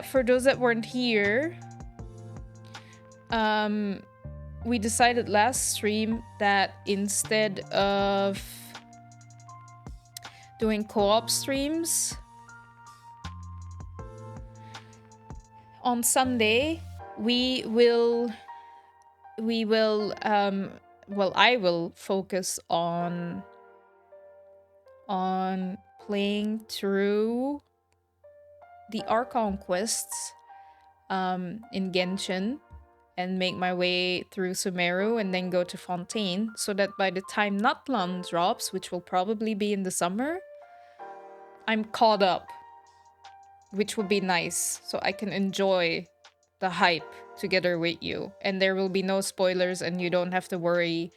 For those that weren't here, we decided last stream that instead of doing co-op streams on Sunday, I will focus on playing through the Archon quests in Genshin and make my way through Sumeru and then go to Fontaine, so that by the time Nutland drops, which will probably be in the summer, I'm caught up, which will be nice, so I can enjoy the hype together with you. And there will be no spoilers, and you don't have to worry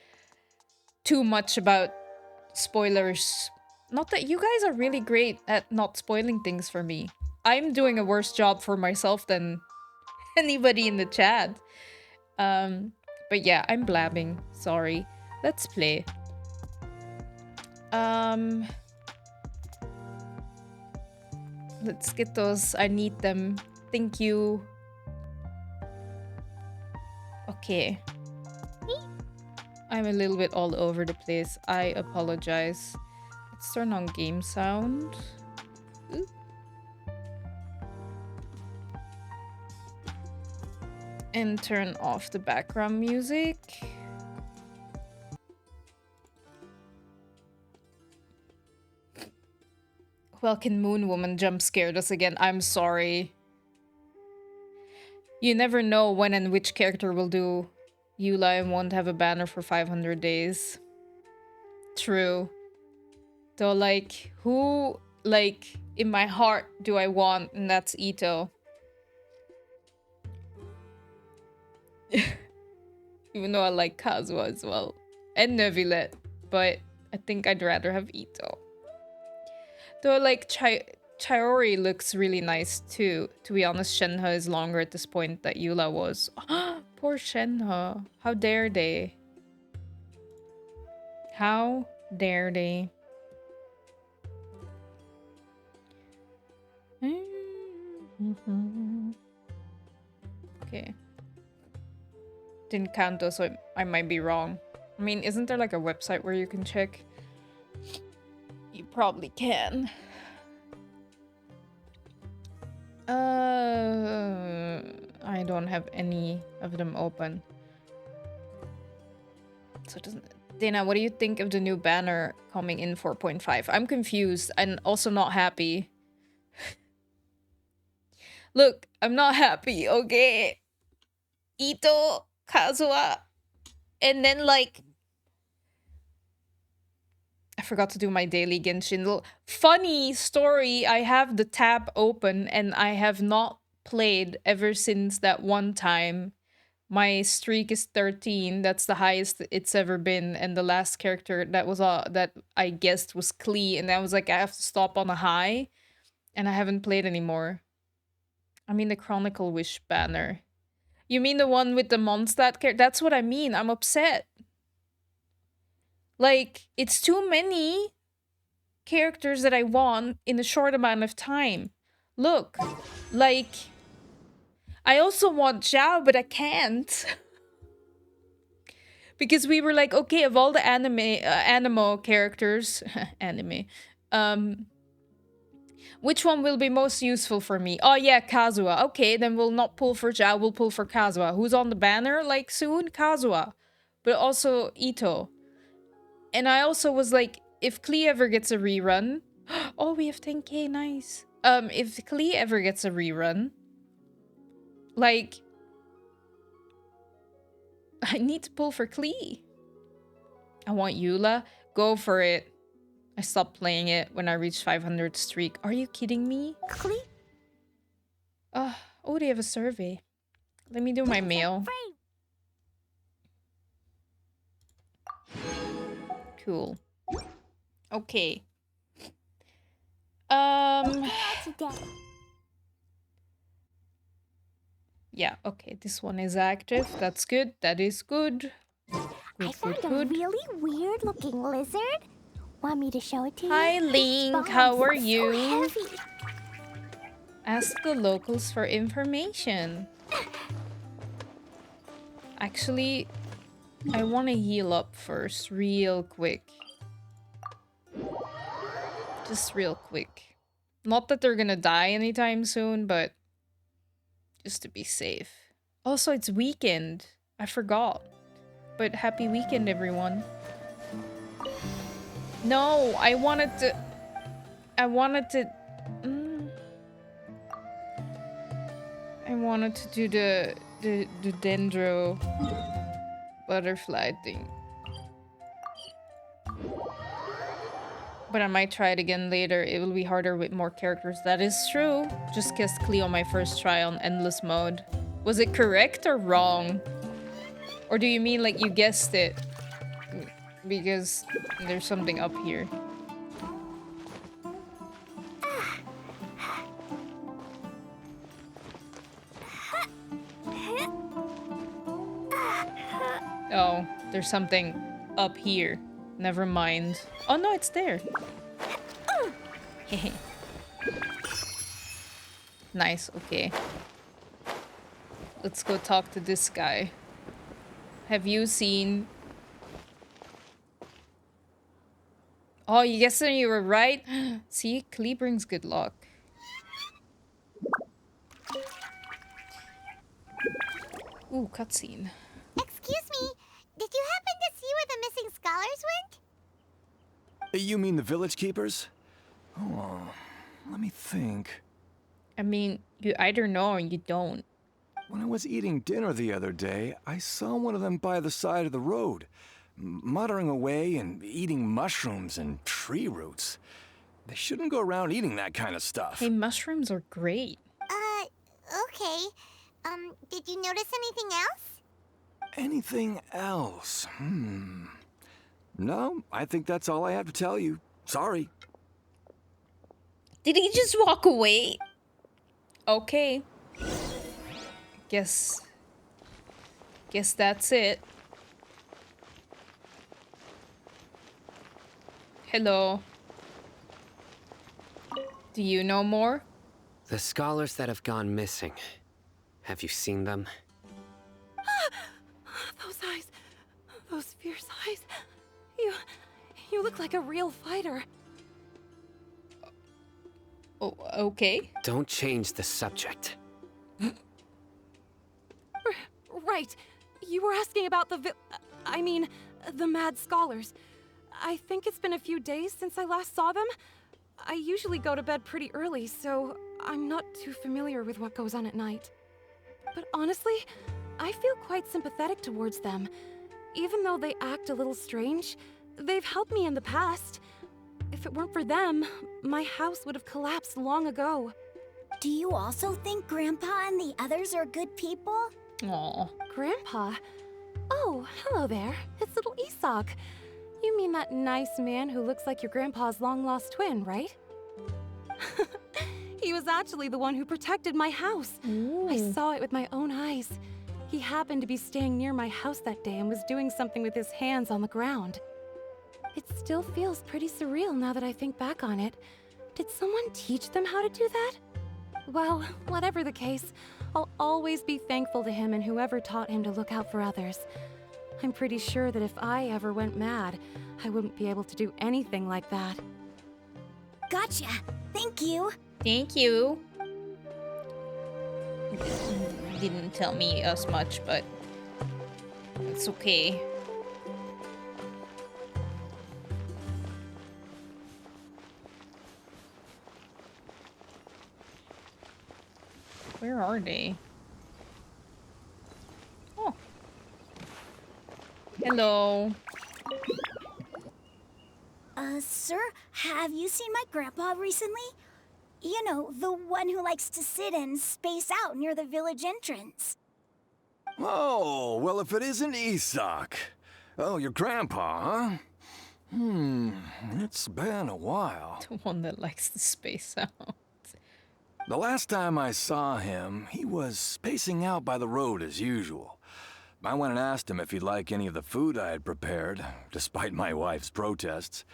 too much about spoilers. Not that you guys are really great at not spoiling things for me. I'm doing a worse job for myself than anybody in the chat. But yeah, I'm blabbing. Sorry. Let's play. Let's get those. I need them. Thank you. Okay. I'm a little bit all over the place. I apologize. Let's turn on game sound. Ooh. And turn off the background music. Well, can Moon Woman jump scared us again? I'm sorry. You never know when and which character will do Eula and won't have a banner for 500 days. True. Though, like, who, like, in my heart do I want? And that's Ito. Even though I like Kazuha as well. And Neuvillette. But I think I'd rather have Ito. Though, like, Chiori looks really nice too. To be honest, Shenhe is longer at this point that Eula was. Poor Shenhe. How dare they? How dare they? Okay. Didn't count though, so I might be wrong. I mean, isn't there like a website where you can check? You probably can. I don't have any of them open. So it doesn't... Dana, what do you think of the new banner coming in 4.5? I'm confused and also not happy. Look, I'm not happy, okay? Ito, Kazuha, and then like... I forgot to do my daily Genshin. Funny story, I have the tab open and I have not played ever since that one time. My streak is 13. That's the highest it's ever been. And the last character that was that I guessed was Klee. And I was like, I have to stop on a high. And I haven't played anymore. I mean the Chronicle Wish banner. You mean the one with the Mondstadt character? That's what I mean. I'm upset. Like, it's too many characters that I want in a short amount of time. Look, like, I also want Zhao, but I can't. Because we were like, okay, of all the animo characters, which one will be most useful for me? Oh yeah, Kazuha. Okay, then we'll not pull for Zhao, we'll pull for Kazuha. Who's on the banner, like, soon? Kazuha. But also Ito. And I also was like, if Klee ever gets a rerun... Oh, we have 10k, nice. If Klee ever gets a rerun... Like... I need to pull for Klee. I want Eula. Go for it. I stopped playing it when I reached 500 streak. Are you kidding me? Klee? Oh, they have a survey. Let me do my mail. Cool. Okay. Yeah, okay. This one is active. That's good. That is good. I found a really weird-looking lizard. Want me to show it to you? Hi, Link. How are you? So heavy. Ask the locals for information. Actually, I want to heal up first, real quick. Just real quick. Not that they're gonna die anytime soon, but just to be safe. Also, it's weekend. I forgot. But happy weekend, everyone. No, I wanted to... I wanted to do the dendro butterfly thing. But I might try it again later. It will be harder with more characters. That is true. Just kissed Cleo my first try on endless mode. Was it correct or wrong? Or do you mean like you guessed it? Because there's something up here. Oh, there's something up here. Never mind. Oh no, it's there. Nice, okay. Let's go talk to this guy. Have you seen... Oh, you guessed it, you were right. See, Klee brings good luck. Ooh, cutscene. Excuse me, did you happen to see where the missing scholars went? You mean the village keepers? Oh, let me think. I mean, you either know or you don't. When I was eating dinner the other day, I saw one of them by the side of the road, muttering away and eating mushrooms and tree roots. They shouldn't go around eating that kind of stuff. Hey, mushrooms are great. Okay. Did you notice anything else? Anything else? No, I think that's all I have to tell you. Sorry. Did he just walk away? Okay. Guess that's it. Hello. Do you know more? The scholars that have gone missing. Have you seen them? Those eyes. Those fierce eyes. You look like a real fighter. Oh, okay. Don't change the subject. Right. You were asking about the the mad scholars. I think it's been a few days since I last saw them. I usually go to bed pretty early, so I'm not too familiar with what goes on at night. But honestly, I feel quite sympathetic towards them. Even though they act a little strange, they've helped me in the past. If it weren't for them, my house would have collapsed long ago. Do you also think Grandpa and the others are good people? Aw. Grandpa? Oh, hello there. It's little Isak. You mean that nice man who looks like your grandpa's long-lost twin, right? He was actually the one who protected my house. Ooh. I saw it with my own eyes. He happened to be staying near my house that day and was doing something with his hands on the ground. It still feels pretty surreal now that I think back on it. Did someone teach them how to do that? Well, whatever the case, I'll always be thankful to him and whoever taught him to look out for others. I'm pretty sure that if I ever went mad, I wouldn't be able to do anything like that. Gotcha. Thank you. Thank you. Didn't tell me as much, but it's okay. Where are they? Oh. Hello. Sir, have you seen my grandpa recently? You know, the one who likes to sit and space out near the village entrance. Oh, well, if it isn't Isak. Oh, your grandpa, huh? It's been a while. The one that likes to space out. The last time I saw him, he was spacing out by the road as usual. I went and asked him if he'd like any of the food I had prepared, despite my wife's protests.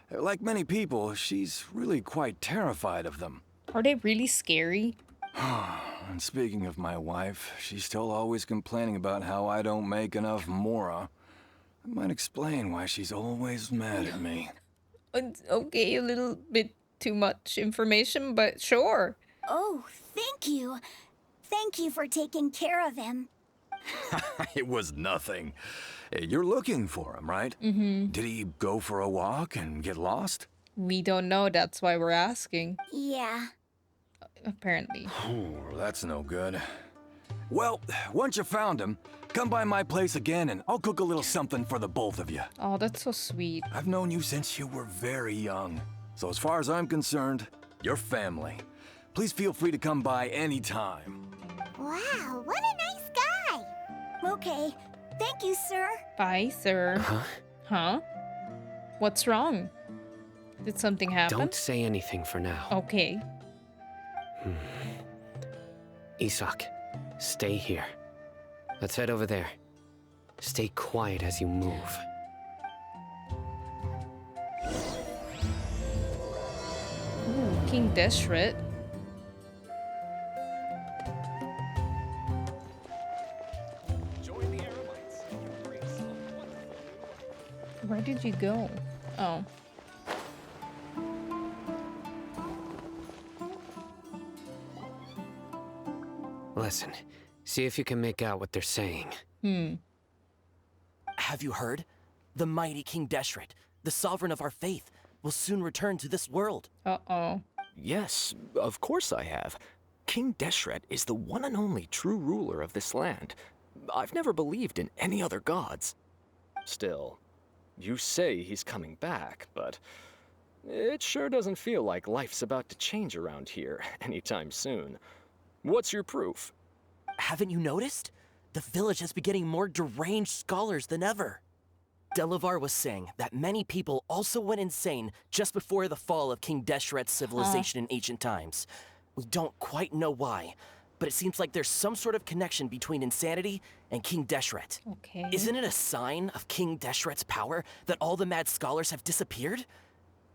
Like many people, she's really quite terrified of them. Are they really scary? And speaking of my wife, she's still always complaining about how I don't make enough mora. That might explain why she's always mad at me. Okay, a little bit too much information, but sure. Oh, thank you. Thank you for taking care of him. It was nothing. You're looking for him, right? Mm-hmm. Did he go for a walk and get lost? We don't know, that's why we're asking. Yeah. Apparently. Oh, that's no good. Well, once you found him, come by my place again and I'll cook a little something for the both of you. Oh, that's so sweet. I've known you since you were very young. So as far as I'm concerned, you're family. Please feel free to come by anytime. Wow, what a nice guy. Okay, thank you, sir. Bye, sir. Huh? Huh? What's wrong? Did something happen? Don't say anything for now. Okay. Isak, stay here. Let's head over there. Stay quiet as you move. Ooh, King Deshret. Where did you go? Oh. Listen, see if you can make out what they're saying. Have you heard? The mighty King Deshret, the sovereign of our faith, will soon return to this world. Uh-oh. Yes, of course I have. King Deshret is the one and only true ruler of this land. I've never believed in any other gods. Still, you say he's coming back, but it sure doesn't feel like life's about to change around here anytime soon. What's your proof? Haven't you noticed? The village has been getting more deranged scholars than ever. Delavar was saying that many people also went insane just before the fall of King Deshret's civilization in ancient times. We don't quite know why, but it seems like there's some sort of connection between insanity and King Deshret. Okay. Isn't it a sign of King Deshret's power that all the mad scholars have disappeared?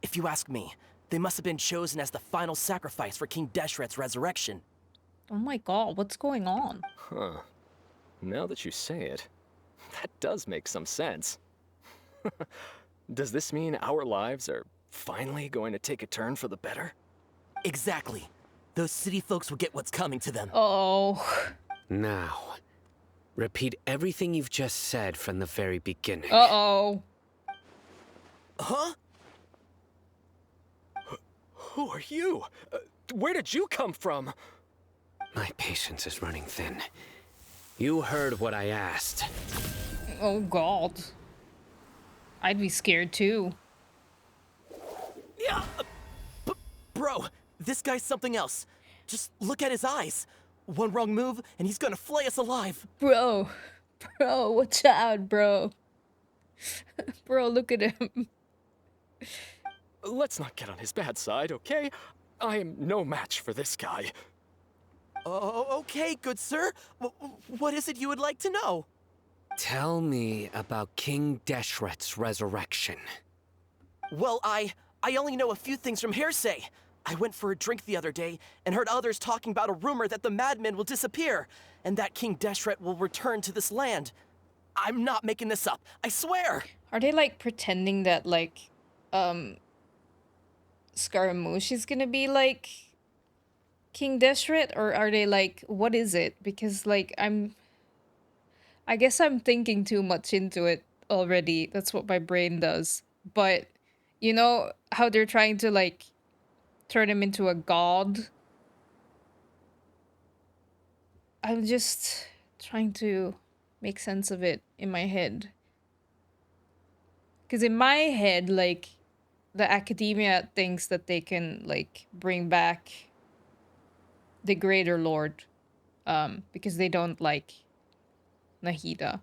If you ask me, they must have been chosen as the final sacrifice for King Deshret's resurrection. Oh my god, what's going on? Huh. Now that you say it, that does make some sense. Does this mean our lives are finally going to take a turn for the better? Exactly. Those city folks will get what's coming to them. Oh. Now, repeat everything you've just said from the very beginning. Uh-oh. Huh? Who are you? Where did you come from? My patience is running thin. You heard what I asked. Oh god. I'd be scared too. Yeah. Bro, this guy's something else. Just look at his eyes. One wrong move, and he's gonna flay us alive. Bro. Bro, watch out, bro. Bro, look at him. Let's not get on his bad side, okay? I am no match for this guy. Oh, okay, good sir. What is it you would like to know? Tell me about King Deshret's resurrection. Well, I only know a few things from hearsay. I went for a drink the other day and heard others talking about a rumor that the madmen will disappear and that King Deshret will return to this land. I'm not making this up, I swear! Are they like pretending that like Scaramouche is gonna be like King Deshret, or are they like, what is it? Because like I guess I'm thinking too much into it already. That's what my brain does. But you know how they're trying to like turn him into a god? I'm just trying to make sense of it in my head. Because in my head, like, the academia thinks that they can, like, bring back the Greater Lord. Because they don't like Nahida.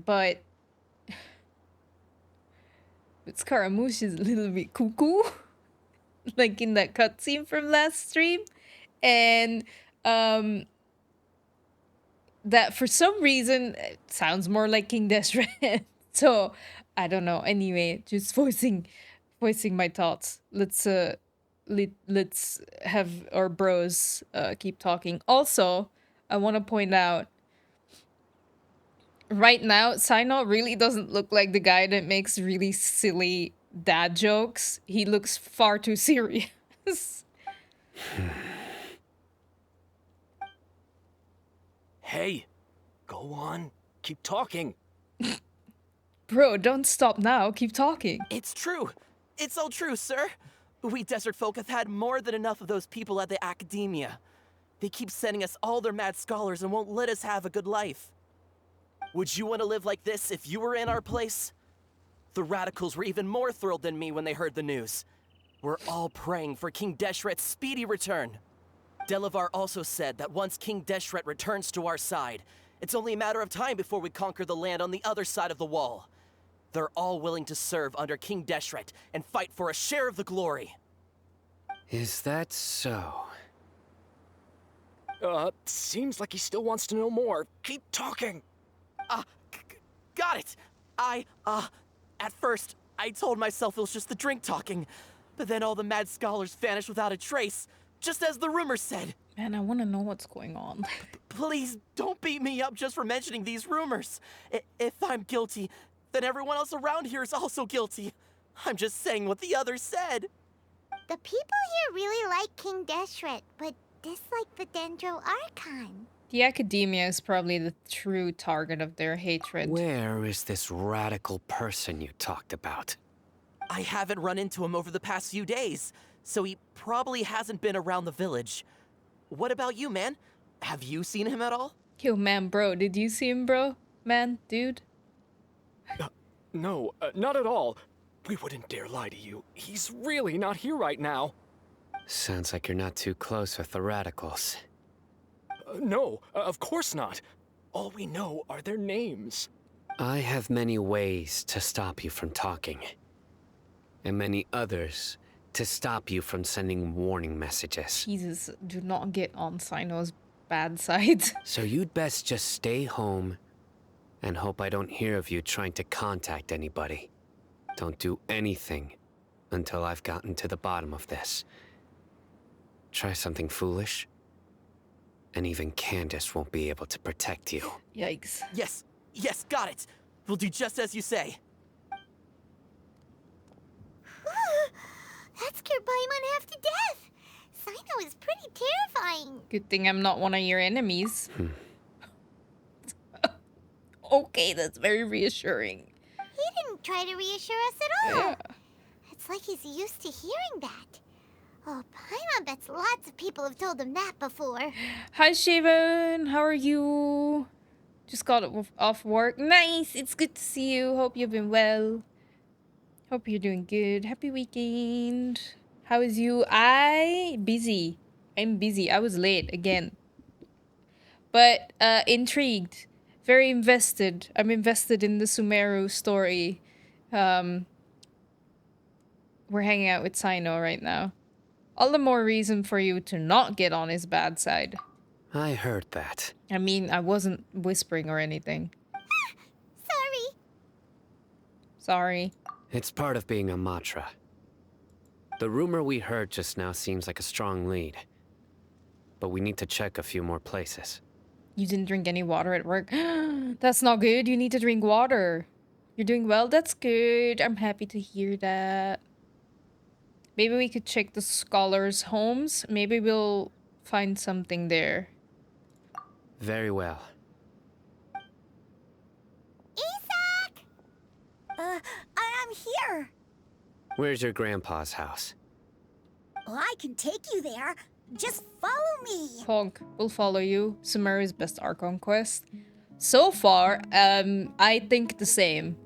But Scaramouche is a little bit cuckoo. Like in that cutscene from last stream. And that for some reason it sounds more like King Deshret. So I don't know. Anyway, just voicing my thoughts. Let's have our bros keep talking. Also, I want to point out right now, Sino really doesn't look like the guy that makes really silly dad jokes. He looks far too serious. Hey, go on. Keep talking. Bro, don't stop now. Keep talking. It's true. It's all true, sir. We desert folk have had more than enough of those people at the academia. They keep sending us all their mad scholars and won't let us have a good life. Would you want to live like this if you were in our place? The radicals were even more thrilled than me when they heard the news. We're all praying for King Deshret's speedy return. Delavar also said that once King Deshret returns to our side, it's only a matter of time before we conquer the land on the other side of the wall. They're all willing to serve under King Deshret and fight for a share of the glory. Is that so? Seems like he still wants to know more. Keep talking. Got it. At first, I told myself it was just the drink talking, but then all the mad scholars vanished without a trace, just as the rumor said. Man, I want to know what's going on. Please don't beat me up just for mentioning these rumors. If I'm guilty, then everyone else around here is also guilty. I'm just saying what the others said. The people here really like King Deshret, but dislike the Dendro Archon. The academia is probably the true target of their hatred. Where is this radical person you talked about? I haven't run into him over the past few days, so he probably hasn't been around the village. What about you, man? Have you seen him at all? Yo, man, bro, did you see him, bro? Man, dude? No, not at all. We wouldn't dare lie to you. He's really not here right now. Sounds like you're not too close with the radicals. No, of course not. All we know are their names. I have many ways to stop you from talking. And many others to stop you from sending warning messages. Jesus, do not get on Sino's bad side. So you'd best just stay home and hope I don't hear of you trying to contact anybody. Don't do anything until I've gotten to the bottom of this. Try something foolish, and even Candace won't be able to protect you. Yikes. Yes, got it. We'll do just as you say. That scared Paimon half to death. Sino is pretty terrifying. Good thing I'm not one of your enemies. Okay, that's very reassuring. He didn't try to reassure us at all. Yeah. It's like he's used to hearing that. Oh, Paimon bets lots of people have told him that before. Hi, Shaven. How are you? Just got off work. Nice. It's good to see you. Hope you've been well. Hope you're doing good. Happy weekend. How is you? I'm busy. I was late again. But intrigued. Very invested. I'm invested in the Sumeru story. We're hanging out with Sino right now. All the more reason for you to not get on his bad side. I heard that. I mean, I wasn't whispering or anything. Sorry. It's part of being a Matra. The rumor we heard just now seems like a strong lead. But we need to check a few more places. You didn't drink any water at work. That's not good. You need to drink water. You're doing well. That's good. I'm happy to hear that. Maybe we could check the scholars' homes. Maybe we'll find something there. Very well. Isak! I'm here. Where's your grandpa's house? Well, I can take you there. Just follow me. Honk, we'll follow you. Sumeru's best Archon quest. So far, I think the same.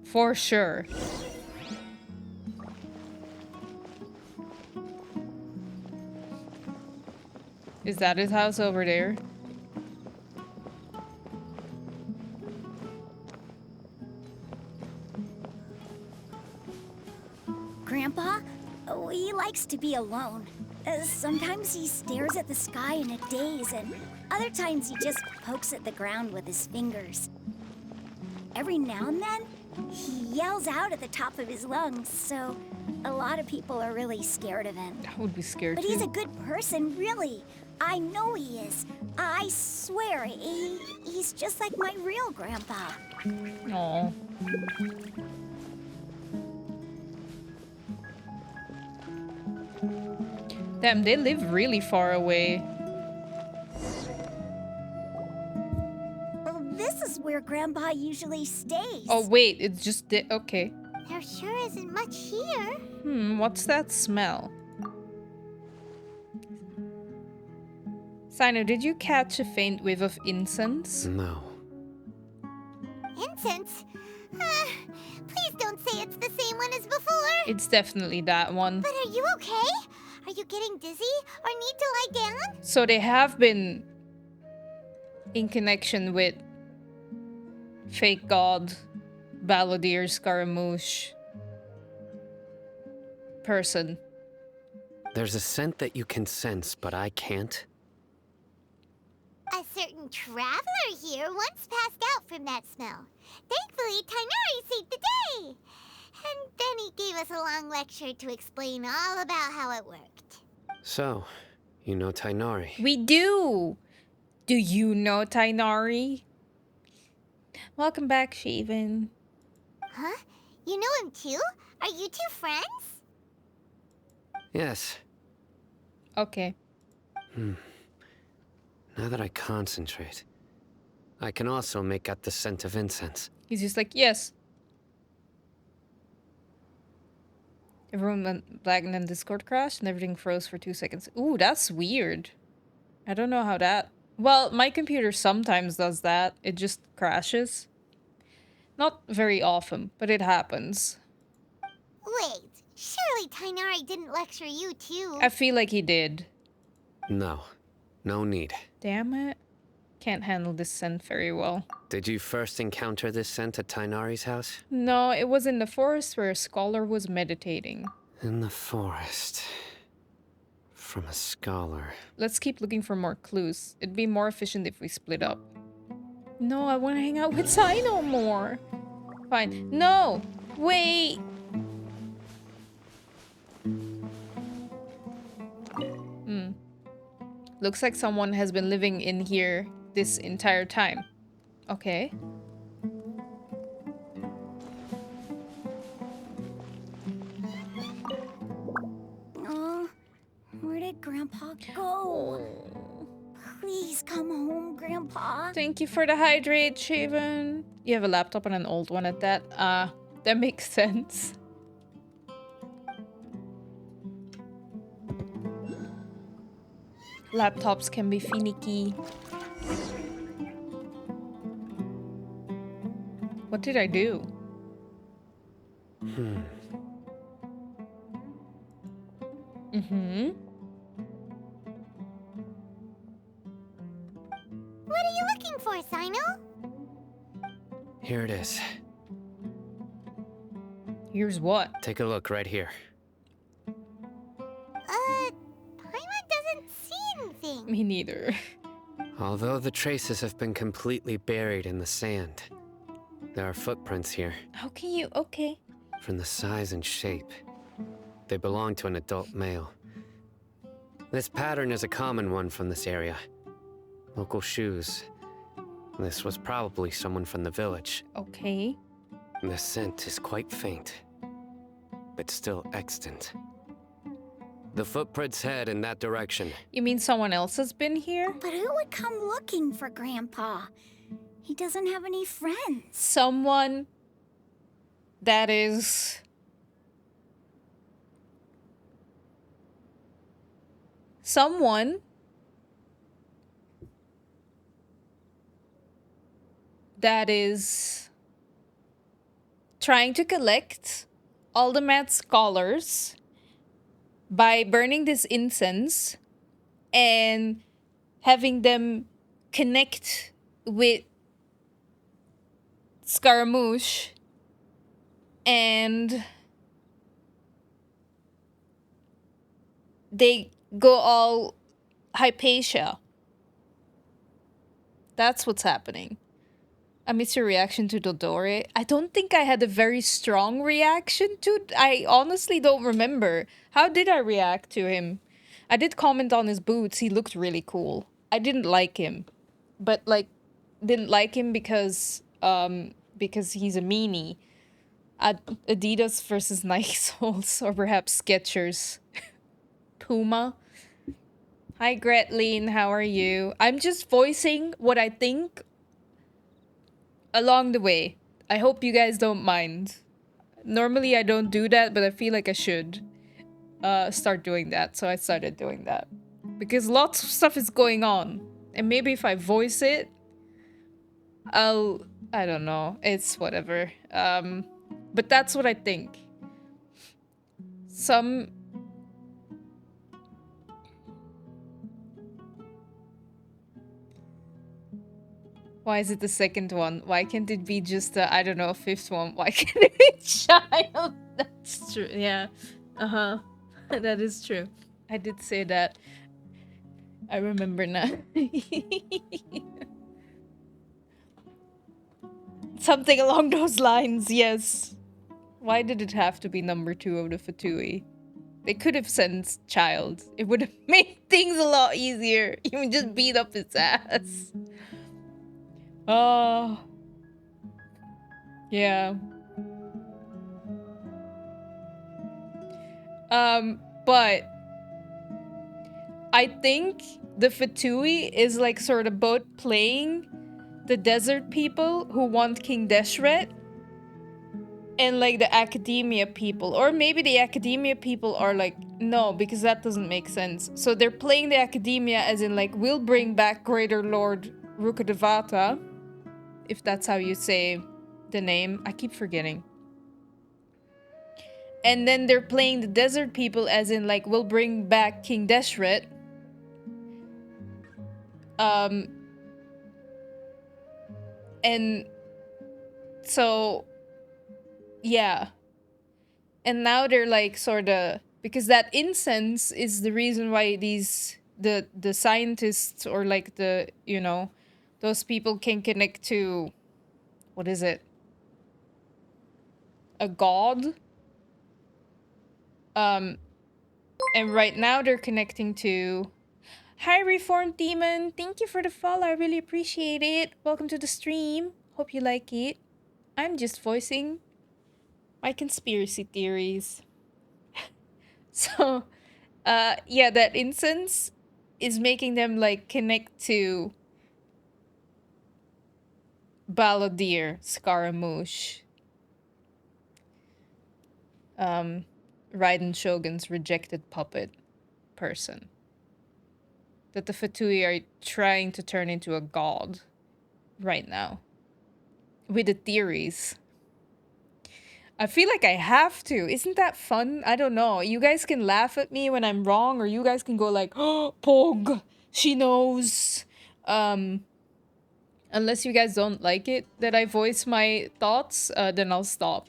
For sure. Is that his house over there? Grandpa, he likes to be alone. Sometimes he stares at the sky in a daze, and other times he just pokes at the ground with his fingers. every now and then, he yells out at the top of his lungs, so a lot of people are really scared of him. I would be scared But too. he's a good person, really. I know he is. I swear, he's just like my real grandpa. Aw. Damn, they live really far away. Well, this is where grandpa usually stays. Oh wait, it's just okay. There sure isn't much here. What's that smell? Sino, did you catch a faint whiff of incense? No. Incense? Please don't say it's the same one as before. It's definitely that one. But are you okay? Are you getting dizzy or need to lie down? So they have been in connection with fake god, Balladeer, Scaramouche person. There's a scent that you can sense, but I can't. A certain traveler here once passed out from that smell. Thankfully, Tainari saved the day. And then he gave us a long lecture to explain all about how it worked. So, you know Tainari. We do! Do you know Tainari? Welcome back, Shaven. Huh? You know him too? Are you two friends? Yes. Okay. Now that I concentrate, I can also make out the scent of incense. He's just like, yes. Everyone went black and then Discord crashed and everything froze for 2 seconds. Ooh, that's weird. I don't know how that... Well, my computer sometimes does that. It just crashes. Not very often, but it happens. Wait, surely Tainari didn't lecture you too. I feel like he did. No. No need. Damn it. Can't handle this scent very well. Did you first encounter this scent at Tainari's house? No, it was in the forest where a scholar was meditating. In the forest. From a scholar. Let's keep looking for more clues. It'd be more efficient if we split up. No, I want to hang out with Sino more. Fine. No! Wait! Looks like someone has been living in here this entire time. Okay. Oh, where did Grandpa go? Please come home, Grandpa. Thank you for the hydrate, Shaven. You have a laptop and an old one at that. That makes sense. Laptops can be finicky. What did I do? What are you looking for, Sino? Here it is. Here's what? Take a look right here. Paimon doesn't see anything. Me neither. Although the traces have been completely buried in the sand, there are footprints here. How can you? Okay. From the size and shape, they belong to an adult male. This pattern is a common one from this area. Local shoes. This was probably someone from the village. Okay. The scent is quite faint, but still extant. The footprints head in that direction. You mean someone else has been here? But who would come looking for Grandpa? He doesn't have any friends. Someone that is... Someone that is trying to collect all the mad scholars by burning this incense and having them connect with Scaramouche and they go all Hypatia. That's what's happening. I miss your reaction to Dodore. I don't think I had a very strong reaction to it. I honestly don't remember. How did I react to him? I did comment on his boots. He looked really cool. I didn't like him. But like didn't like him because he's a meanie. Adidas versus Nike soles, or perhaps Skechers. Puma. Hi Gretleen, how are you? I'm just voicing what I think along the way. I hope you guys don't mind. Normally I don't do that, but I feel like I should start doing that, so I started doing that. Because lots of stuff is going on. And maybe if I voice it, I don't know, it's whatever. But that's what I think. Why is it the second one? Why can't it be just I don't know, fifth one? Why can't it be child? That's true, yeah. Uh-huh. That is true. I did say that. I remember now. Something along those lines, yes. Why did it have to be number 2 of the Fatui? They could have sent child. It would have made things a lot easier. You would just beat up his ass. Oh. Yeah. But I think the Fatui is like sort of both playing the desert people who want King Deshret and like the academia people. Or maybe the academia people are like, no, because that doesn't make sense. So they're playing the academia as in like, we'll bring back Greater Lord Rukkhadevata, if that's how you say the name. I keep forgetting. And then they're playing the desert people as in like, we'll bring back King Deshret. And so, yeah. And now they're like sort of, because that incense is the reason why these, the scientists or like the, you know, those people can connect to, what is it? A god? And right now they're connecting to... Hi, Reformed Demon. Thank you for the follow. I really appreciate it. Welcome to the stream. Hope you like it. I'm just voicing my conspiracy theories. So, yeah, that incense is making them, like, connect to Baladir Scaramouche. Raiden Shogun's rejected puppet person. That the Fatui are trying to turn into a god right now. With the theories. I feel like I have to. Isn't that fun? I don't know. You guys can laugh at me when I'm wrong, or you guys can go like, oh, Pog, she knows. Unless you guys don't like it that I voice my thoughts, then I'll stop.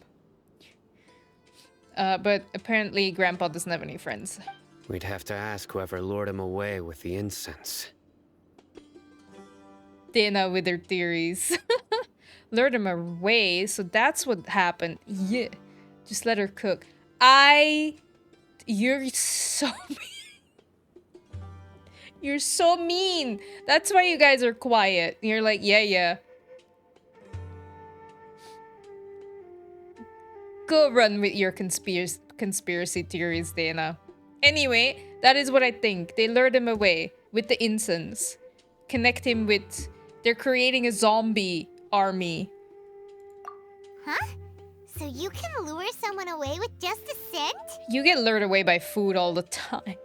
But apparently Grandpa doesn't have any friends. We'd have to ask whoever lured him away with the incense. Dana with her theories. Lured him away, so that's what happened. Yeah. Just let her cook. You're so mean. You're so mean. That's why you guys are quiet. You're like, yeah. Go run with your conspiracy theories, Dana. Anyway, that is what I think. They lured him away with the incense. Connect him with... They're creating a zombie army. Huh? So you can lure someone away with just a scent? You get lured away by food all the time.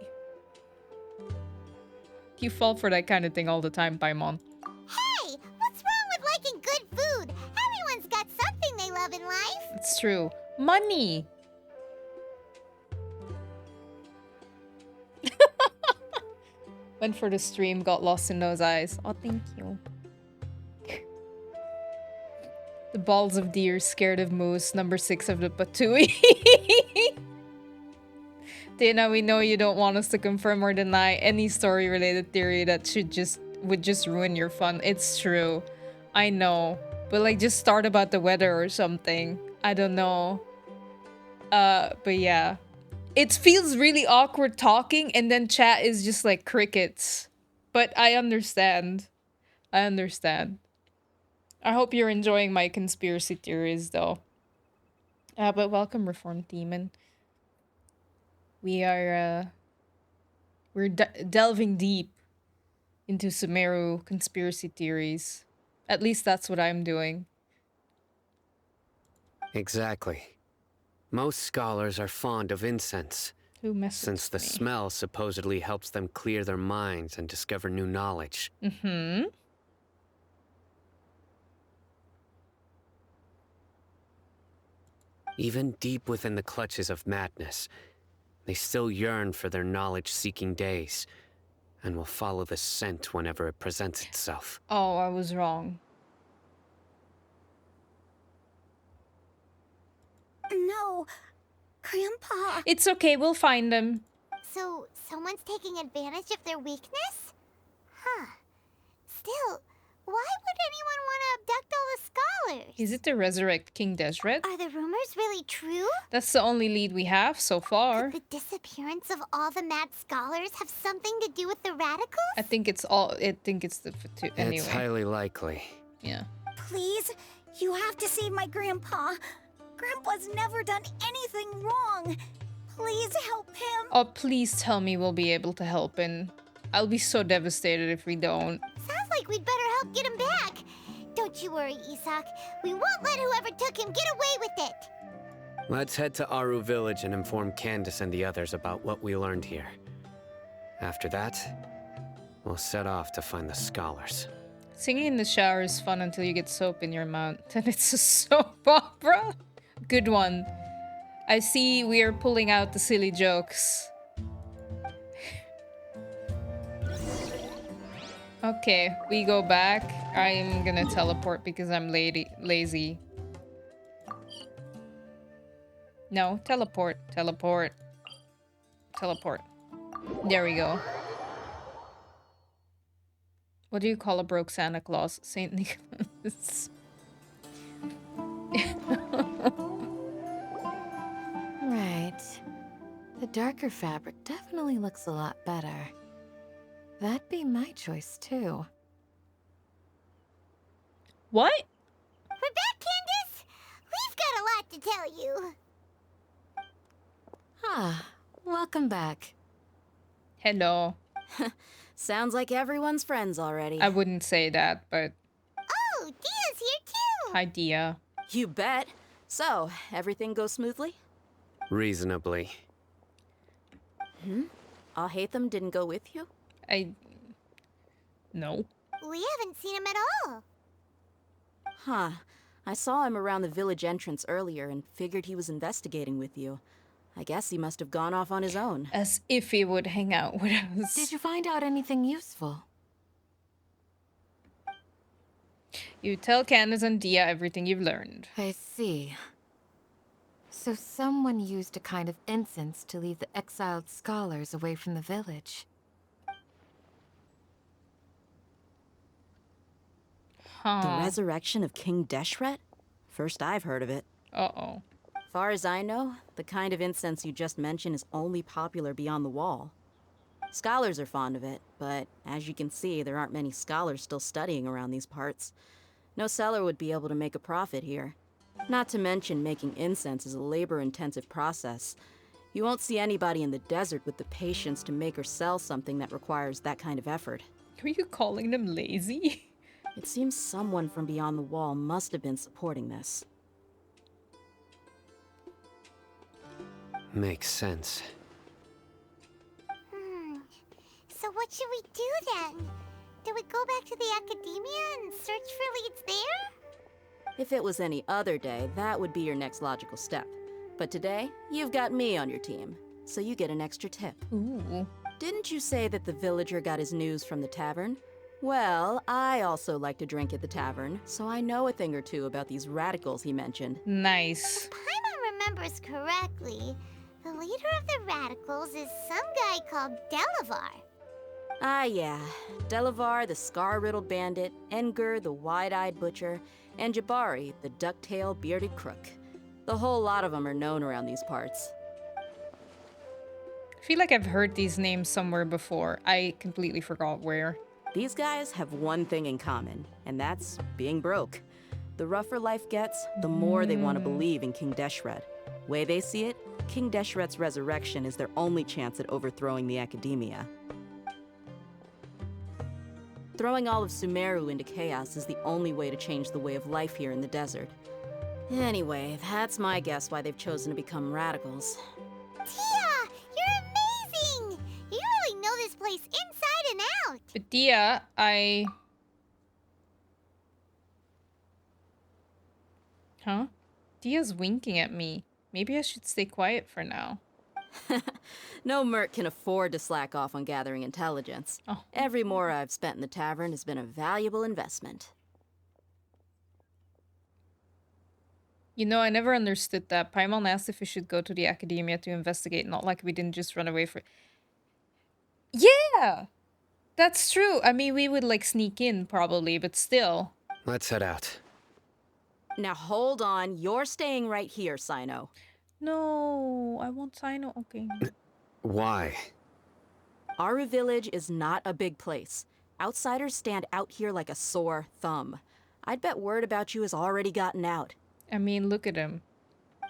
You fall for that kind of thing all the time, Paimon. Hey! What's wrong with liking good food? Everyone's got something they love in life. It's true. Money! Went for the stream, got lost in those eyes. Oh, thank you. The balls of deer, scared of moose, number 6 of the Patui. Dana, we know you don't want us to confirm or deny any story-related theory that would just ruin your fun. It's true. I know. But like just start about the weather or something. I don't know. But yeah. It feels really awkward talking and then chat is just like crickets. But I understand. I understand. I hope you're enjoying my conspiracy theories though. But welcome, Reformed Demon. We are we're delving deep into Sumeru conspiracy theories. At least that's what I'm doing. Exactly. Most scholars are fond of incense, Who messaged since the me? smell supposedly helps them clear their minds and discover new knowledge. Mm-hmm. Even deep within the clutches of madness, they still yearn for their knowledge-seeking days, and will follow the scent whenever it presents itself. Oh, I was wrong. No, Grandpa. It's okay, we'll find them. So, someone's taking advantage of their weakness? Huh. Still, why would anyone want to abduct all the scholars? Is it to resurrect King Desret? Are the rumors really true? That's the only lead we have so far. Could the disappearance of all the mad scholars have something to do with the radicals? I think it's the anyway. It's highly likely. Yeah. Please, you have to save my grandpa. Grandpa's never done anything wrong. Please help him. Oh, please tell me we'll be able to help, and I'll be so devastated if we don't. Sounds like we'd better help get him back. Don't you worry, Isak. We won't let whoever took him get away with it. Let's head to Aru Village and inform Candace and the others about what we learned here. After that, we'll set off to find the scholars. Singing in the shower is fun until you get soap in your mouth. Then it's a soap opera. Good one. I see we are pulling out the silly jokes. Okay, we go back. I'm gonna teleport because I'm lazy. No, teleport, teleport, teleport. There we go. What do you call a broke Santa Claus? Saint Nicholas. Right. The darker fabric definitely looks a lot better. That'd be my choice, too. What? We're back, Candace. We've got a lot to tell you. Ah, welcome back. Hello. Sounds like everyone's friends already. I wouldn't say that, but Oh, Dia's here too. hi, Dia. You bet. So, everything goes smoothly? Reasonably. Alhaitham didn't go with you? No. We haven't seen him at all. Huh. I saw him around the village entrance earlier and figured he was investigating with you. I guess he must have gone off on his own. As if he would hang out with us. Did you find out anything useful? You tell Candace and Dia everything you've learned. I see. So someone used a kind of incense to lead the exiled scholars away from the village. Huh. The resurrection of King Deshret? First I've heard of it. Uh-oh. Far as I know, the kind of incense you just mentioned is only popular beyond the wall. Scholars are fond of it, but as you can see, there aren't many scholars still studying around these parts. No seller would be able to make a profit here. Not to mention making incense is a labor-intensive process. You won't see anybody in the desert with the patience to make or sell something that requires that kind of effort. Are you calling them lazy? It seems someone from beyond the wall must have been supporting this. Makes sense. So what should we do then? Do we go back to the academia and search for leads there? If it was any other day, that would be your next logical step. But today, you've got me on your team, so you get an extra tip. Ooh. Didn't you say that the villager got his news from the tavern? Well, I also like to drink at the tavern, so I know a thing or two about these radicals he mentioned. Nice. Paimon remembers correctly, the leader of the radicals is some guy called Delavar. Ah, yeah. Delavar, the scar-riddled bandit, Engur, the wide-eyed butcher, and Jabari, the duck-tail bearded crook. The whole lot of them are known around these parts. I feel like I've heard these names somewhere before. I completely forgot where. These guys have one thing in common, and that's being broke. The rougher life gets, the more they want to believe in King Deshret. Way they see it, King Deshret's resurrection is their only chance at overthrowing the Academia. Throwing all of Sumeru into chaos is the only way to change the way of life here in the desert. Anyway, that's my guess why they've chosen to become radicals. Tia, you're amazing! You really know this place inside and out. But Dia, Huh? Dia's winking at me. Maybe I should stay quiet for now. No merc can afford to slack off on gathering intelligence. Oh. Every more I've spent in the tavern has been a valuable investment. You know, I never understood that. Paimon asked if we should go to the academia to investigate, not like we didn't just run away for... Yeah! That's true. I mean, we would, like, sneak in, probably, but still. Let's head out. Now hold on, you're staying right here, Sino. No, I want Sino. Okay. Why? Aru Village is not a big place. Outsiders stand out here like a sore thumb. I'd bet word about you has already gotten out. I mean, look at him.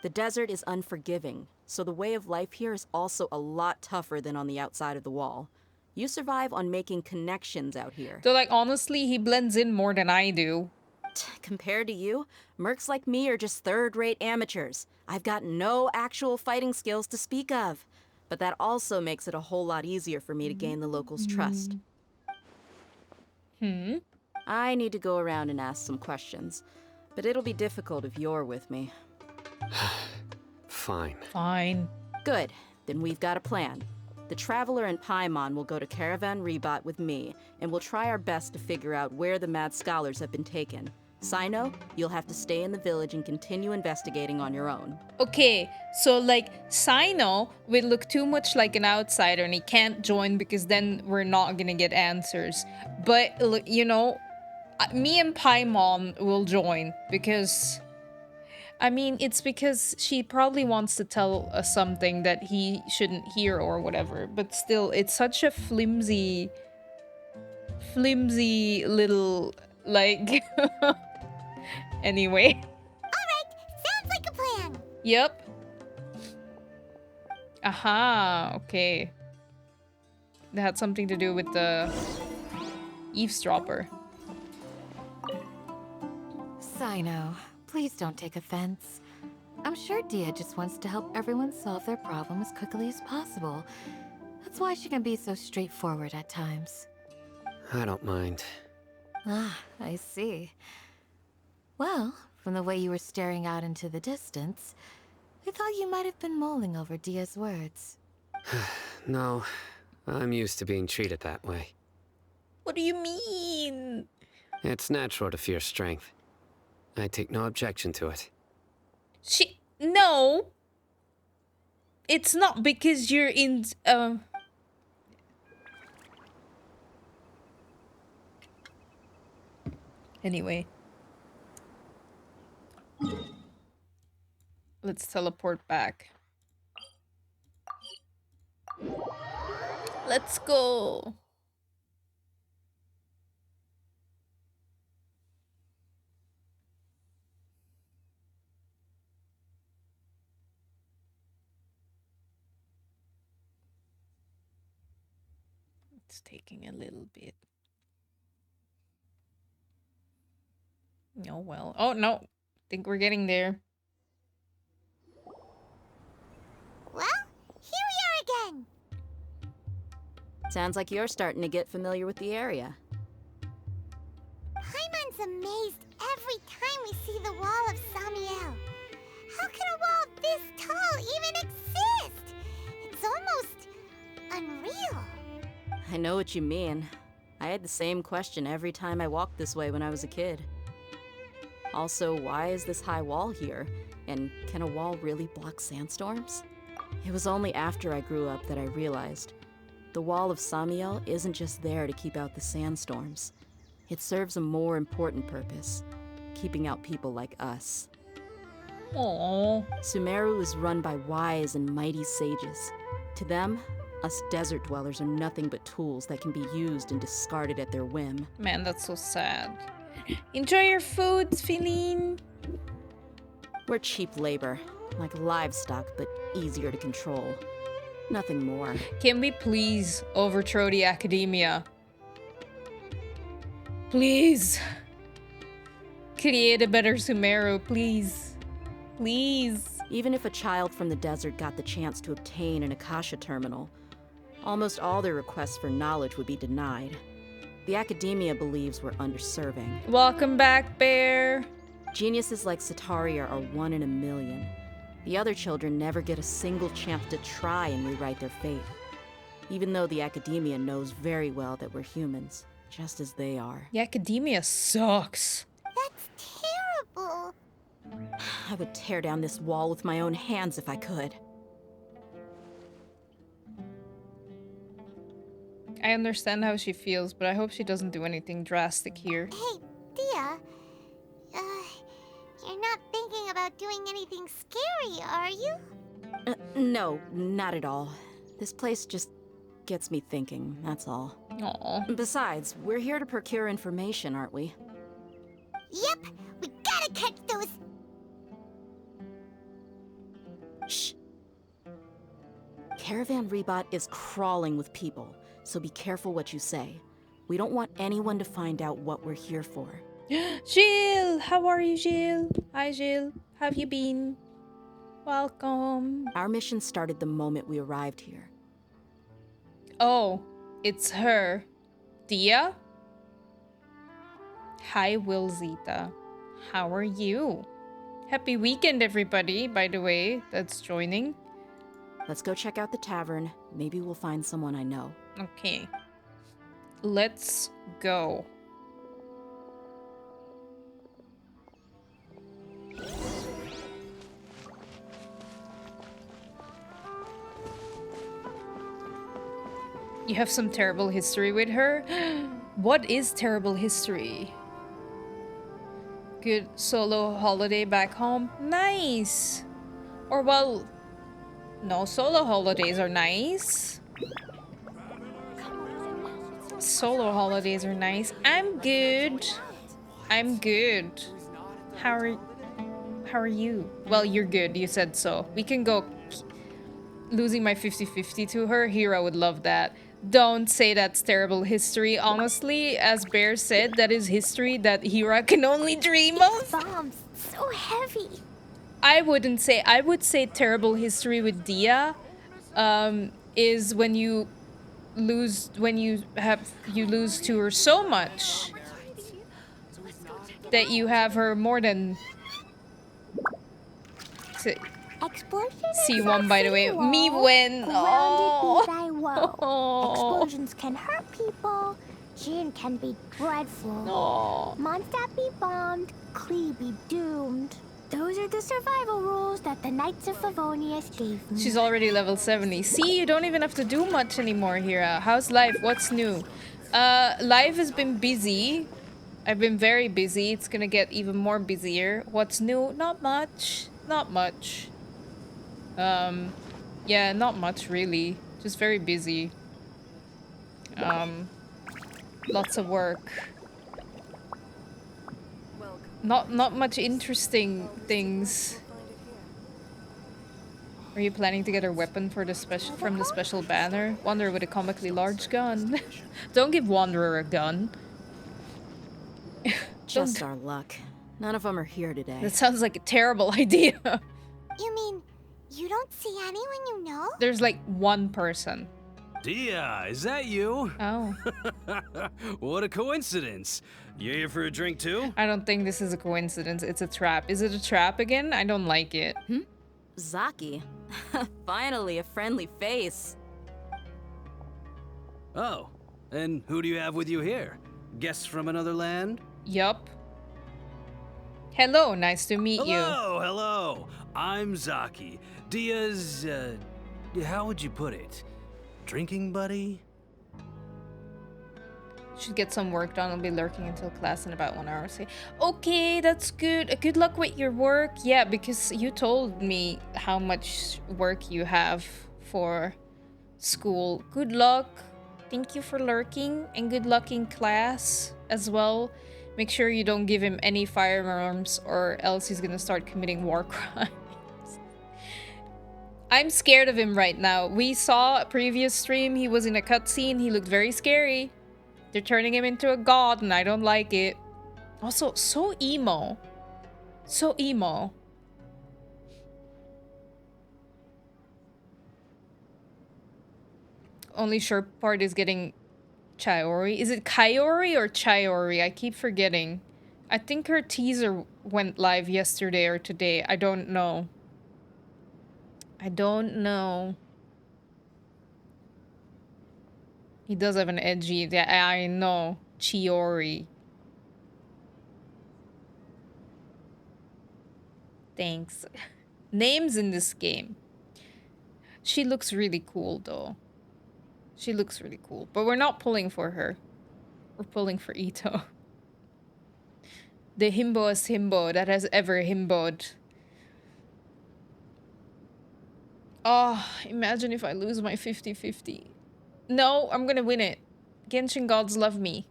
The desert is unforgiving, so the way of life here is also a lot tougher than on the outside of the wall. You survive on making connections out here. Though, like, honestly, he blends in more than I do. Compared to you, mercs like me are just third-rate amateurs. I've got no actual fighting skills to speak of. But that also makes it a whole lot easier for me to gain the locals' trust. I need to go around and ask some questions, but it'll be difficult if you're with me. Fine. Fine. Good. Then we've got a plan. The Traveler and Paimon will go to Caravan Rebot with me, and we'll try our best to figure out where the Mad Scholars have been taken. Sino, you'll have to stay in the village and continue investigating on your own. Okay, so, like, Sino will look too much like an outsider and he can't join because then we're not gonna get answers. But, you know, me and Paimon will join because... I mean, it's because she probably wants to tell us something that he shouldn't hear or whatever. But still, it's such a flimsy little, like... Anyway. Alright, sounds like a plan. Yep. Aha, okay. That had something to do with the eavesdropper. Sino, please don't take offense. I'm sure Dia just wants to help everyone solve their problem as quickly as possible. That's why she can be so straightforward at times. I don't mind. Ah, I see. Well, from the way you were staring out into the distance, I thought you might have been mulling over Dia's words. No, I'm used to being treated that way. What do you mean? It's natural to fear strength. I take no objection to it. No! It's not because you're in, Anyway. Let's teleport back. Let's go! It's taking a little bit. Oh well. Oh no! Think we're getting there. Well, here we are again. Sounds like you're starting to get familiar with the area. Paimon's amazed every time we see the wall of Samiel. How can a wall this tall even exist? It's almost unreal. I know what you mean. I had the same question every time I walked this way when I was a kid. Also, why is this high wall here? And can a wall really block sandstorms? It was only after I grew up that I realized the wall of Samiel isn't just there to keep out the sandstorms. It serves a more important purpose. keeping out people like us. Aww. Sumeru is run by wise and mighty sages. To them, us desert dwellers are nothing but tools that can be used and discarded at their whim. Man, that's so sad. Enjoy your food, Feline. We're cheap labor, like livestock, but easier to control. Nothing more. Can we please overthrow the academia? Please. Create a better Sumeru, please. Please. Even if a child from the desert got the chance to obtain an Akasha terminal, almost all their requests for knowledge would be denied. The academia believes we're underserving. Welcome back, Bear. Geniuses like Sataria are 1 in a million. The other children never get a single chance to try and rewrite their fate. Even though the academia knows very well that we're humans, just as they are. The academia sucks. That's terrible. I would tear down this wall with my own hands if I could. I understand how she feels, but I hope she doesn't do anything drastic here. Hey, Dia. You're not thinking about doing anything scary, are you? No, not at all. This place just gets me thinking, that's all. Aww. Besides, we're here to procure information, aren't we? Yep, we gotta catch those. Shh. Caravan Rebot is crawling with people, so be careful what you say. We don't want anyone to find out what we're here for. Jill! How are you, Jill? Hi, Jill. How have you been? Welcome. Our mission started the moment we arrived here. Oh, it's her. Dia? Hi, Wilzita. How are you? Happy weekend, everybody, by the way, that's joining. Let's go check out the tavern. Maybe we'll find someone I know. Okay. Let's go. You have some terrible history with her? What is terrible history? Good solo holiday back home? Nice! Or well, no, solo holidays are nice. Solo holidays are nice. I'm good. I'm good. How are you? Well, you're good. You said so. We can go losing my 50-50 to her. Hira would love that. Don't say that's terrible history. Honestly, as Bear said, that is history that Hira can only dream of. Bombs, so heavy. I wouldn't say. I would say terrible history with Dia is when you lose to her so much that you have her more than C1, by the way. Me when Explosions can hurt people. Jin can be dreadful. Mondstadt be bombed. Klee be doomed. Those are the survival rules that the Knights of Favonius gave me. She's already level 70. See, you don't even have to do much anymore, Hira. How's life? What's new? Life has been busy. I've been very busy. It's gonna get even more busier. What's new? Not much. Not much. Yeah, not much really. Just very busy. Lots of work. Not much interesting things. Are you planning to get her weapon for the from the special banner? Wanderer with a comically large gun. Don't give Wanderer a gun. Just our luck. None of them are here today. That sounds like a terrible idea. You mean you don't see anyone you know? There's like one person. Dia, is that you? Oh. What a coincidence. You here for a drink too? I don't think this is a coincidence. It's a trap. Is it a trap again? I don't like it. Zaki. Finally, a friendly face. Oh, and who do you have with you here? Guests from another land? Yup. Hello, nice to meet you. Hello. I'm Zaki. Dia's, how would you put it? Drinking buddy? Should get some work done. I'll be lurking until class in about 1 hour. Say, okay, that's good. Good luck with your work. Yeah, because you told me how much work you have for school. Good luck. Thank you for lurking, and good luck in class as well. Make sure you don't give him any firearms, or else he's gonna start committing war crimes. I'm scared of him right now. We saw a previous stream. He was in a cutscene. He looked very scary. They're turning him into a god, and I don't like it. Also, so emo. So emo. Only sure part is getting Chiori. Is it Kaiori or Chiori? I keep forgetting. I think her teaser went live yesterday or today. I don't know. I don't know. He does have an edgy... Yeah, I know. Chiori. Thanks. Names in this game. She looks really cool, though. She looks really cool. But we're not pulling for her. We're pulling for Ito. The himboest himbo that has ever himboed. Oh, imagine if I lose my 50-50. No, I'm gonna win it. Genshin gods love me.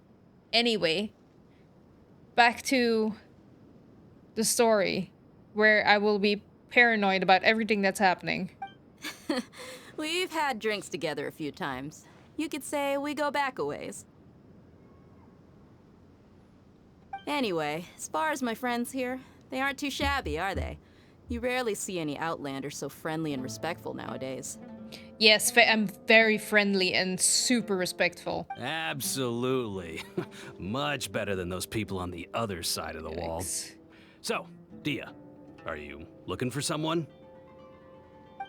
Anyway. Back to the story. Where I will be paranoid about everything that's happening. We've had drinks together a few times. You could say we go back a ways. Anyway, as far as my friends here, they aren't too shabby, are they? You rarely see any Outlanders so friendly and respectful nowadays. Yes, I'm very friendly and super respectful. Absolutely. Much better than those people on the other side of the wall. So, Dia, are you looking for someone?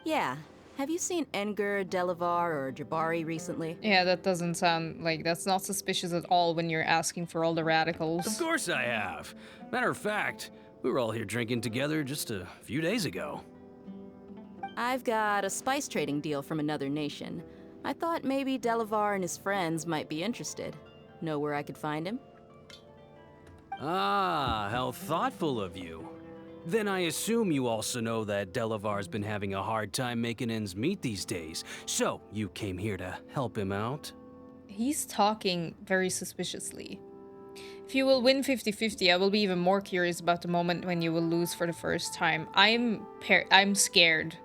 Yeah. Have you seen Edgar, Delavar, or Jabari recently? Yeah, that doesn't sound like... That's not suspicious at all when you're asking for all the radicals. Of course I have. Matter of fact, we were all here drinking together just a few days ago. I've got a spice trading deal from another nation. I thought maybe Delavar and his friends might be interested. Know where I could find him? Ah, how thoughtful of you. Then I assume you also know that Delavar's been having a hard time making ends meet these days. So, you came here to help him out? He's talking very suspiciously. If you will win 50-50, I will be even more curious about the moment when you will lose for the first time. I'm scared.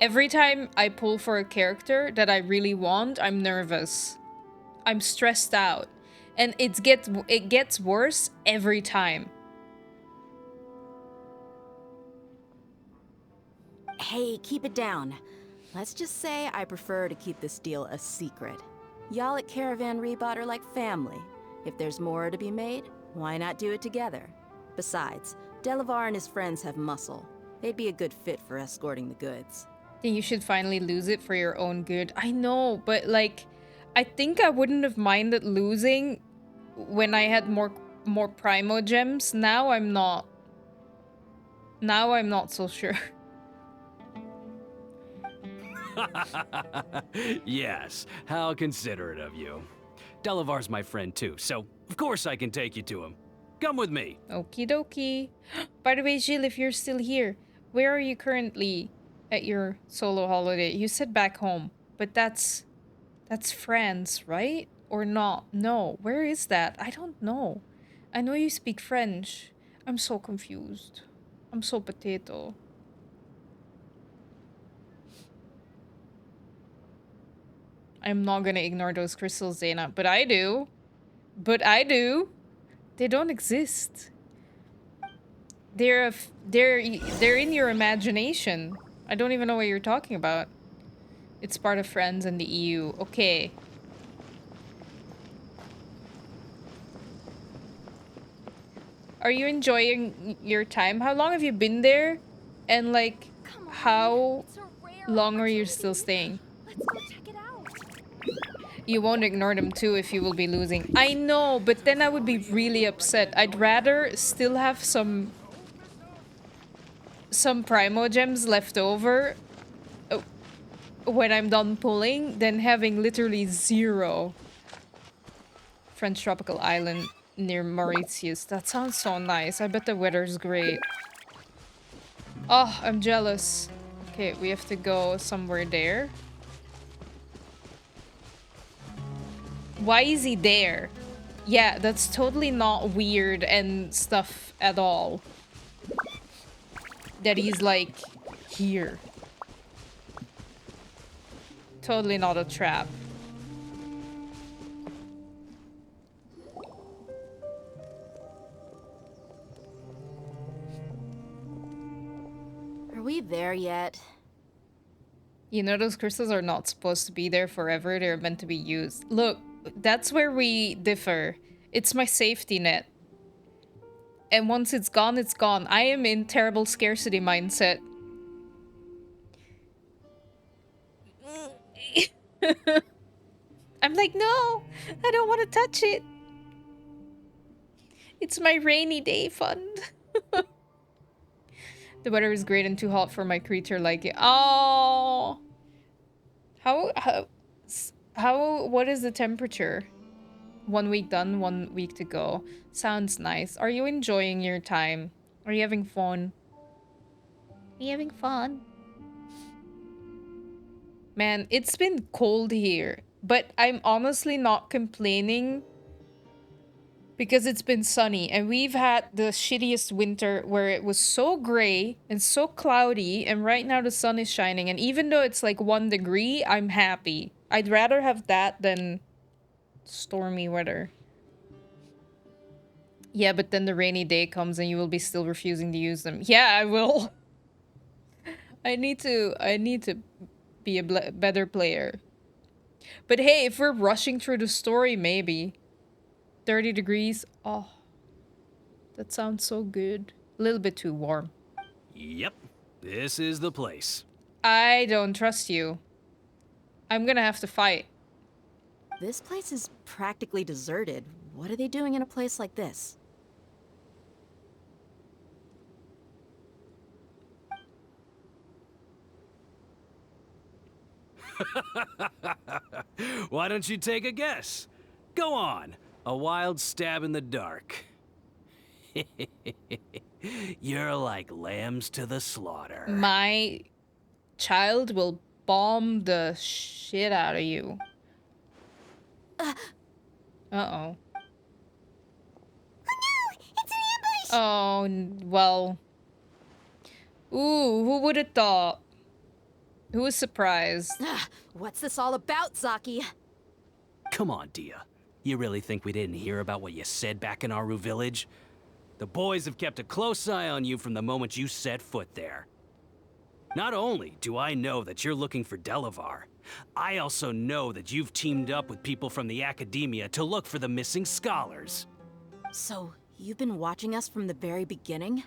Every time I pull for a character that I really want, I'm nervous. I'm stressed out. And it gets worse every time. Hey, keep it down. Let's just say I prefer to keep this deal a secret. Y'all at Caravan Rebot are like family. If there's more to be made, why not do it together? Besides, Delavar and his friends have muscle. They'd be a good fit for escorting the goods. Then you should finally lose it for your own good. I know, but like, I think I wouldn't have minded losing when I had more Primo gems. Now I'm not. Now I'm not so sure. Yes, how considerate of you. Delavar's my friend too, so of course I can take you to him. Come with me. Okie dokie. By the way, Gilles, if you're still here, where are you currently at your solo holiday? You said back home, but that's France, right? Or not? No, where is that? I don't know. I know you speak French. I'm so confused. I'm so potato. I'm not gonna ignore those crystals, Dana, but I do. But I do. They don't exist. They're in your imagination. I don't even know what you're talking about. It's part of France and the EU. Okay. Are you enjoying your time? How long have you been there? And like, how long are you still staying? Let's go check it out. You won't ignore them too if you will be losing. I know, but then I would be really upset. I'd rather still have some Primo gems left over when I'm done pulling than having literally 0 French tropical island near Mauritius. That sounds so nice. I bet the weather's great. Oh, I'm jealous. Okay, we have to go somewhere there. Why is he there? Yeah, that's totally not weird and stuff at all. That he's like here. Totally not a trap. Are we there yet? You know, those crystals are not supposed to be there forever. They're meant to be used. Look, that's where we differ. It's my safety net. And once it's gone, it's gone. I am in terrible scarcity mindset. I'm like, no, I don't want to touch it. It's my rainy day fund. The weather is great and too hot for my creature like it. Oh. What is the temperature? 1 week done, 1 week to go. Sounds nice. Are you enjoying your time? Are you having fun? Are you having fun? Man, it's been cold here, but I'm honestly not complaining because it's been sunny and we've had the shittiest winter where it was so gray and so cloudy, and right now the sun is shining, and even though it's like 1 degree, I'm happy. I'd rather have that than stormy weather. Yeah, but then the rainy day comes and you will be still refusing to use them. Yeah, I will. I need to be a better player. But hey, if we're rushing through the story, maybe. 30 degrees. Oh, that sounds so good. A little bit too warm. Yep, this is the place. I don't trust you. I'm gonna have to fight. This place is practically deserted. What are they doing in a place like this? Why don't you take a guess? Go on. A wild stab in the dark. You're like lambs to the slaughter. My child will bomb the shit out of you. Uh-oh. Oh no! It's an ambush! Oh, well. Ooh, who would have thought? Who was surprised? What's this all about, Zaki? Come on, Dia. You really think we didn't hear about what you said back in Aru village? The boys have kept a close eye on you from the moment you set foot there. Not only do I know that you're looking for Delavar, I also know that you've teamed up with people from the academia to look for the missing scholars. So, you've been watching us from the very beginning?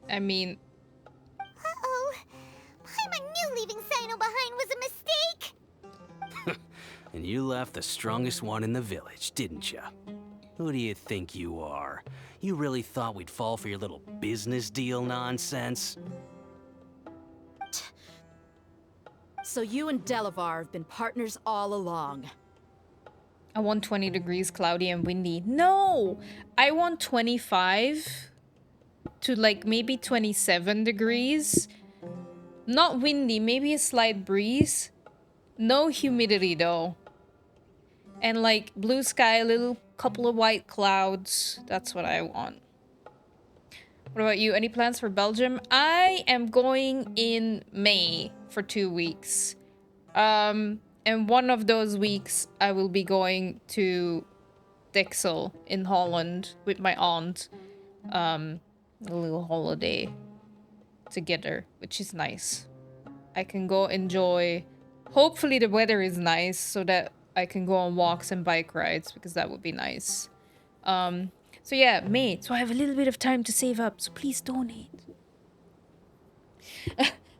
I mean... Uh-oh. Paimon knew leaving Sino behind was a mistake! And you left the strongest one in the village, didn't you? Who do you think you are? You really thought we'd fall for your little business deal nonsense? So you and Delavar have been partners all along. I want 20 degrees, cloudy and windy. No! I want 25 to like maybe 27 degrees. Not windy, maybe a slight breeze. No humidity though. And like blue sky, a little couple of white clouds. That's what I want. What about you? Any plans for Belgium? I am going in May for 2 weeks. And one of those weeks I will be going to Dixel in Holland with my aunt. A little holiday together, which is nice. I can go enjoy. Hopefully the weather is nice so that I can go on walks and bike rides, because that would be nice. So yeah, May. So I have a little bit of time to save up, so please donate.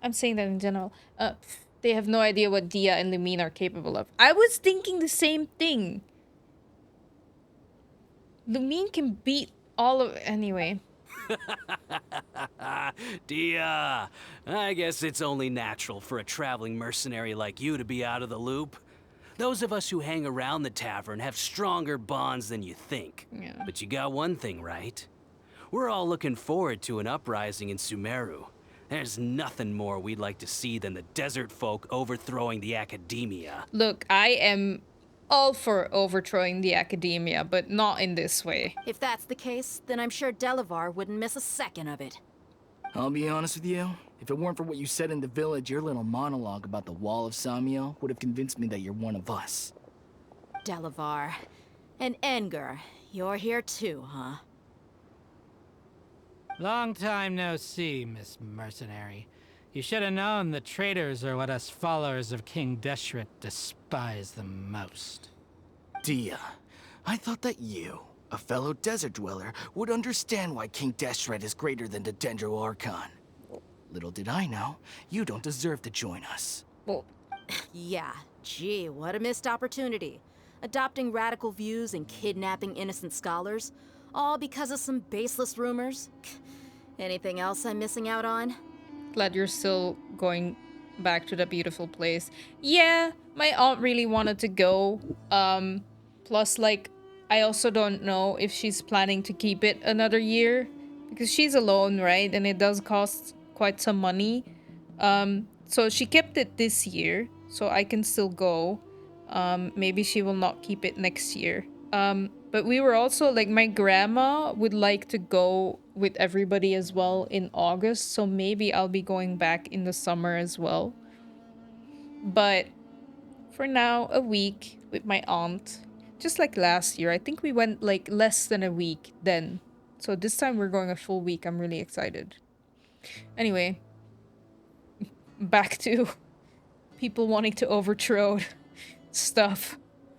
I'm saying that in general. They have no idea what Dia and Lumine are capable of. I was thinking the same thing. Lumine can beat all of... Anyway. Dia, I guess it's only natural for a traveling mercenary like you to be out of the loop. Those of us who hang around the tavern have stronger bonds than you think. Yeah. But you got one thing right. We're all looking forward to an uprising in Sumeru. There's nothing more we'd like to see than the desert folk overthrowing the academia. Look, I am all for overthrowing the academia, but not in this way. If that's the case, then I'm sure Delavar wouldn't miss a second of it. I'll be honest with you. If it weren't for what you said in the village, your little monologue about the Wall of Samiel would have convinced me that you're one of us. Delavar. And Enger, you're here too, huh? Long time no see, Miss Mercenary. You should have known the traitors are what us followers of King Deshret despise the most. Dia, I thought that you, a fellow desert dweller, would understand why King Deshret is greater than the Dendro Archon. Little did I know, you don't deserve to join us. Well, Yeah, gee, what a missed opportunity. Adopting radical views and kidnapping innocent scholars, all because of some baseless rumors. Anything else I'm missing out on? glad you're still going back to the beautiful place. Yeah, my aunt really wanted to go. Plus, like, I also don't know if she's planning to keep it another year. Because she's alone, right? And it does cost quite some money. So she kept it this year. So I can still go. Maybe she will not keep it next year. But we were also, like, my grandma would like to go with everybody as well in August. So maybe I'll be going back in the summer as well. But for now, a week with my aunt. Just like last year. I think we went, like, less than a week then. So this time we're going a full week. I'm really excited. Anyway. Back to people wanting to overthrow stuff.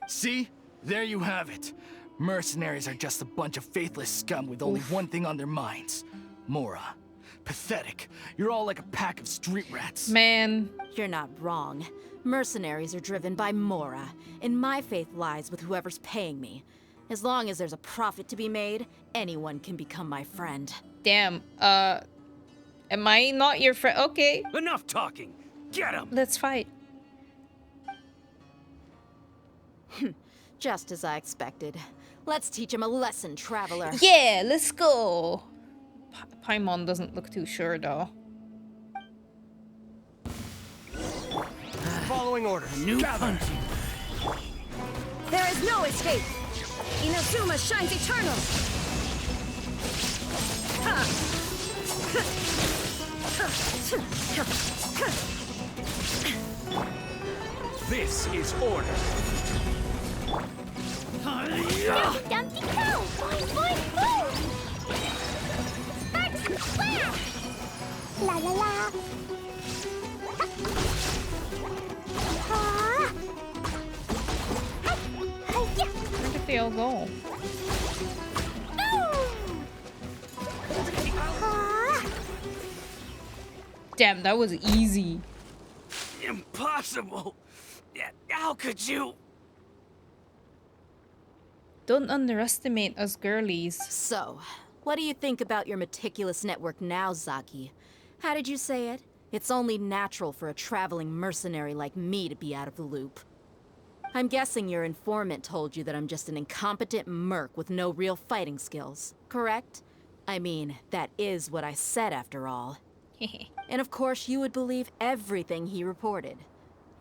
See? There you have it. Mercenaries are just a bunch of faithless scum with only one thing on their minds. Mora. Pathetic. You're all like a pack of street rats. Man. You're not wrong. Mercenaries are driven by Mora, and my faith lies with whoever's paying me. As long as there's a profit to be made, anyone can become my friend. Damn, am I not your friend? Okay. Enough talking! Get him! Let's fight. Just as I expected. Let's teach him a lesson, traveler. Yeah, let's go. Paimon doesn't look too sure, though. Following order. New Gather. punching. There is no escape! Inazuma shines eternal! This is order. Dumpty go! Boing, boing, boom! Sparks, splash! La la la! Ah! Hi-ya! Where did they all go? Boom! Ah! Damn, that was easy. Impossible! How could you? Don't underestimate us girlies. So, what do you think about your meticulous network now, Zaki? How did you say it? It's only natural for a traveling mercenary like me to be out of the loop. I'm guessing your informant told you that I'm just an incompetent merc with no real fighting skills, correct? I mean, that is what I said after all. And of course you would believe everything he reported.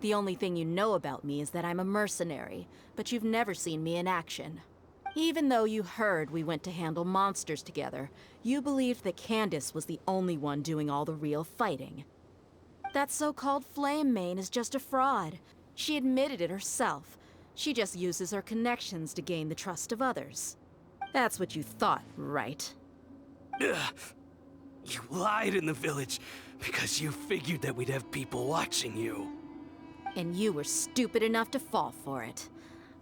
The only thing you know about me is that I'm a mercenary, but you've never seen me in action. Even though you heard we went to handle monsters together, you believed that Candace was the only one doing all the real fighting. That so-called Flame Mane is just a fraud. She admitted it herself. She just uses her connections to gain the trust of others. That's what you thought, right? Ugh. You lied in the village because you figured that we'd have people watching you. And you were stupid enough to fall for it.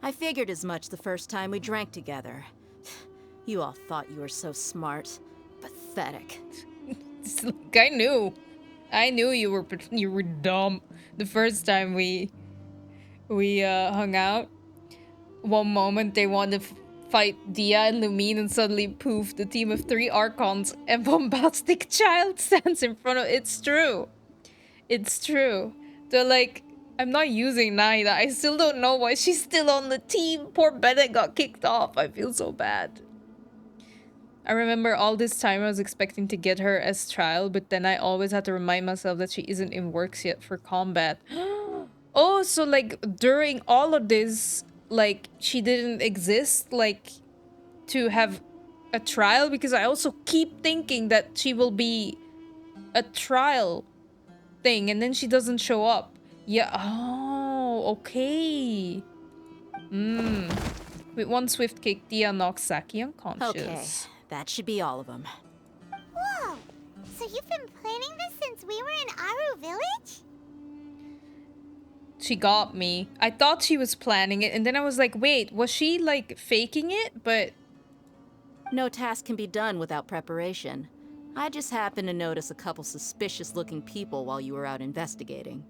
I figured as much the first time we drank together. You all thought you were so smart. Pathetic. Like, I knew you were dumb the first time we hung out. One moment they wanted to fight Dia and Lumine, and suddenly poof, the team of 3 Archons and Bombastic Child stands in front of. It's true. It's true. They're like, I'm not using neither. I still don't know why she's still on the team. Poor Bennett got kicked off. I feel so bad. I remember all this time I was expecting to get her as trial, but then I always had to remind myself that she isn't in works yet for combat. Oh, so like during all of this, like she didn't exist, like to have a trial? Because I also keep thinking that she will be a trial thing and then she doesn't show up. Yeah, oh, okay. With one swift kick, Dia knocks Saki unconscious. Okay, that should be all of them. Whoa! So you've been planning this since we were in Aru Village? She got me. I thought she was planning it, and then I was like, wait, was she, like, faking it? But... No task can be done without preparation. I just happened to notice a couple suspicious-looking people while you were out investigating.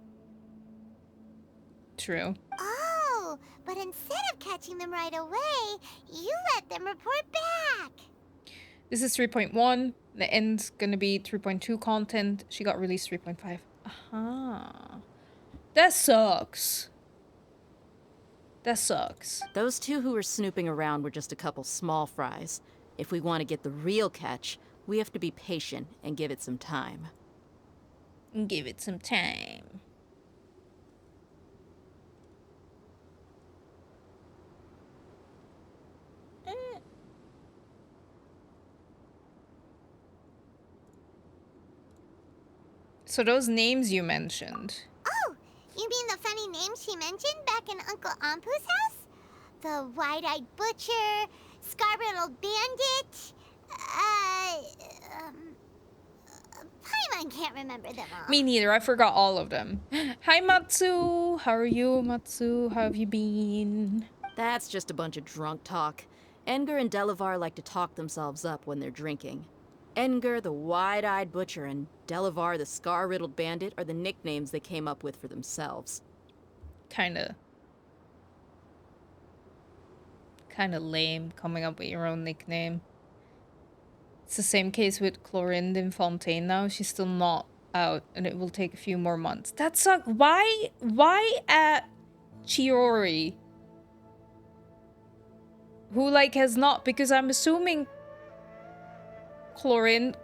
True. Oh, but instead of catching them right away, you let them report back. This is 3.1. The end's gonna be 3.2 content. She got released 3.5. Aha. That sucks. That sucks. Those two who were snooping around were just a couple small fries. If we want to get the real catch, we have to be patient and give it some time. Give it some time. So those names you mentioned. Oh, you mean the funny names she mentioned back in Uncle Ampu's house? The wide-eyed butcher, scar-riddled bandit, Paimon can't remember them all. Me neither, I forgot all of them. Hi Matsu, how are you Matsu? How have you been? That's just a bunch of drunk talk. Edgar and Delavar like to talk themselves up when they're drinking. Edgar, the wide-eyed butcher, and Delavar, the scar-riddled bandit, are the nicknames they came up with for themselves. Kinda lame coming up with your own nickname. It's the same case with Chlorinde in Fontaine now. She's still not out, and it will take a few more months. That sucks. Why at Chiori? Who, like, has not... Because I'm assuming... Chlorinde...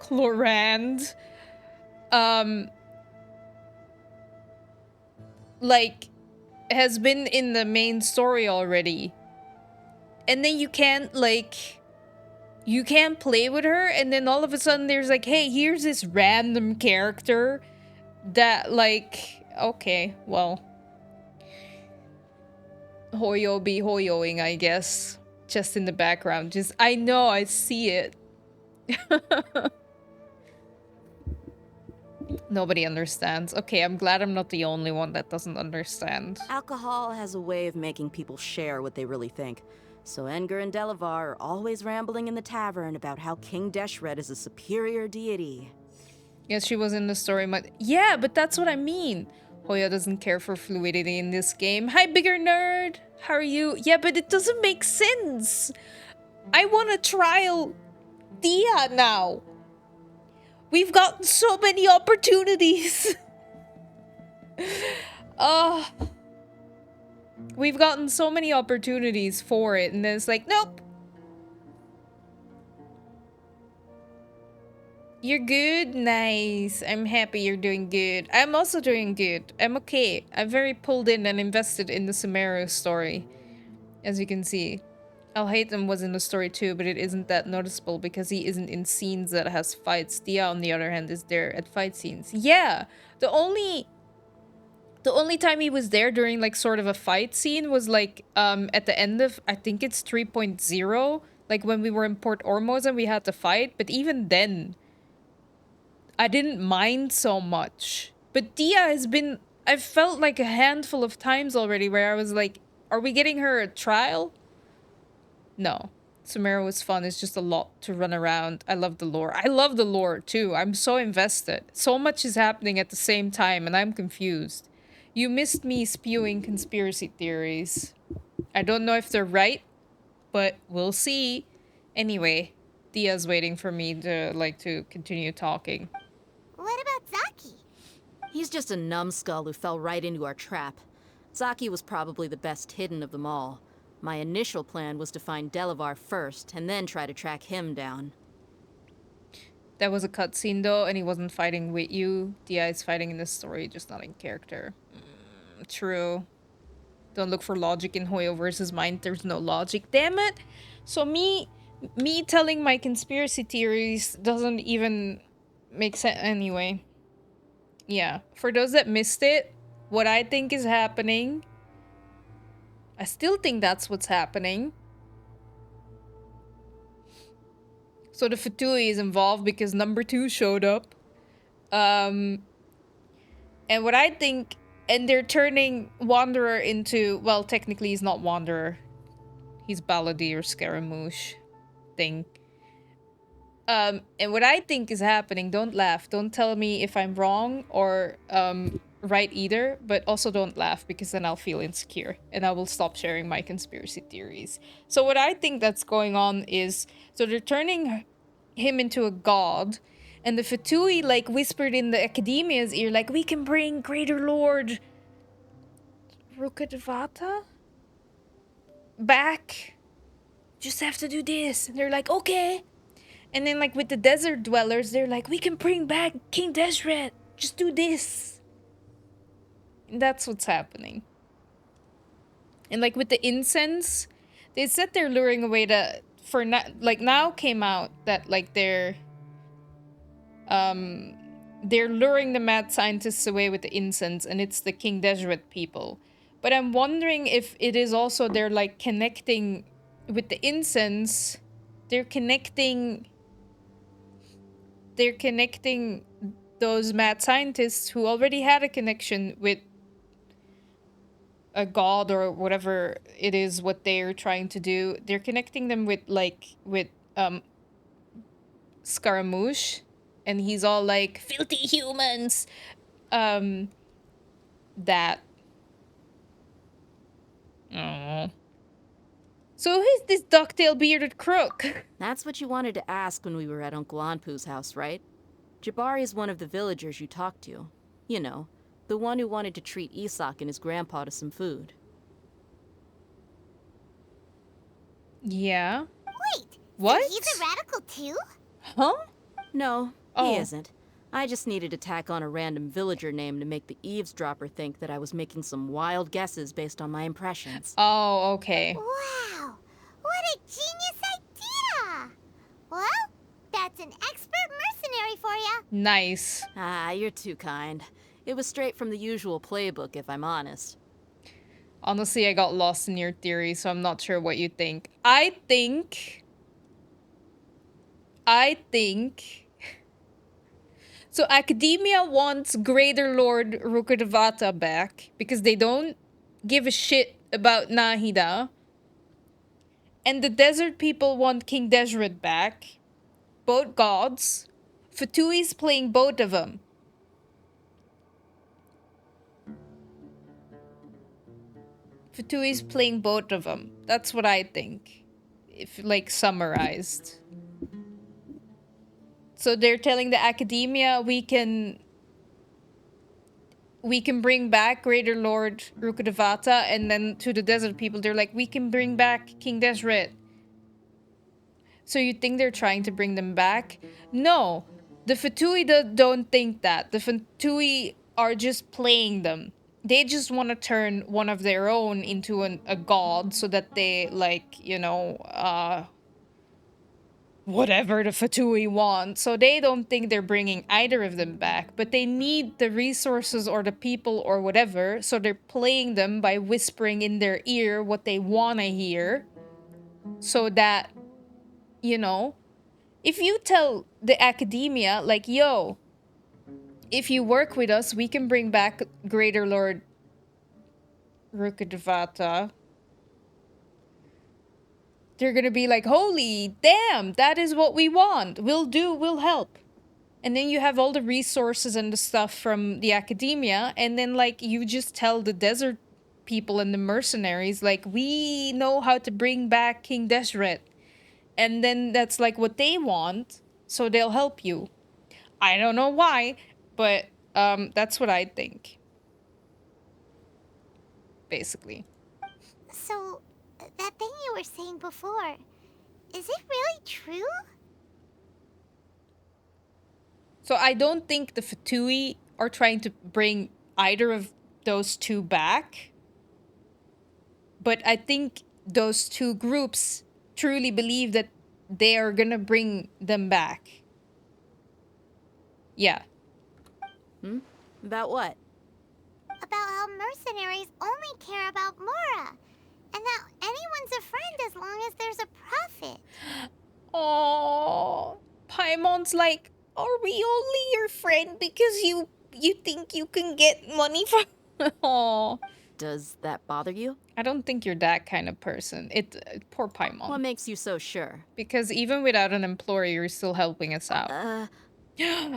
like, has been in the main story already. And then you can't, like... You can't play with her, and then all of a sudden there's like, hey, here's this random character that, like... Okay, well... Hoyo be hoyoing, I guess. Just in the background. Just, I know, I see it. Nobody understands. Okay, I'm glad I'm not the only one that doesn't understand. Alcohol has a way of making people share what they really think. So Edgar and Delavar are always rambling in the tavern about how King Deshret is a superior deity. Yes, she was in the story, but yeah, but that's what I mean. Hoya doesn't care for fluidity in this game. Hi, bigger nerd. How are you? Yeah, but it doesn't make sense. I want to trial Dia now. We've gotten so many opportunities. We've gotten so many opportunities for it, and then it's like, nope. You're good? Nice. I'm happy you're doing good. I'm also doing good. I'm okay. I'm very pulled in and invested in the Sumeru story, as you can see. Al-Haytham was in the story too, but it isn't that noticeable because he isn't in scenes that has fights. Dia, on the other hand, is there at fight scenes. Yeah! The only time he was there during, like, sort of a fight scene was, like, at the end of, I think it's 3.0, like, when we were in Port Ormuz and we had to fight, but even then, I didn't mind so much. But Dia has been, I've felt like a handful of times already where I was like, are we getting her a trial? No. Sumeru was fun. It's just a lot to run around. I love the lore. I love the lore, too. I'm so invested. So much is happening at the same time, and I'm confused. You missed me spewing conspiracy theories. I don't know if they're right, but we'll see. Anyway, Dia's waiting for me to, like, to continue talking. What about Zaki? He's just a numbskull who fell right into our trap. Zaki was probably the best hidden of them all. My initial plan was to find Delavar first, and then try to track him down. That was a cutscene though, and he wasn't fighting with you. Dia is fighting in the story, just not in character. True. Don't look for logic in Hoyo versus mine. There's no logic. Damn it! So me telling my conspiracy theories doesn't even make sense anyway. Yeah. For those that missed it, what I think is happening, I still think that's what's happening. So the Fatui is involved because number 2 showed up. And what I think, and they're turning Wanderer into, well, technically he's not Wanderer. He's Balladeer, Scaramouche thing. And what I think is happening, don't laugh. Don't tell me if I'm wrong or right either, but also don't laugh because then I'll feel insecure and I will stop sharing my conspiracy theories. So what I think that's going on is, so they're turning him into a god, and the Fatui like whispered in the Academia's ear like, we can bring Greater Lord Rukkhadevata back. Just have to do this. And they're like, okay. And then like with the desert dwellers, they're like, we can bring back King Deshret. Just do this. And that's what's happening. And like with the incense, they said they're luring away the, for like now came out that like they're luring the mad scientists away with the incense, and it's the King Deshret people. But I'm wondering if it is also they're like connecting with the incense. They're connecting those mad scientists who already had a connection with a god or whatever it is what they're trying to do. They're connecting them with Scaramouche, and he's all like, filthy humans. That. Oh. So who's this ducktail bearded crook? That's what you wanted to ask when we were at Uncle Anpu's house, right? Jabari is one of the villagers you talked to. You know, the one who wanted to treat Isak and his grandpa to some food. Yeah. Wait. What? So he's a radical too? Huh? No, he isn't. I just needed to tack on a random villager name to make the eavesdropper think that I was making some wild guesses based on my impressions. Oh, okay. Wow. What a genius idea! Well, that's an expert mercenary for you. Nice. Ah, you're too kind. It was straight from the usual playbook, if I'm honest. Honestly, I got lost in your theory, so I'm not sure what you think. I think... So Academia wants Greater Lord Rukkhadevata back because they don't give a shit about Nahida. And the desert people want King Deshret back. Both gods. Fatui's playing both of them. Fatui's playing both of them. That's what I think. If, like, summarized. So they're telling the Academia we can bring back Greater Lord Rukkhadevata, and then to the desert people they're like, we can bring back King Deshret. So you think they're trying to bring them back? No. The Fatui don't think that. The Fatui are just playing them. They just want to turn one of their own into a god so that they, like, you know, whatever the Fatui want. So they don't think they're bringing either of them back, but they need the resources or the people or whatever, so they're playing them by whispering in their ear what they want to hear, so that, you know, if you tell the Academia, like, yo, if you work with us, we can bring back Greater Lord Rukkhadevata, they're gonna be like, holy damn, that is what we want. We'll help. And then you have all the resources and the stuff from the Academia, and then, like, you just tell the desert people and the mercenaries, like, we know how to bring back King Deshret. And then that's, like, what they want, so they'll help you. I don't know why, but that's what I think. basically. So, that thing you were saying before, is it really true? So I don't think the Fatui are trying to bring either of those two back. But I think those two groups truly believe that they are gonna bring them back. Yeah. About what? About how mercenaries only care about Mora, and that anyone's a friend as long as there's a profit. Oh, Paimon's like, are we only your friend because you think you can get money from? Oh, Does that bother you? I don't think you're that kind of person. Poor Paimon. What makes you so sure? Because even without an employer, you're still helping us out.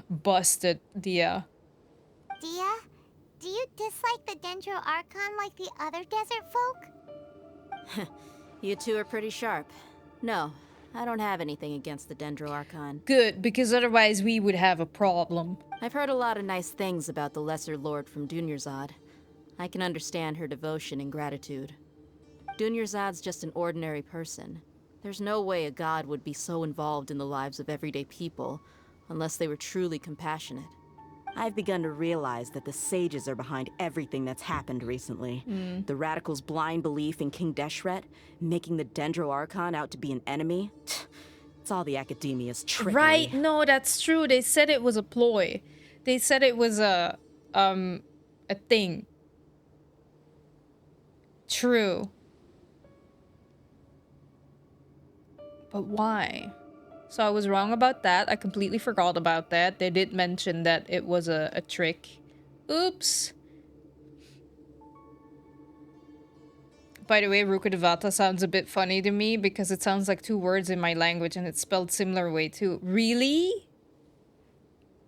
Busted, Dia. Dia, do you dislike the Dendro Archon like the other desert folk? You two are pretty sharp. No, I don't have anything against the Dendro Archon. Good, because otherwise we would have a problem. I've heard a lot of nice things about the Lesser Lord from Dunyarzad. I can understand her devotion and gratitude. Dunyarzad's just an ordinary person. There's no way a god would be so involved in the lives of everyday people, unless they were truly compassionate. I've begun to realize that the sages are behind everything that's happened recently. The radicals' blind belief in King Deshret, making the Dendro Archon out to be an enemy. It's all the academia's trickery. Right, no, that's true. They said it was a ploy. They said it was a thing. True. But why? So I was wrong about that. I completely forgot about that. They did mention that it was a trick. Oops. By the way, Rukkhadevata sounds a bit funny to me because it sounds like two words in my language and it's spelled similar way too. Really?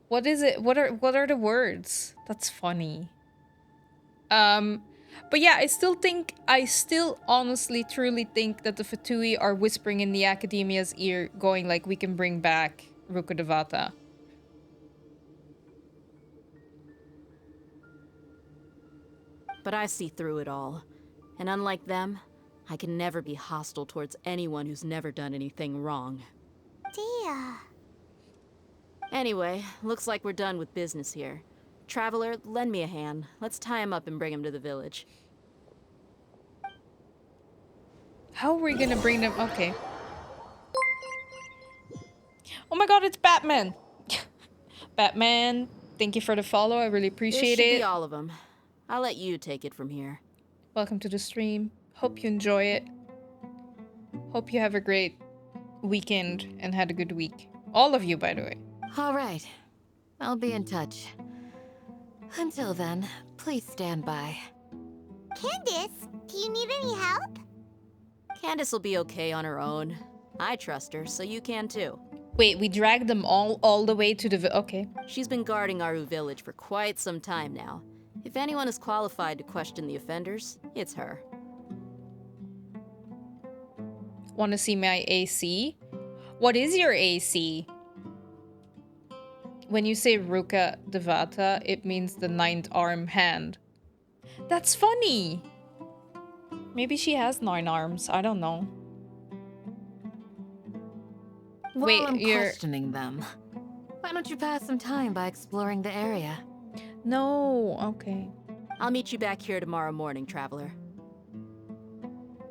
What is it? What are the words? That's funny. But yeah, I still honestly truly think that the Fatui are whispering in the academia's ear, going like, we can bring back Rukkhadevata. But I see through it all. And unlike them, I can never be hostile towards anyone who's never done anything wrong. Dia. Anyway, looks like we're done with business here. Traveler, lend me a hand. Let's tie him up and bring him to the village. How are we gonna bring them? Okay. Oh my god, it's Batman! Batman, thank you for the follow. I really appreciate This should it. be all of them. I'll let you take it from here. Welcome to the stream. Hope you enjoy it. Hope you have a great weekend and had a good week. All of you, by the way. All right. I'll be in touch. Until then, please stand by. Candace, do you need any help? Candace will be okay on her own. I trust her, so you can too. Wait, we dragged them all the way to the okay. She's been guarding Aru village for quite some time now. If anyone is qualified to question the offenders, it's her. Want to see my AC? What is your AC? When you say Rukkhadevata, it means the 9th arm hand. That's funny! Maybe she has 9 arms. I don't know. While I'm questioning them, why don't you pass some time by exploring the area? No, okay. I'll meet you back here tomorrow morning, Traveler.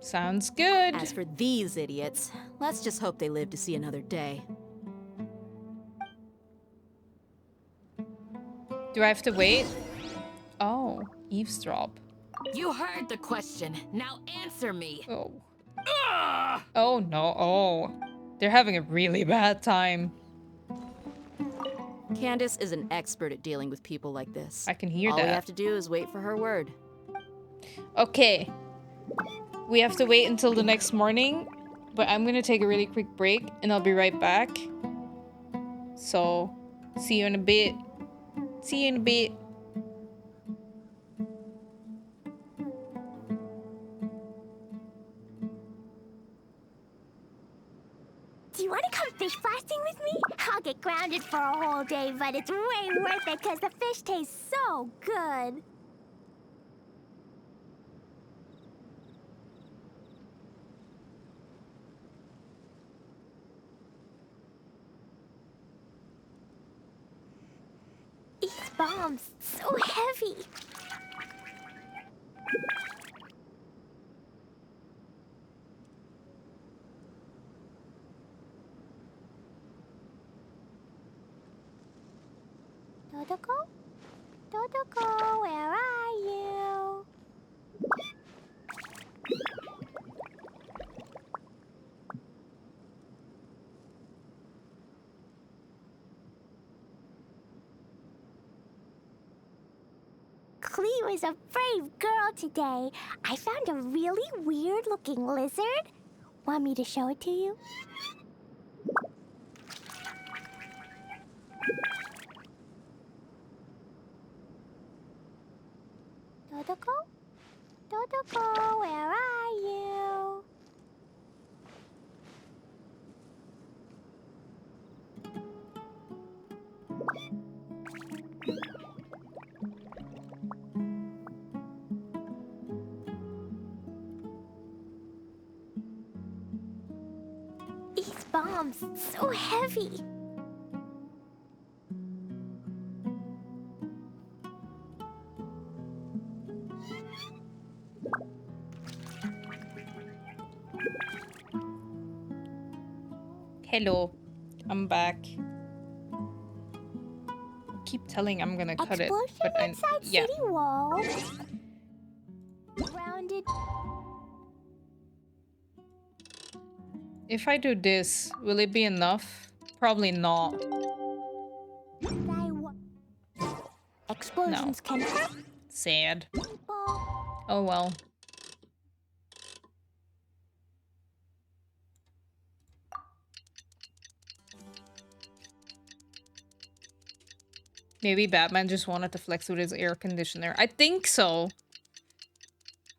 Sounds good. As for these idiots, let's just hope they live to see another day. Do I have to wait? Oh, eavesdrop. You heard the question. Now answer me. Oh. Oh no, oh. They're having a really bad time. Candace is an expert at dealing with people like this. I can hear All that. we have to do is wait for her word. Okay. We have to wait until the next morning, but I'm gonna take a really quick break and I'll be right back. So, see you in a bit. See you in a bit. Do you want to come fish blasting with me? I'll get grounded for a whole day, but it's way worth it because the fish tastes so good. bombs, so heavy. Dodoko? Dodoko, where are you? Cleo is a brave girl today. I found a really weird-looking lizard. Want me to show it to you? Dodoko? Dodoko, where are you? These bombs, so heavy. Hello, I'm back. Keep telling I'm gonna cut it, but inside yeah. city walls. Rounded. If I do this, will it be enough? Probably not. Explosions can hurt. Sad. Oh well. Maybe Batman just wanted to flex with his air conditioner. I think so.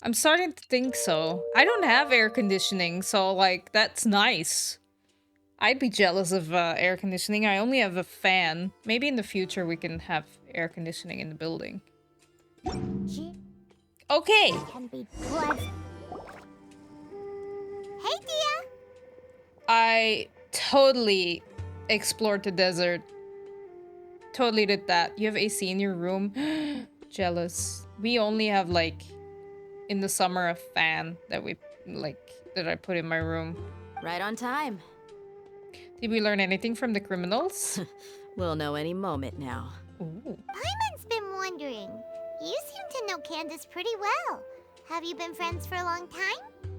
I'm starting to think so. I don't have air conditioning, so like, that's nice. I'd be jealous of air conditioning. I only have a fan. Maybe in the future we can have air conditioning in the building. Okay. Hey, Dia. I totally explored the desert. Totally did that. You have AC in your room? Jealous. We only have like in the summer a fan that that I put in my room. Right on time. Did we learn anything from the criminals? We'll know any moment now. Ooh. Paimon's been wondering. You seem to know Candace pretty well. Have you been friends for a long time?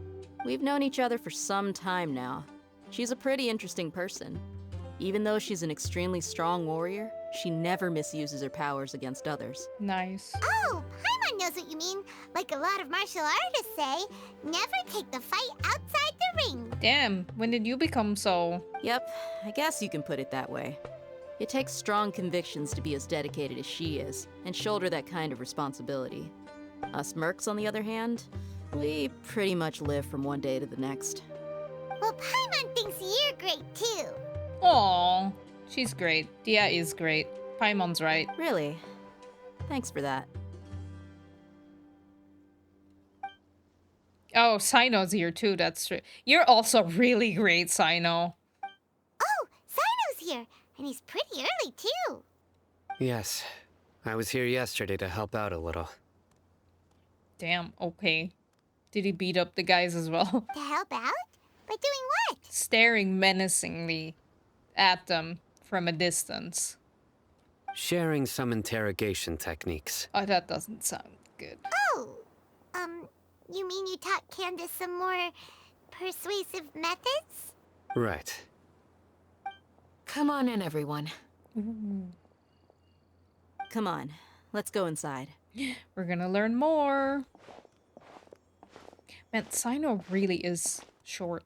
We've known each other for some time now. She's a pretty interesting person. Even though she's an extremely strong warrior, she never misuses her powers against others. Nice. Oh, Paimon knows what you mean. Like a lot of martial artists say, never take the fight outside the ring. Damn, when did you become so? Yep, I guess you can put it that way. It takes strong convictions to be as dedicated as she is, and shoulder that kind of responsibility. Us mercs, on the other hand, we pretty much live from one day to the next. Well, Paimon thinks you're great too. Aww, she's great. Dia is great. Paimon's right. Really? Thanks for that. Oh, Sino's here too, that's true. You're also really great, Sino. Oh, Sino's here, and he's pretty early too. Yes, I was here yesterday to help out a little. Damn, okay. Did he beat up the guys as well? To help out? By doing what? Staring menacingly at them from a distance. Sharing some interrogation techniques. Oh, that doesn't sound good. Oh, you mean you taught Candace some more persuasive methods? Right. Come on in, everyone. Ooh. Come on, let's go inside. We're gonna learn more. Man, Sino really is short.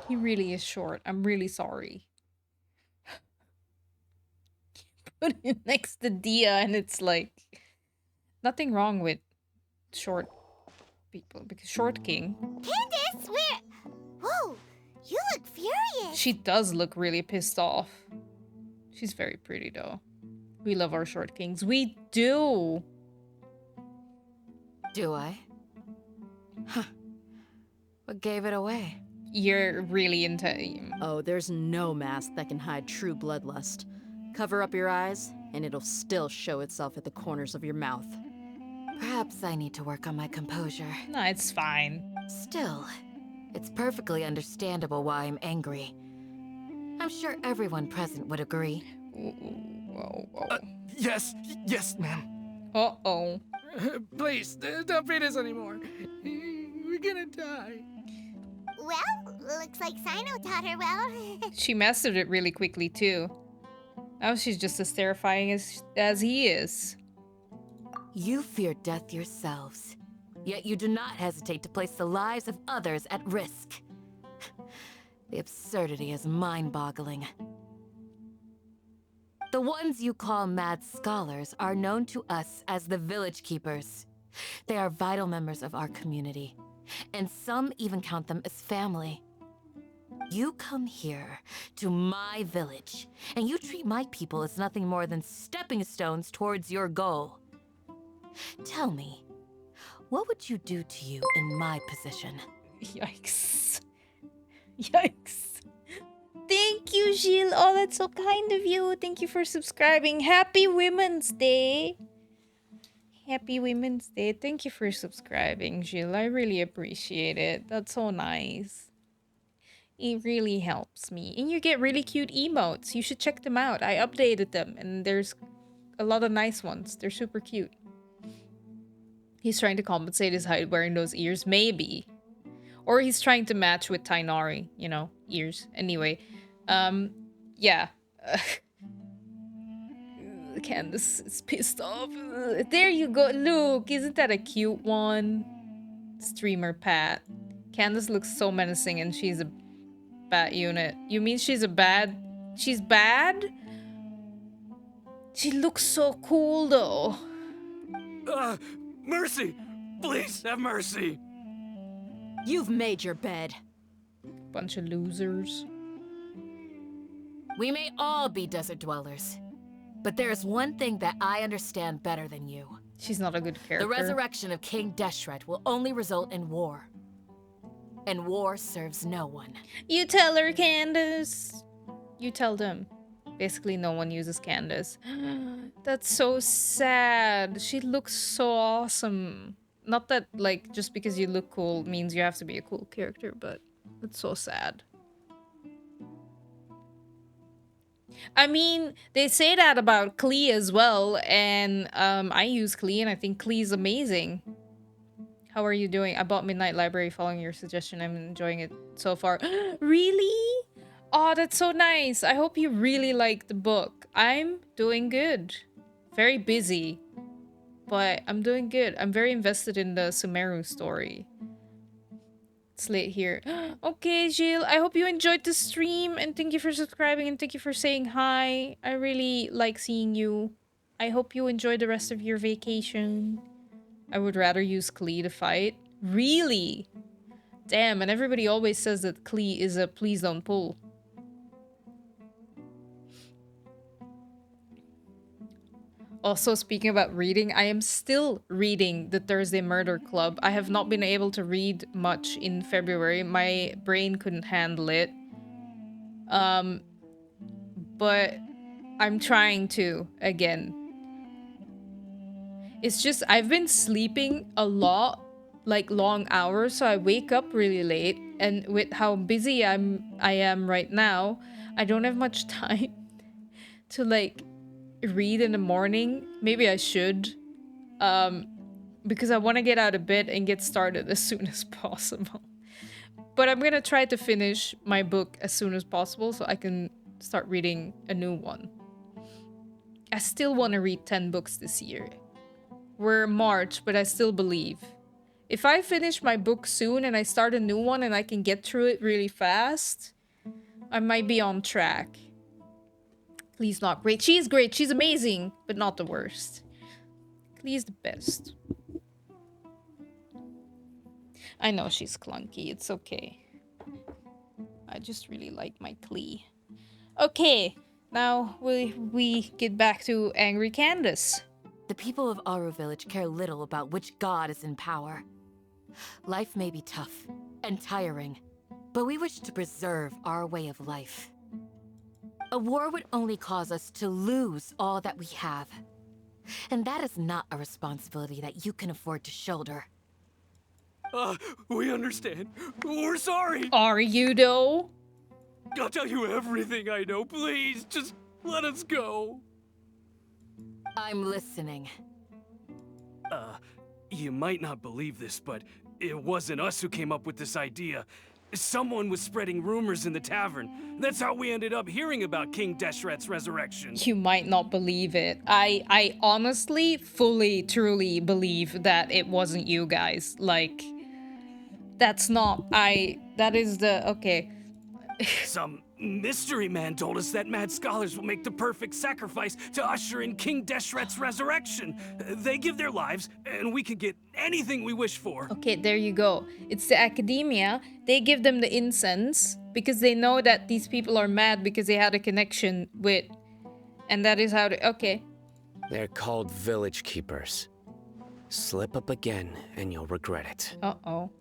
He really is short. I'm really sorry. Put it next to Dia and it's like nothing wrong with short people because Short King. Candace, where? Whoa, you look furious. She does look really pissed off. She's very pretty though. We love our Short Kings. We do. Do I? Huh. What gave it away? you're really into... Oh, there's no mask that can hide true bloodlust. Cover up your eyes, and it'll still show itself at the corners of your mouth. Perhaps I need to work on my composure. No, it's fine. Still, it's perfectly understandable why I'm angry. I'm sure everyone present would agree. Yes, ma'am. Uh-oh. Please, don't beat us anymore. We're gonna die. Well, looks like Sino taught her well. She mastered it really quickly, too. Now she's just as terrifying as he is. You fear death yourselves, yet you do not hesitate to place the lives of others at risk. The absurdity is mind-boggling. The ones you call mad scholars are known to us as the Village Keepers. They are vital members of our community, and some even count them as family. You come here, to my village, and you treat my people as nothing more than stepping stones towards your goal. Tell me, what would you do to you in my position? Yikes. Yikes. Thank you, Gilles. Oh, that's so kind of you. Thank you for subscribing. Happy Women's Day. Happy Women's Day. Thank you for subscribing, Gilles. I really appreciate it. That's so nice. It really helps me. And you get really cute emotes. You should check them out. I updated them, and there's a lot of nice ones. They're super cute. He's trying to compensate his height wearing those ears. Maybe. Or he's trying to match with Tainari. You know, ears. Anyway. Yeah. Candace is pissed off. There you go. Look, isn't that a cute one? Streamer Pat. Candace looks so menacing and she's a bat unit. You mean she's bad? She looks so cool though. Mercy! Please have mercy! You've made your bed. Bunch of losers. We may all be desert dwellers, but there's one thing that I understand better than you. She's not a good character. The resurrection of King Deshret will only result in war. And war serves no one. You tell her, Candace. You tell them. Basically, no one uses Candace. That's so sad. She looks so awesome. Not that, like, just because you look cool means you have to be a cool character, but it's so sad. I mean, they say that about Klee as well, and I use Klee, and I think Klee is amazing. How are you doing? I bought Midnight Library following your suggestion. I'm enjoying it so far. Really? Oh, that's so nice. I hope you really like the book. I'm doing good. Very busy, but I'm doing good. I'm very invested in the Sumeru story. It's late here. Okay, Gilles, I hope you enjoyed the stream, and thank you for subscribing, and thank you for saying hi. I really like seeing you. I hope you enjoy the rest of your vacation. I would rather use Klee to fight. Really? Damn, and everybody always says that Klee is a please don't pull. Also, speaking about reading, I am still reading The Thursday Murder Club. I have not been able to read much in February. My brain couldn't handle it. But I'm trying to again. It's just I've been sleeping a lot, like long hours, so I wake up really late, and with how busy I am right now, I don't have much time to like read in the morning. Maybe I should, because I want to get out of bed and get started as soon as possible. But I'm gonna try to finish my book as soon as possible so I can start reading a new one. I still want to read 10 books this year. We're March, but I still believe. If I finish my book soon and I start a new one and I can get through it really fast, I might be on track. Klee's not great. She's great. She's amazing, but not the worst. Klee's the best. I know she's clunky. It's okay. I just really like my Klee. Okay, now we get back to Angry Candace. The people of Aru Village care little about which god is in power. Life may be tough and tiring, but we wish to preserve our way of life. A war would only cause us to lose all that we have. And that is not a responsibility that you can afford to shoulder. We understand. We're sorry. Are you though? I'll tell you everything I know. Please, just let us go. I'm listening. You might not believe this, but it wasn't us who came up with this idea. Someone was spreading rumors in the tavern. That's how we ended up hearing about King Deshret's resurrection. You might not believe it. I honestly, fully, truly believe that it wasn't you guys. Like, that's not, that is the, okay. Some mystery man told us that mad scholars will make the perfect sacrifice to usher in King Deshret's resurrection. They give their lives, and we can get anything we wish for. Okay, there you go. It's the academia. They give them the incense because they know that these people are mad because they had a connection with, and that is how they, okay. They're called village keepers. Slip up again, and you'll regret it. Uh-oh.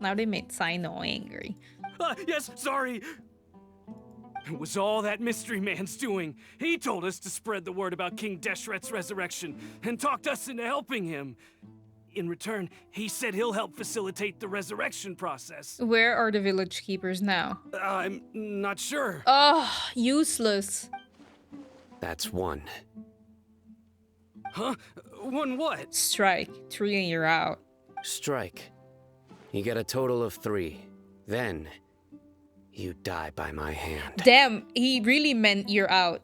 Now they made Sino angry. Yes, sorry. It was all that mystery man's doing. He told us to spread the word about King Deshret's resurrection and talked us into helping him. In return, he said he'll help facilitate the resurrection process. Where are the village keepers now? I'm not sure. Oh, useless. That's one. Huh? One what? Strike. 3 and you're out. Strike. You get a total of 3. Then, you die by my hand. Damn, he really meant you're out.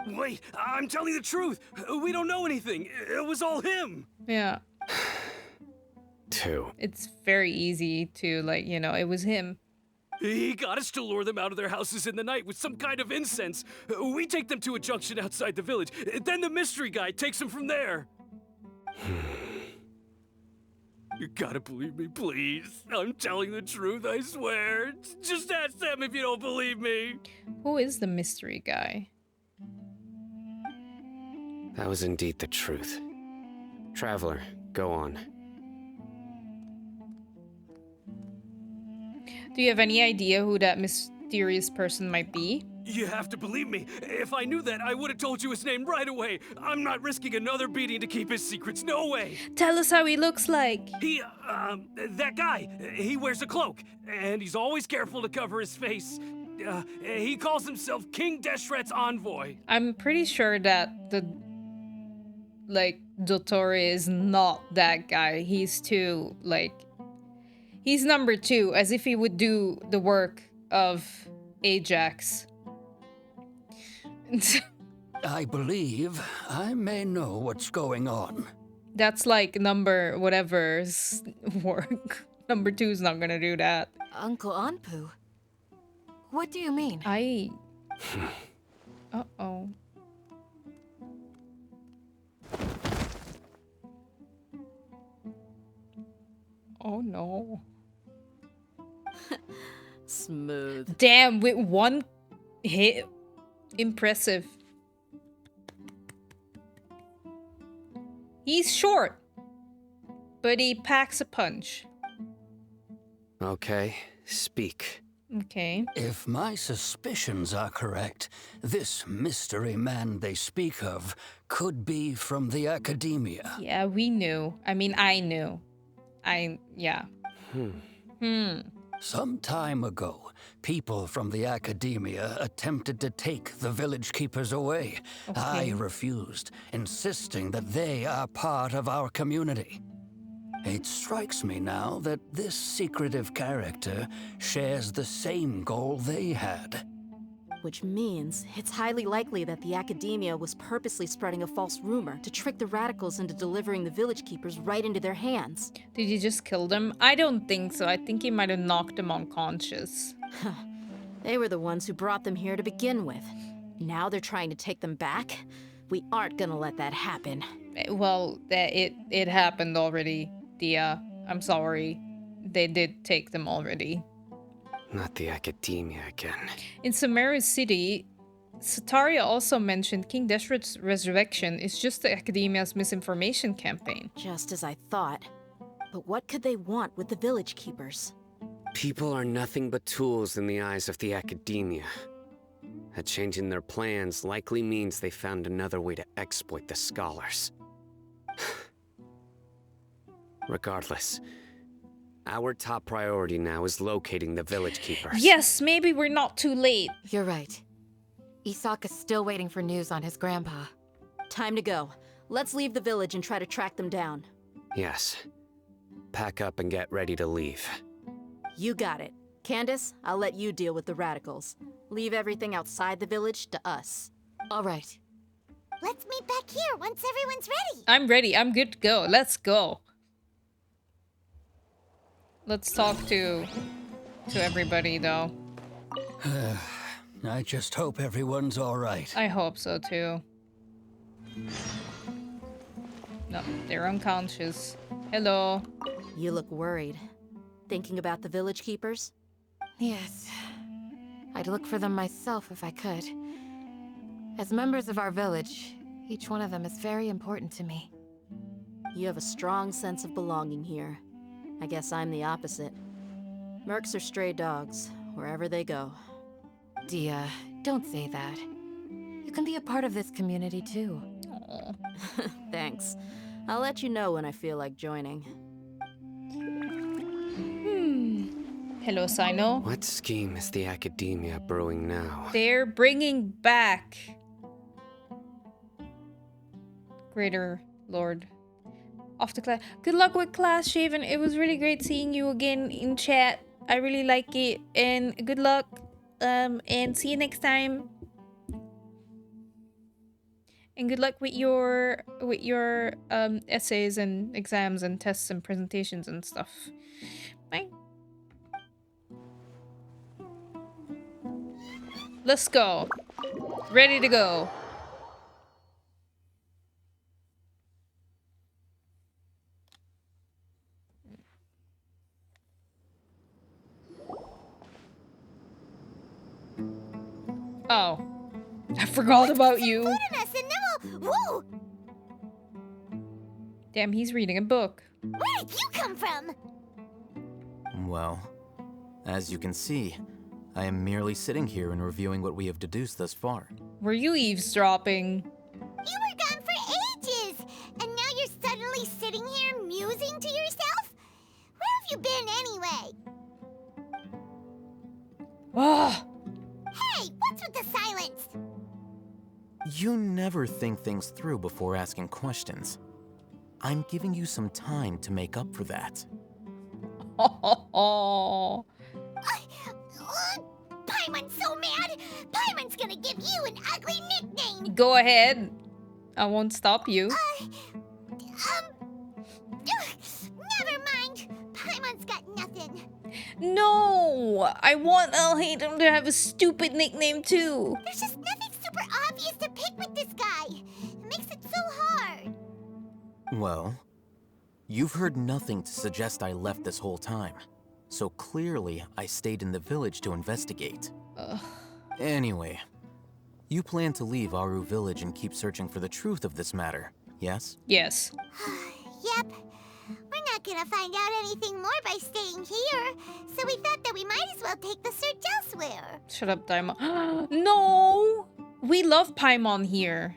Wait, I'm telling the truth. We don't know anything. It was all him. Yeah. 2. It's very easy to, like, you know, it was him. He got us to lure them out of their houses in the night with some kind of incense. We take them to a junction outside the village. Then the mystery guy takes them from there. You gotta believe me, please. I'm telling the truth, I swear. Just ask them if you don't believe me. Who is the mystery guy? That was indeed the truth. Traveler, go on. Do you have any idea who that mysterious person might be? You have to believe me. If I knew that, I would have told you his name right away. I'm not risking another beating to keep his secrets. No way. Tell us how he looks like. That guy. He wears a cloak, and he's always careful to cover his face. He calls himself King Deshret's envoy. I'm pretty sure that the, like, Dottore is not that guy. He's too, like, he's number 2, as if he would do the work of Ajax. I believe I may know what's going on. That's like number whatever's work. Number 2's not gonna do that. Uncle Anpu? What do you mean? Uh-oh. Oh no. Smooth. Damn, with one hit. Impressive. He's short, but he packs a punch. Okay, speak. Okay. If my suspicions are correct, this mystery man they speak of could be from the academia. Yeah, we knew. I mean, I knew. Yeah. Some time ago, people from the academia attempted to take the village keepers away. Okay. I refused, insisting that they are part of our community. It strikes me now that this secretive character shares the same goal they had. Which means it's highly likely that the academia was purposely spreading a false rumor to trick the radicals into delivering the village keepers right into their hands. Did you just kill them? I don't think so. I think he might have knocked them unconscious. They were the ones who brought them here to begin with. Now they're trying to take them back? We aren't gonna let that happen. Well, it happened already, Dia. I'm sorry. They did take them already. Not the academia again. In Sumeru City, Sataria also mentioned King Deshret's resurrection is just the academia's misinformation campaign. Just as I thought. But what could they want with the village keepers? People are nothing but tools in the eyes of the academia. A change in their plans likely means they found another way to exploit the scholars. Regardless, our top priority now is locating the village keepers. Yes, maybe we're not too late. You're right. Isaka's still waiting for news on his grandpa. Time to go. Let's leave the village and try to track them down. Yes. Pack up and get ready to leave. You got it. Candace, I'll let you deal with the radicals. Leave everything outside the village to us. All right. Let's meet back here once everyone's ready. I'm ready. I'm good to go. Let's go. Let's talk to everybody, though. I just hope everyone's all right. I hope so, too. No, they're unconscious. Hello. You look worried. Thinking about the village keepers? Yes. I'd look for them myself if I could. As members of our village, each one of them is very important to me. You have a strong sense of belonging here. I guess I'm the opposite. Mercs are stray dogs, wherever they go. Dia, don't say that. You can be a part of this community too. Thanks. I'll let you know when I feel like joining. Hello, Sino. What scheme is the academia brewing now? They're bringing back Greater Lord. Off the class. Good luck with class, Shaven. It was really great seeing you again in chat. I really like it. And good luck. And see you next time. And good luck with your essays and exams and tests and presentations and stuff. Bye. Let's go. Ready to go. Oh. I forgot about you. Food in us and then we'll... Woo! Damn, he's reading a book. Where did you come from? Well, as you can see, I am merely sitting here and reviewing what we have deduced thus far. Were you eavesdropping? You were gone for ages, and now you're suddenly sitting here musing to yourself? Where have you been anyway? Ah! Hey, what's with the silence? You never think things through before asking questions. I'm giving you some time to make up for that. Oh. Paimon's so mad! Paimon's gonna give you an ugly nickname! Go ahead. I won't stop you. Never mind. Paimon's got nothing. No! I want Alhaitham to have a stupid nickname too. There's just nothing super obvious to pick with this guy. It makes it so hard. Well, you've heard nothing to suggest I left this whole time. So clearly, I stayed in the village to investigate. Anyway, you plan to leave Aru village and keep searching for the truth of this matter, yes? Yes. Yep. We're not gonna find out anything more by staying here, so we thought that we might as well take the search elsewhere. Shut up, Daimon. No! We love Paimon here.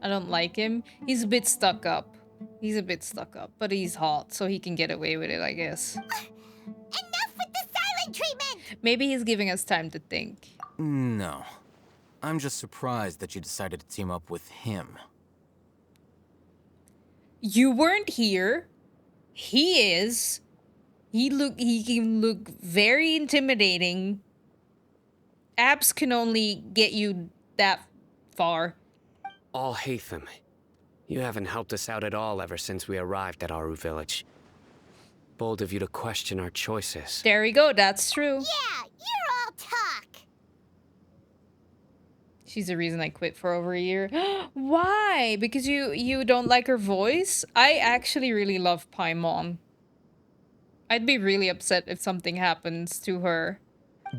I don't like him. He's a bit stuck up. He's a bit stuck up, but he's hot, so he can get away with it, I guess. Enough with the silent treatment! Maybe he's giving us time to think. No. I'm just surprised that you decided to team up with him. You weren't here. He is. He can look very intimidating. Abs can only get you that far. Alhaitham, you haven't helped us out at all ever since we arrived at Aru village. Bold of you to question our choices. There we go, that's true. Yeah, you're all talk. She's the reason I quit for over a year. Why? Because you don't like her voice? I actually really love Paimon. I'd be really upset if something happens to her.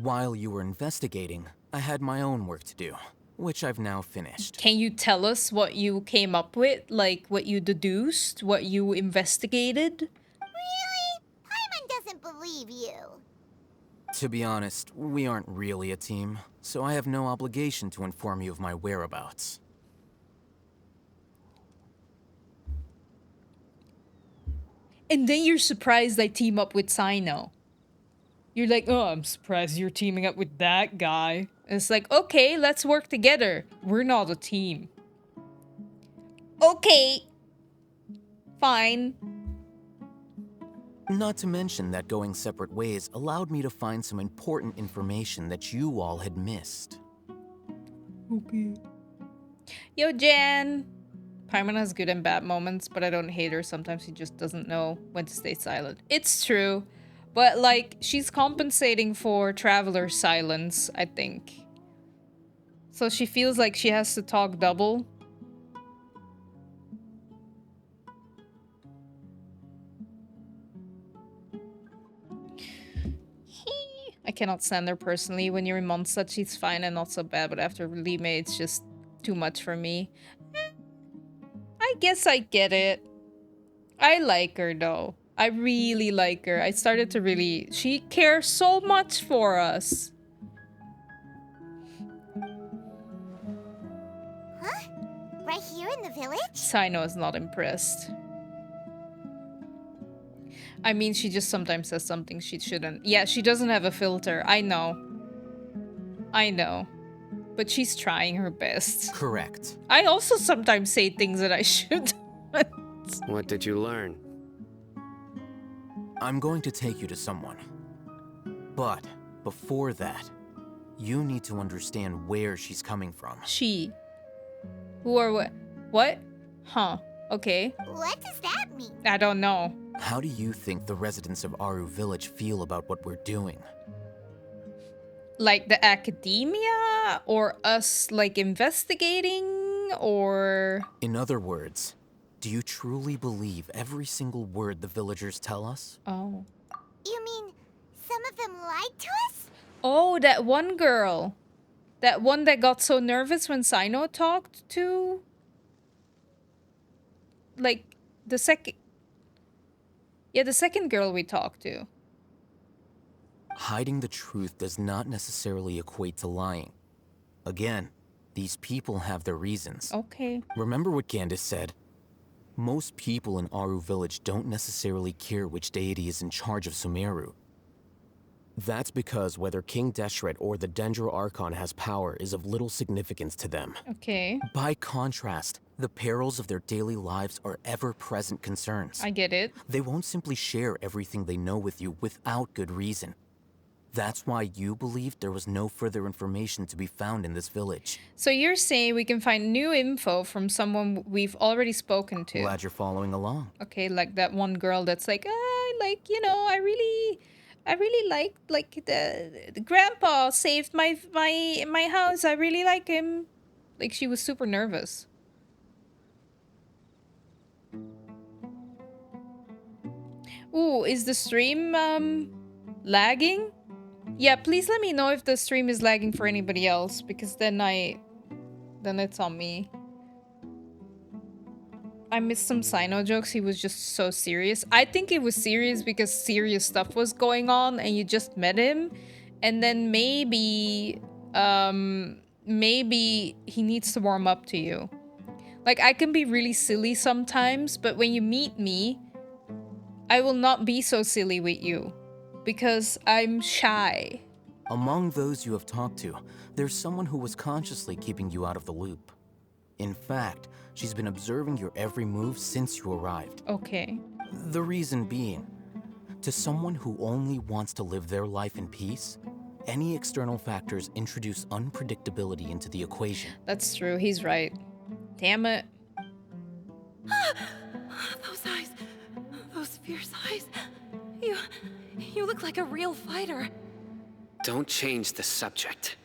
While you were investigating, I had my own work to do. which I've now finished. Can you tell us what you came up with? Like, what you deduced? What you investigated? Really? Paimon doesn't believe you. To be honest, we aren't really a team, so I have no obligation to inform you of my whereabouts. And then you're surprised I team up with Sino. You're like, oh, I'm surprised you're teaming up with that guy. And it's like, okay, let's work together. We're not a team. Okay. Fine. Not to mention that going separate ways allowed me to find some important information that you all had missed. Okay. Yo, Jan. Paimon has good and bad moments, but I don't hate her. Sometimes she just doesn't know when to stay silent. It's true. But, like, she's compensating for Traveler's silence, I think. So she feels like she has to talk double. I cannot stand her personally. When you're in Mondstadt, she's fine and not so bad, but after Lime, it's just too much for me. I guess I get it. I like her, though. I really like her. I started to really... She cares so much for us. Huh? Right here in the village? Sino is not impressed. I mean, she just sometimes says something she shouldn't. Yeah, she doesn't have a filter. I know. I know. But she's trying her best. Correct. I also sometimes say things that I shouldn't. What did you learn? I'm going to take you to someone. But before that, you need to understand where she's coming from. She. Who or what? What? Huh. Okay. What does that mean? I don't know. How do you think the residents of Aru Village feel about what we're doing? Like the academia? Or us, like, investigating? Or... In other words, do you truly believe every single word the villagers tell us? Oh. You mean some of them lied to us? Oh, that one girl. That one that got so nervous when Sino talked to... Like, the second... Yeah, the second girl we talked to. Hiding the truth does not necessarily equate to lying. Again, these people have their reasons. Okay. Remember what Gandis said? Most people in Aru Village don't necessarily care which deity is in charge of Sumeru. That's because whether King Deshret or the Dendro Archon has power is of little significance to them. Okay. By contrast, the perils of their daily lives are ever-present concerns. I get it. They won't simply share everything they know with you without good reason. That's why you believed there was no further information to be found in this village. So you're saying we can find new info from someone we've already spoken to? Glad you're following along. Okay, like that one girl that's like, like, you know, I really like the grandpa saved my house. I really like him. Like, she was super nervous. Ooh, is the stream lagging? Yeah, please let me know if the stream is lagging for anybody else, because then it's on me. I missed some Sino jokes. He was just so serious. I think it was serious because serious stuff was going on and you just met him. And then maybe he needs to warm up to you. Like, I can be really silly sometimes, but when you meet me, I will not be so silly with you because I'm shy. Among those you have talked to, there's someone who was consciously keeping you out of the loop. In fact, she's been observing your every move since you arrived. Okay. The reason being, to someone who only wants to live their life in peace, any external factors introduce unpredictability into the equation. That's true. He's right. Damn it. Those eyes. Those fierce eyes. You look like a real fighter. Don't change the subject.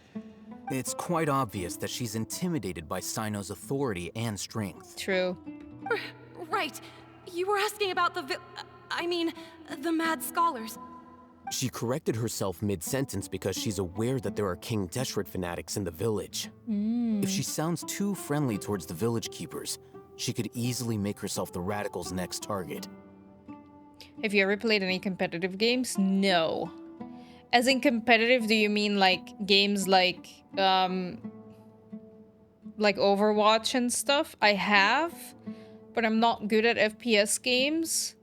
It's quite obvious that she's intimidated by Sino's authority and strength. True. Right. You were asking about the mad scholars. She corrected herself mid-sentence because she's aware that there are King Deshret fanatics in the village. If she sounds too friendly towards the village keepers, she could easily make herself the radicals' next target. Have you ever played any competitive games? No. As in competitive, do you mean like games like Overwatch and stuff? I have, but I'm not good at FPS games.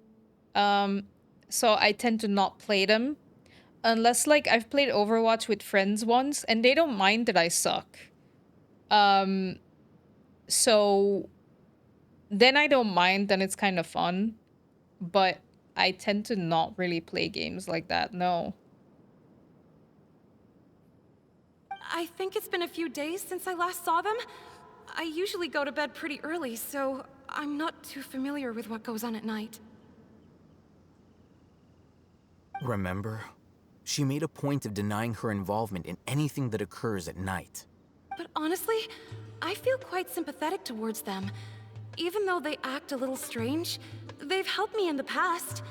So I tend to not play them. Unless, like, I've played Overwatch with friends once, and they don't mind that I suck. So then I don't mind, then it's kind of fun. But I tend to not really play games like that, no. I think it's been a few days since I last saw them. I usually go to bed pretty early, so I'm not too familiar with what goes on at night. Remember? She made a point of denying her involvement in anything that occurs at night. But honestly, I feel quite sympathetic towards them. Even though they act a little strange, they've helped me in the past.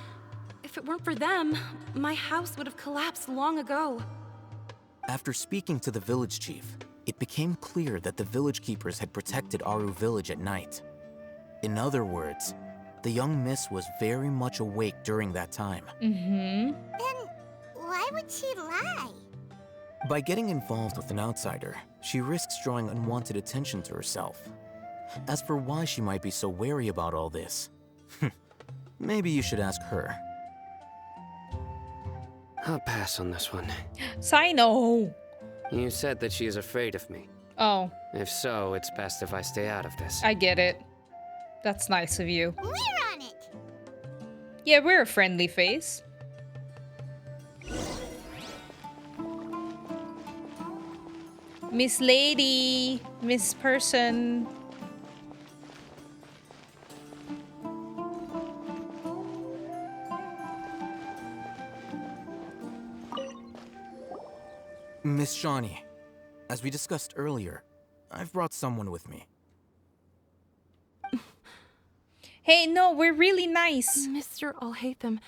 If it weren't for them, my house would have collapsed long ago. After speaking to the village chief, it became clear that the village keepers had protected Aru village at night. In other words, the young miss was very much awake during that time. Then why would she lie? By getting involved with an outsider, she risks drawing unwanted attention to herself. As for why she might be so wary about all this, maybe you should ask her. I'll pass on this one. Sino! You said that she is afraid of me. Oh. If so, it's best if I stay out of this. I get it. That's nice of you. We're on it! Yeah, we're a friendly face. Miss Lady, Miss Person. Miss Shawnee, as we discussed earlier, I've brought someone with me. Hey, no, we're really nice. Mr. Alhaitham,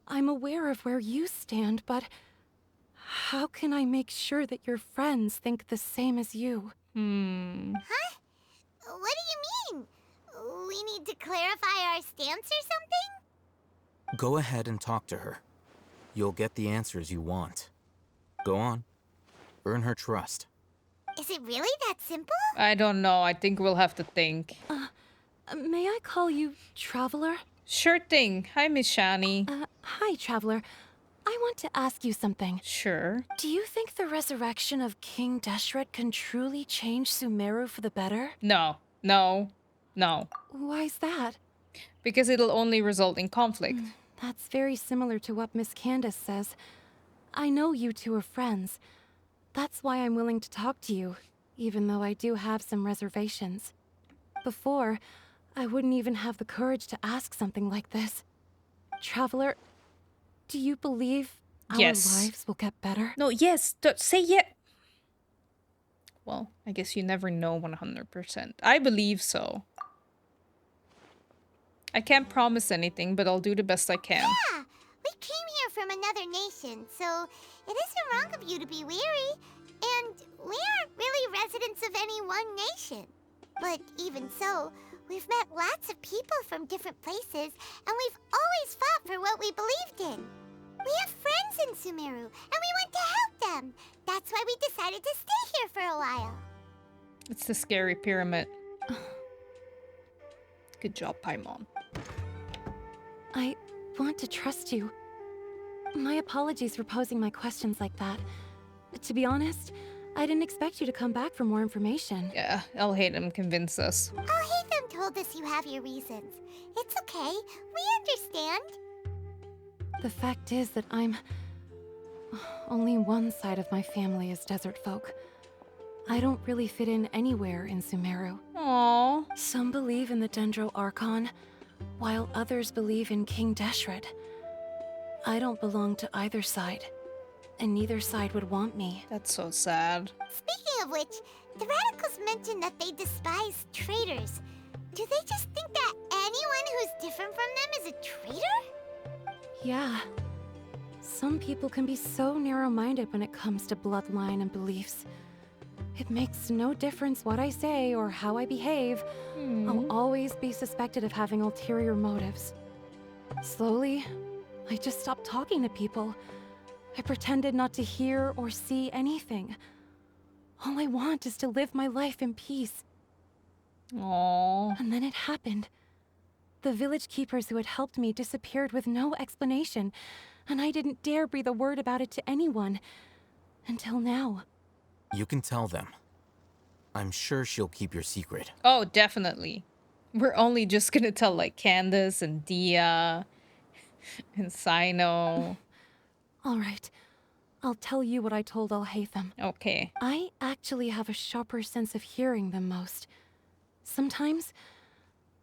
I'm aware of where you stand, but how can I make sure that your friends think the same as you? Huh? What do you mean? We need to clarify our stance or something? Go ahead and talk to her. You'll get the answers you want. Go on. Earn her trust. Is it really that simple? I don't know. I think we'll have to think. May I call you Traveler? Sure thing. Hi, Miss Shani. Hi, Traveler. I want to ask you something. Sure. Do you think the resurrection of King Deshret can truly change Sumeru for the better? No. No. No. Why's that? Because it'll only result in conflict. That's very similar to what Miss Candace says. I know you two are friends. That's why I'm willing to talk to you, even though I do have some reservations. Before, I wouldn't even have the courage to ask something like this. Traveler, do you believe our lives will get better? No, yes. Say yes. Well, I guess you never know 100%. I believe so. I can't promise anything, but I'll do the best I can. Yeah! We came here from another nation, so it isn't wrong of you to be weary. And we aren't really residents of any one nation. But even so, we've met lots of people from different places, and we've always fought for what we believed in. We have friends in Sumeru, and we want to help them. That's why we decided to stay here for a while. It's the scary pyramid. Good job, Paimon. I want to trust you. My apologies for posing my questions like that. To be honest, I didn't expect you to come back for more information. Yeah, Alhaitham convinced us. Alhaitham told us you have your reasons. It's okay. We understand. The fact is that only one side of my family is desert folk. I don't really fit in anywhere in Sumeru. Aww. Some believe in the Dendro Archon, while others believe in King Deshret. I don't belong to either side, and neither side would want me. That's so sad. Speaking of which, the radicals mentioned that they despise traitors. Do they just think that anyone who's different from them is a traitor? Yeah. Some people can be so narrow-minded when it comes to bloodline and beliefs. It makes no difference what I say or how I behave. I'll always be suspected of having ulterior motives. Slowly, I just stopped talking to people. I pretended not to hear or see anything. All I want is to live my life in peace. Aww. And then it happened. The village keepers who had helped me disappeared with no explanation, and I didn't dare breathe a word about it to anyone. Until now. You can tell them. I'm sure she'll keep your secret. Oh, definitely. We're only just gonna tell like Candace and Dia and Sino. All right. I'll tell you what I told Al-Haytham. Okay. I actually have a sharper sense of hearing than most. Sometimes,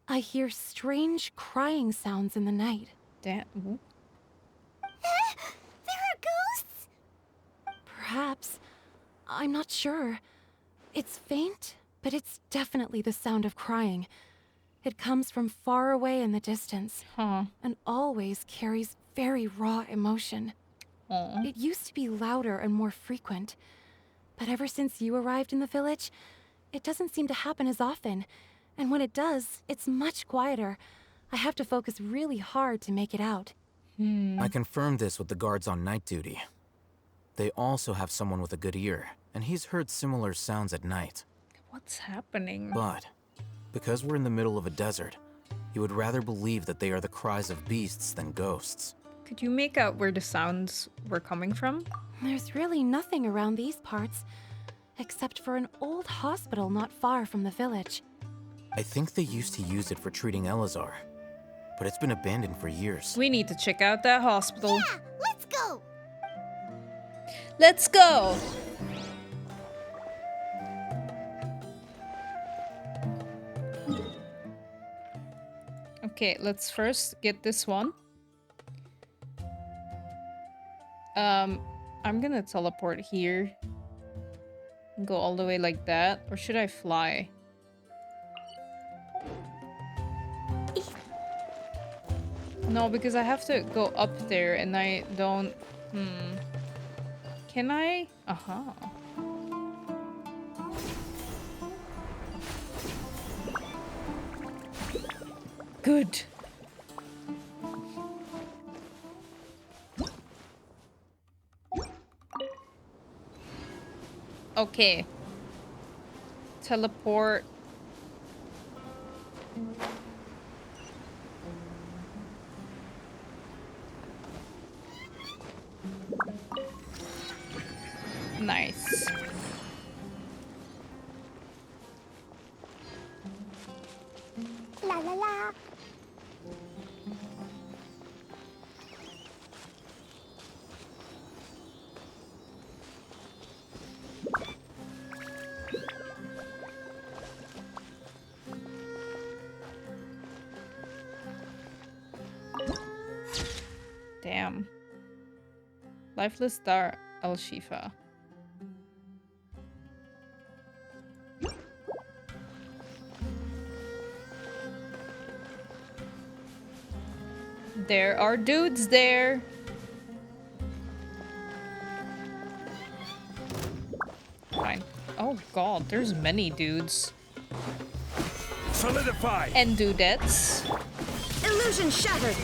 I hear strange crying sounds in the night. Damn. There are ghosts? Perhaps. I'm not sure. It's faint, but it's definitely the sound of crying. It comes from far away in the distance. And always carries very raw emotion. It used to be louder and more frequent. But ever since you arrived in the village, it doesn't seem to happen as often. And when it does, it's much quieter. I have to focus really hard to make it out. I confirmed this with the guards on night duty. They also have someone with a good ear, and he's heard similar sounds at night. What's happening? But, because we're in the middle of a desert, you would rather believe that they are the cries of beasts than ghosts. Could you make out where the sounds were coming from? There's really nothing around these parts, except for an old hospital not far from the village. I think they used to use it for treating Elazar, but it's been abandoned for years. We need to check out that hospital. Yeah, let's go! Let's go! Okay, let's first get this one. I'm gonna teleport here. Go all the way like that. Or should I fly? No, because I have to go up there and I don't... Can I? Aha. Good. Okay. Teleport. Nice. La la la. Damn. Lifeless Dar Al-Shifa. There are dudes there. Fine. Oh god, there's many dudes. Solidify! And dudettes. Illusion shattered!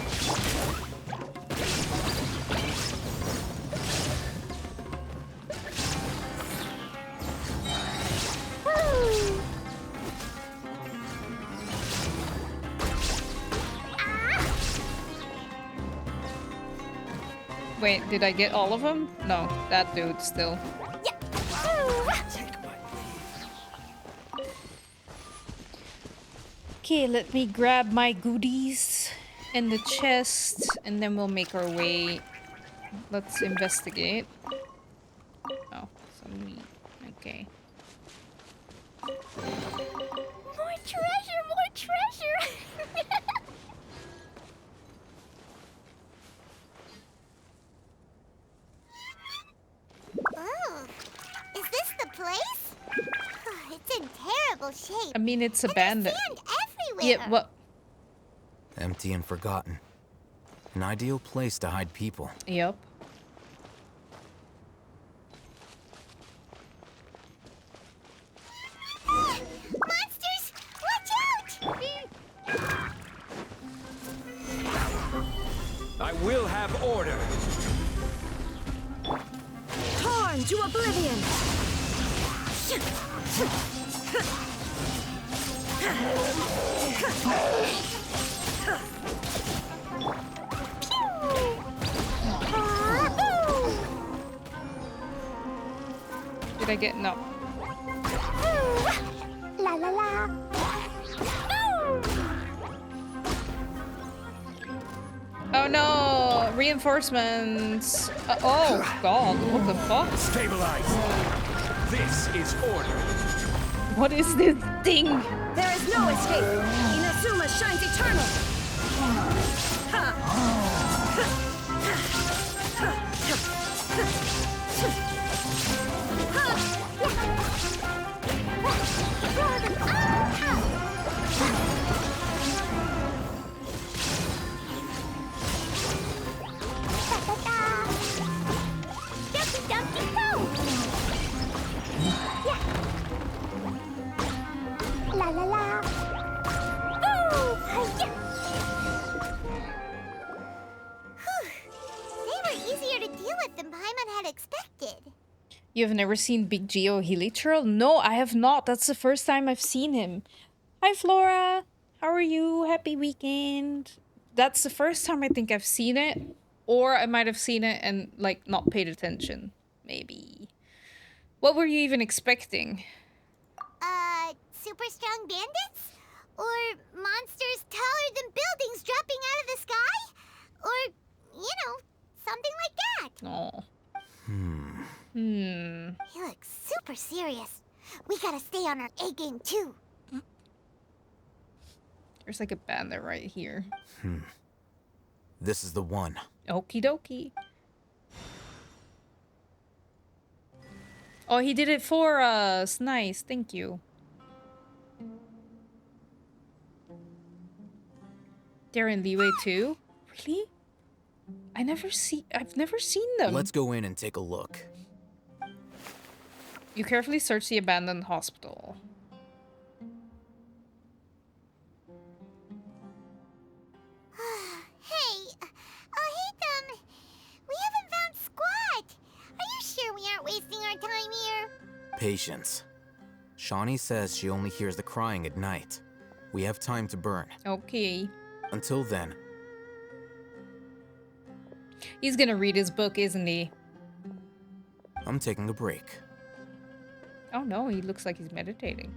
Wait, did I get all of them? No, that dude still. Okay, let me grab my goodies and the chest, and then we'll make our way. Let's investigate. Oh, some meat. Okay. More treasure, more treasure! Oh, is this the place? It's in terrible shape. I mean, it's abandoned. Sand everywhere. Yeah, what? Empty and forgotten. An ideal place to hide people. Yep. order. Torn to oblivion. Did I get no? La la la. Oh no! Reinforcements! Oh god, what the fuck? Stabilize. This is order. What is this thing? There is no escape. Inazuma shines eternal. La la la. Ooh, yeah. They were easier to deal with than Paimon had expected. You have never seen Big Geo Hilichurl? No, I have not. That's the first time I've seen him. Hi, Flora. How are you? Happy weekend. That's the first time I think I've seen it. Or I might have seen it and, like, not paid attention. Maybe. What were you even expecting? Super strong bandits? Or monsters taller than buildings dropping out of the sky? Or, you know, something like that. Oh. He looks super serious. We gotta stay on our A game too. There's like a bandit right here. This is the one. Okie dokie. Oh, he did it for us. Nice, thank you. They're in Leeway too? Really? I've never seen them. Let's go in and take a look. You carefully search the abandoned hospital. Hey, we haven't found squat. Are you sure we aren't wasting our time here? Patience. Shawnee says she only hears the crying at night. We have time to burn. Okay. Until then. He's gonna read his book, isn't he? I'm taking a break. Oh no, he looks like he's meditating.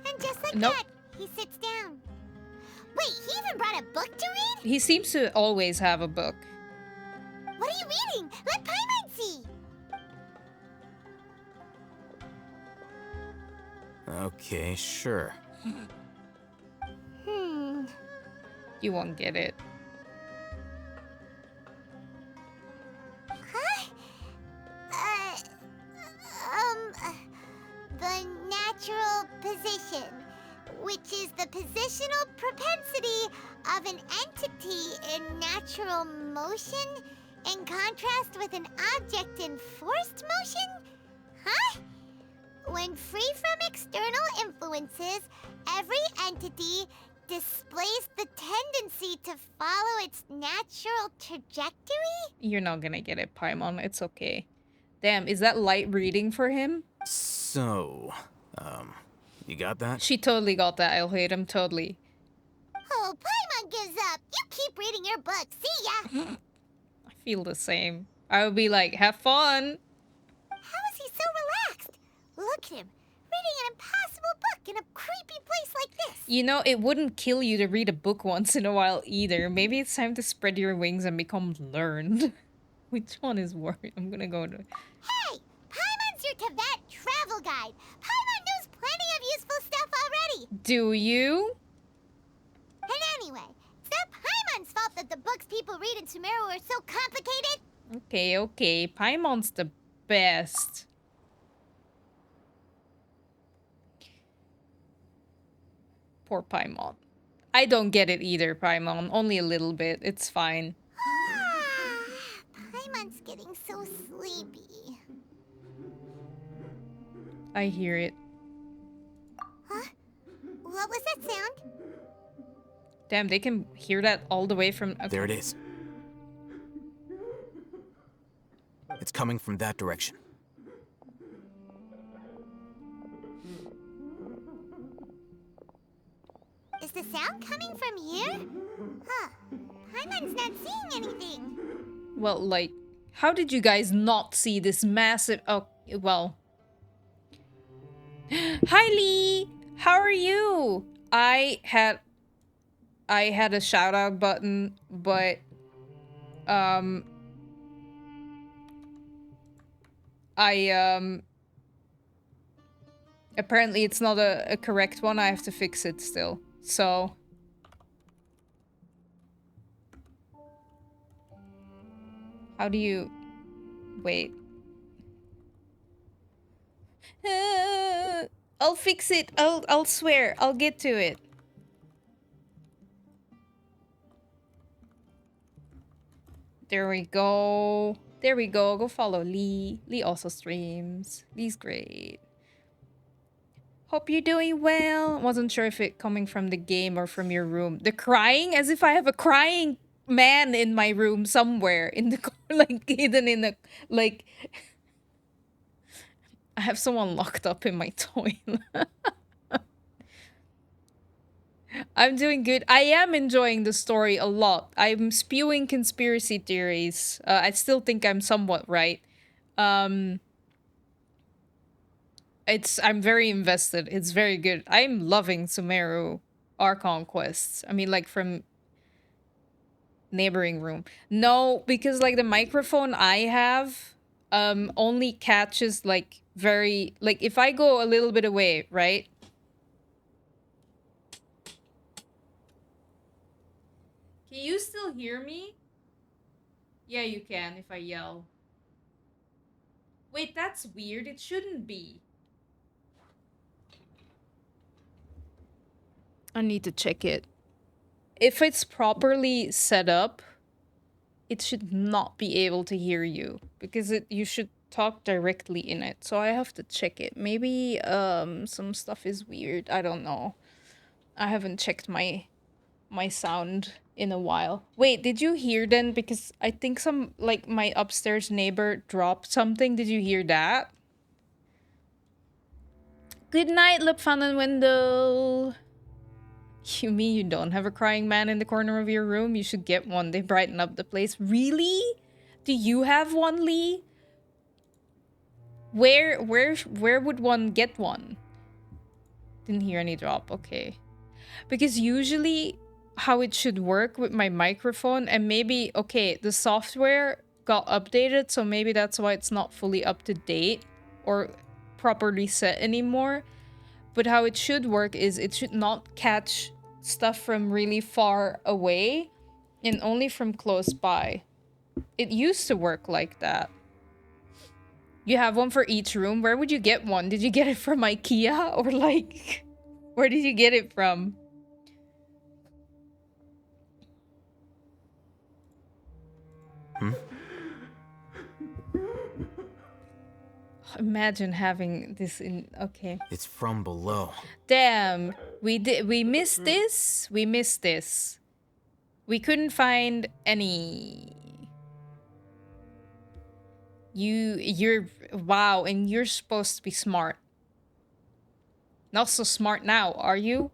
And just like Nope. that, he sits down. Wait, he even brought a book to read? He seems to always have a book. What are you reading? Let Paimon see. Okay, sure. You won't get it. Huh? The natural position, which is the positional propensity of an entity in natural motion in contrast with an object in forced motion? Huh? When free from external influences, every entity displays the tendency to follow its natural trajectory? You're not gonna get it, Paimon. It's okay. Damn, is that light reading for him? So, you got that? She totally got that. I'll hate him totally. Oh, Paimon gives up. You keep reading your book. See ya. I feel the same. I would be like, have fun. How is he so relaxed? Look at him, reading an impossible book in a creepy place like this. You know, it wouldn't kill you to read a book once in a while either. Maybe it's time to spread your wings and become learned. Which one is worse? I'm gonna go to... Hey, Paimon's your Tibet travel guide. Paimon knows plenty of useful stuff already. Do you? And anyway, it's not Paimon's fault that the books people read in Sumeru are so complicated. Okay, okay. Paimon's the best. Poor Paimon. I don't get it either, Paimon. Only a little bit. It's fine. Paimon's getting so sleepy. I hear it. Huh? What was that sound? Damn, they can hear that all the way from... Okay. There it is. It's coming from that direction. Is the sound coming from here? Huh. Paimon's not seeing anything. Well, like, how did you guys not see this massive... Oh, well. Hi, Lee! How are you? I had a shout-out button, but... Apparently it's not a correct one. I have to fix it still. So... How do you... Wait. I'll fix it. I'll swear. I'll get to it. There we go. There we go. Go follow Lee. Lee also streams. Lee's great. Hope you're doing well. Wasn't sure if it coming from the game or from your room. The crying? As if I have a crying man in my room somewhere. In the like hidden in the like... I have someone locked up in my toilet. I'm doing good. I am enjoying the story a lot. I'm spewing conspiracy theories. I still think I'm somewhat right. I'm very invested. It's very good. I'm loving Sumeru Archon quests. I mean, like from neighboring room. No, because like the microphone I have only catches like very like if I go a little bit away, right? Can you still hear me? Yeah, you can if I yell. Wait, that's weird. It shouldn't be. I need to check it. If it's properly set up, it should not be able to hear you because you should talk directly in it. So I have to check it. Maybe some stuff is weird. I don't know. I haven't checked my sound in a while. Wait, did you hear then? Because I think some like my upstairs neighbor dropped something. Did you hear that? Good night, Lip Fan and Wendell. You mean you don't have a crying man in the corner of your room? You should get one. They brighten up the place. Really? Do you have one, Lee? Where would one get one? Didn't hear any drop. Okay. Because usually how it should work with my microphone and maybe, okay, the software got updated, so maybe that's why it's not fully up to date or properly set anymore. But how it should work is it should not catch stuff from really far away and only from close by. It used to work like that. You have one for each room? Where would you get one? Did you get it from IKEA or like where did you get it from? Imagine having this in... Okay. It's from below. Damn. We missed this. We missed this. We couldn't find any... You're... Wow, and you're supposed to be smart. Not so smart now, are you?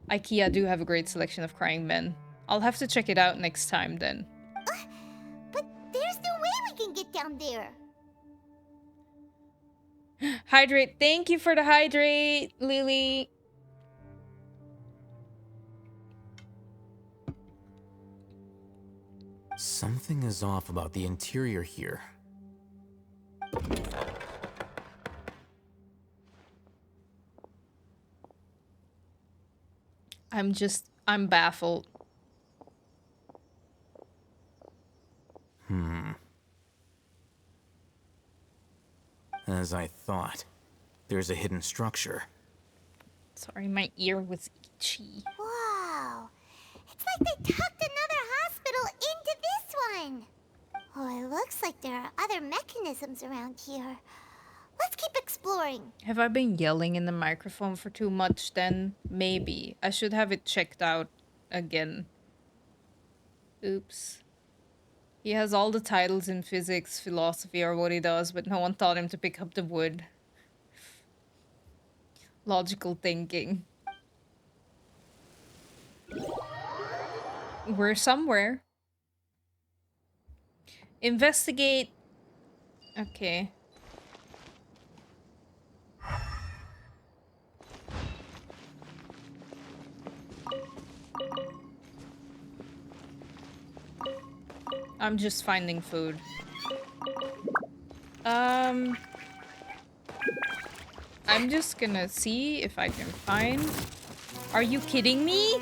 IKEA do have a great selection of crying men. I'll have to check it out next time then. But there's no way we can get down there. Hydrate. Thank you for the hydrate, Lily. Something is off about the interior here. I'm baffled. As I thought. There's a hidden structure. Sorry, my ear was itchy. Wow. It's like they tucked another hospital into this one. Oh, it looks like there are other mechanisms around here. Let's keep exploring. Have I been yelling in the microphone for too much then? Maybe. I should have it checked out again. Oops. He has all the titles in physics, philosophy, or what he does, but no one taught him to pick up the wood. Logical thinking. We're somewhere. Investigate. Okay. I'm just finding food. I'm just gonna see if I can find... Are you kidding me?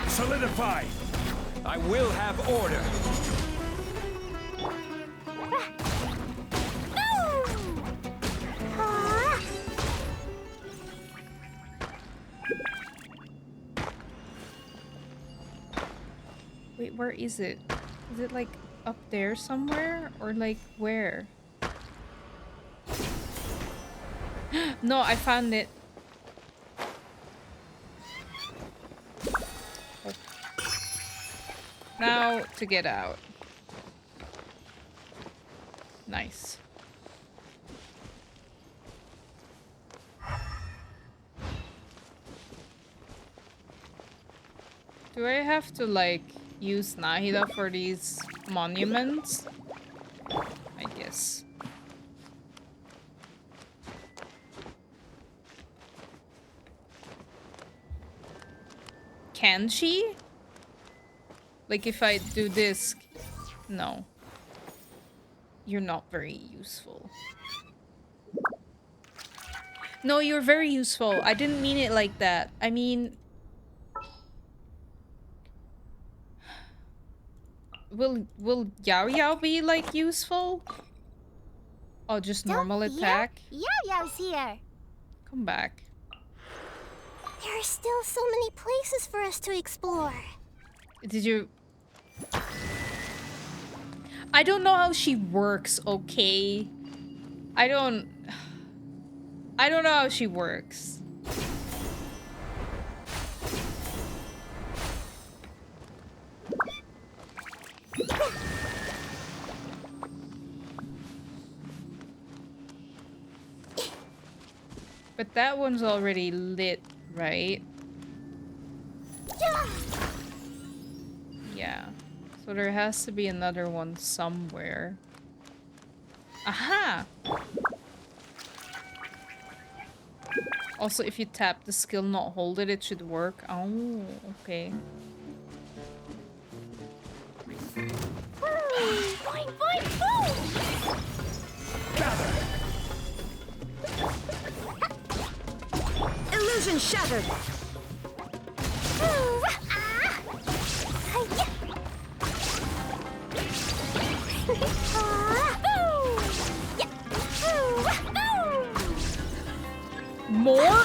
Solidify! I will have order! Wait, where is it? Is it like up there somewhere? Or like where? No, I found it. Oh. Now to get out. Nice. Do I have to like use Nahida for these monuments? I guess. Can she? Like if I do this... No. You're not very useful. No, you're very useful. I didn't mean it like that. I mean... Will Yao Yao be like useful? Oh, just normal attack? Yao Yao's here. Come back. There are still so many places for us to explore. Did you... I don't know how she works, okay? I don't know how she works. But that one's already lit, right? Yeah. So there has to be another one somewhere. Aha! Also, if you tap the skill, not hold it, it should work. Oh, okay. Boing, boing, boom! Illusion shattered! More?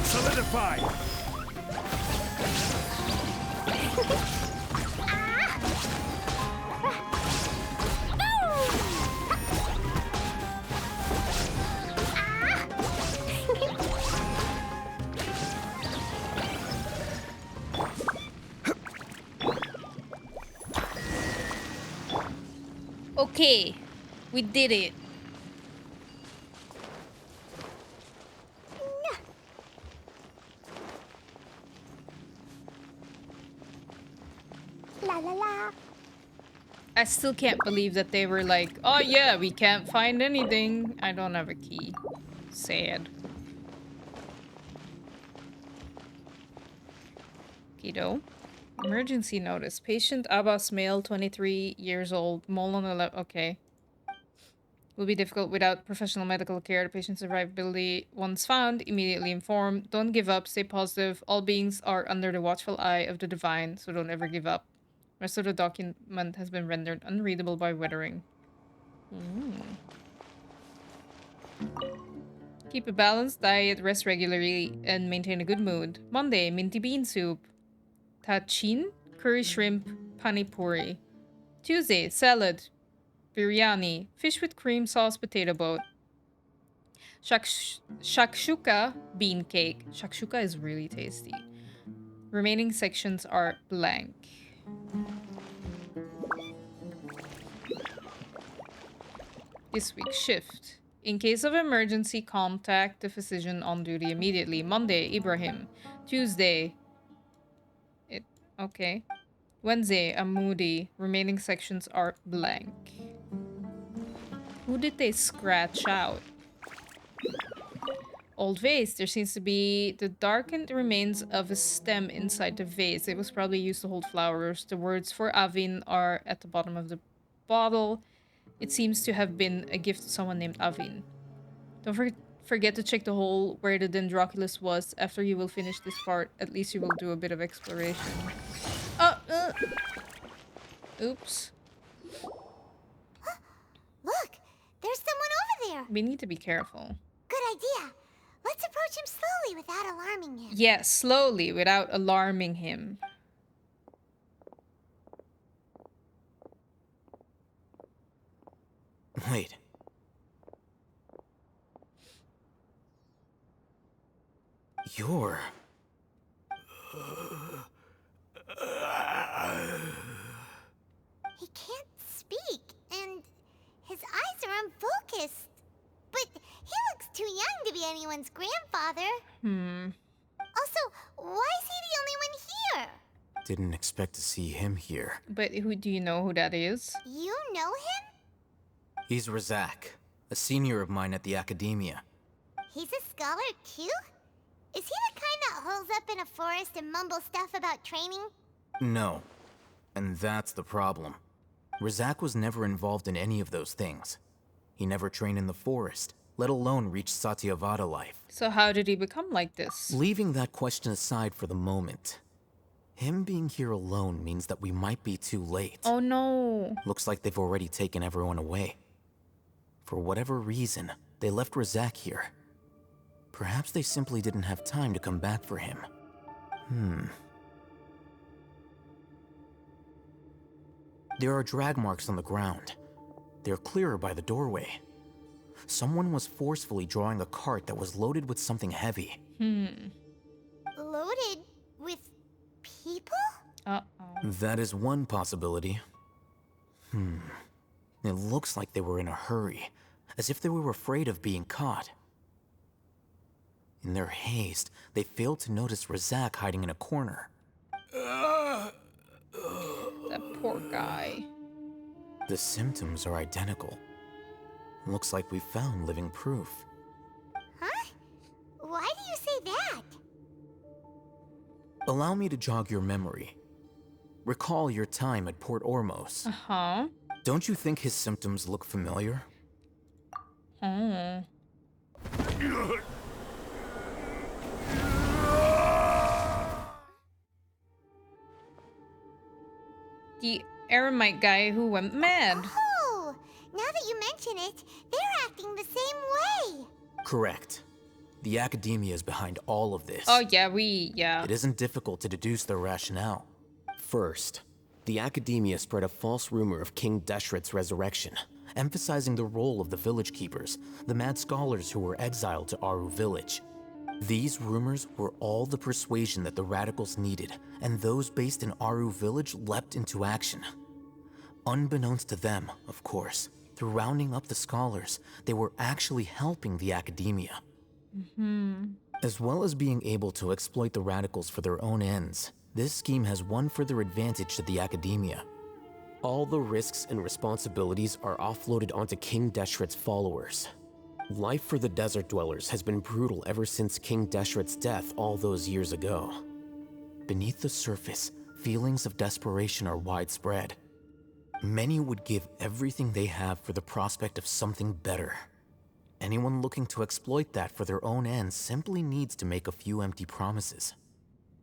Solidify! Okay, we did it. La la la. I still can't believe that they were like, oh yeah, we can't find anything. I don't have a key. Sad. Keto. Emergency notice. Patient Abbas, male, 23 years old, mole on the left. Okay. Will be difficult without professional medical care. The patient's survivability, once found, immediately inform. Don't give up. Stay positive. All beings are under the watchful eye of the divine, so don't ever give up. Rest of the document has been rendered unreadable by weathering. Keep a balanced diet, rest regularly, and maintain a good mood. Monday, minty bean soup. Tachin, curry shrimp, pani puri. Tuesday, salad, biryani, fish with cream sauce, potato boat. Shakshuka bean cake. Shakshuka is really tasty. Remaining sections are blank. This week shift. In case of emergency, contact the physician on duty immediately. Monday, Ibrahim. Tuesday. Okay. Wednesday, Amudi. Remaining sections are blank. Who did they scratch out? Old vase. There seems to be the darkened remains of a stem inside the vase. It was probably used to hold flowers. The words for Avin are at the bottom of the bottle. It seems to have been a gift to someone named Avin. Don't forget to check the hole where the Dendroculus was. After you will finish this part, at least you will do a bit of exploration. Oops. Look, there's someone over there. We need to be careful. Good idea. Let's approach him slowly without alarming him. Yes, slowly without alarming him. Wait. You're... He can't speak, and his eyes are unfocused. But he looks too young to be anyone's grandfather. Also, why is he the only one here? Didn't expect to see him here. But who do you know who that is? You know him? He's Razak, a senior of mine at the academia. He's a scholar too? Is he the kind that holes up in a forest and mumbles stuff about training? No. And that's the problem. Razak was never involved in any of those things. He never trained in the forest, let alone reach Satyavada life. So how did he become like this? Leaving that question aside for the moment, him being here alone means that we might be too late. Oh no. Looks like they've already taken everyone away. For whatever reason, they left Razak here. Perhaps they simply didn't have time to come back for him. There are drag marks on the ground. They're clearer by the doorway. Someone was forcefully drawing a cart that was loaded with something heavy. Loaded with people? That is one possibility. It looks like they were in a hurry, as if they were afraid of being caught. In their haste, they failed to notice Razak hiding in a corner. That poor guy. The symptoms are identical. Looks like we found living proof. Huh? Why do you say that? Allow me to jog your memory. Recall your time at Port Ormos. Don't you think his symptoms look familiar? The Eremite guy who went mad. Oh, now that you mention it, they're acting the same way. Correct. The academia is behind all of this. Oh yeah, It isn't difficult to deduce their rationale. First, the academia spread a false rumor of King Deshret's resurrection, emphasizing the role of the village keepers, the mad scholars who were exiled to Aru village. These rumors were all the persuasion that the radicals needed, and those based in Aru village leapt into action. Unbeknownst to them, of course, through rounding up the scholars, they were actually helping the academia. As well as being able to exploit the radicals for their own ends, this scheme has one further advantage to the academia. All the risks and responsibilities are offloaded onto King Deshret's followers. Life for the desert dwellers has been brutal ever since King Deshret's death all those years ago. Beneath the surface, feelings of desperation are widespread. Many would give everything they have for the prospect of something better. Anyone looking to exploit that for their own ends simply needs to make a few empty promises.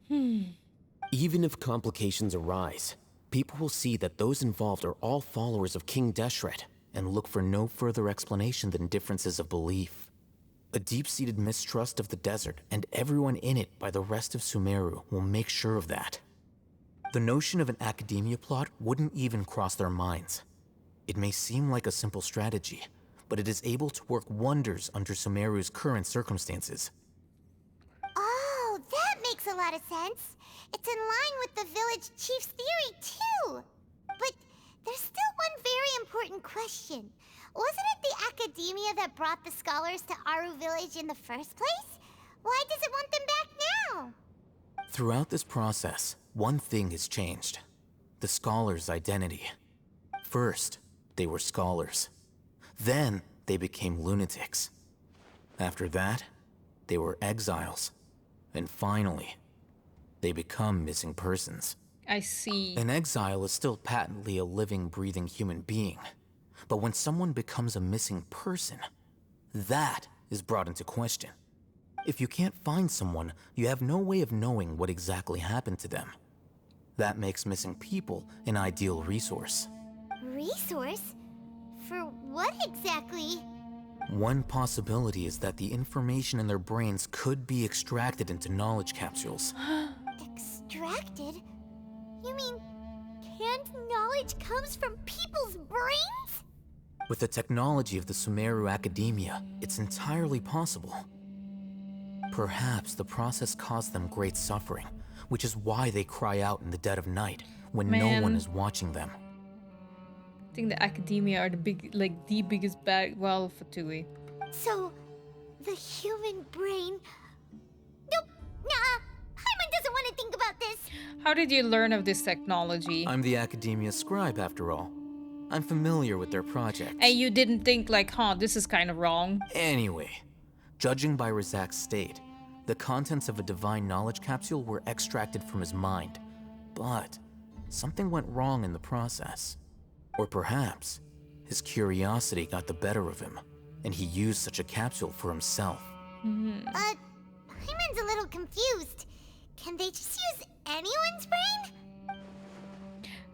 Even if complications arise, people will see that those involved are all followers of King Deshret and look for no further explanation than differences of belief. A deep-seated mistrust of the desert and everyone in it by the rest of Sumeru will make sure of that. The notion of an academia plot wouldn't even cross their minds. It may seem like a simple strategy, but it is able to work wonders under Sumeru's current circumstances. Oh, that makes a lot of sense. It's in line with the village chief's theory, too. But there's still one very important question. Wasn't it the academia that brought the scholars to Aru Village in the first place? Why does it want them back now? Throughout this process, one thing has changed. The scholars' identity. First, they were scholars. Then, they became lunatics. After that, they were exiles. And finally, they become missing persons. I see. An exile is still patently a living, breathing human being. But when someone becomes a missing person, that is brought into question. If you can't find someone, you have no way of knowing what exactly happened to them. That makes missing people an ideal resource. Resource? For what exactly? One possibility is that the information in their brains could be extracted into knowledge capsules. Extracted? You mean canned knowledge comes from people's brains? With the technology of the Sumeru Academia, it's entirely possible. Perhaps the process caused them great suffering, which is why they cry out in the dead of night when no one is watching them. I think the academia are the biggest bad. Well, Fatui. So, the human brain. Nope, nah. Paimon doesn't want to think about this. How did you learn of this technology? I'm the Academia scribe, after all. I'm familiar with their projects. And you didn't think like, this is kind of wrong? Anyway, judging by Razak's state, the contents of a divine knowledge capsule were extracted from his mind. But something went wrong in the process. Or perhaps his curiosity got the better of him, and he used such a capsule for himself. Paimon's a little confused. Can they just use anyone's brain?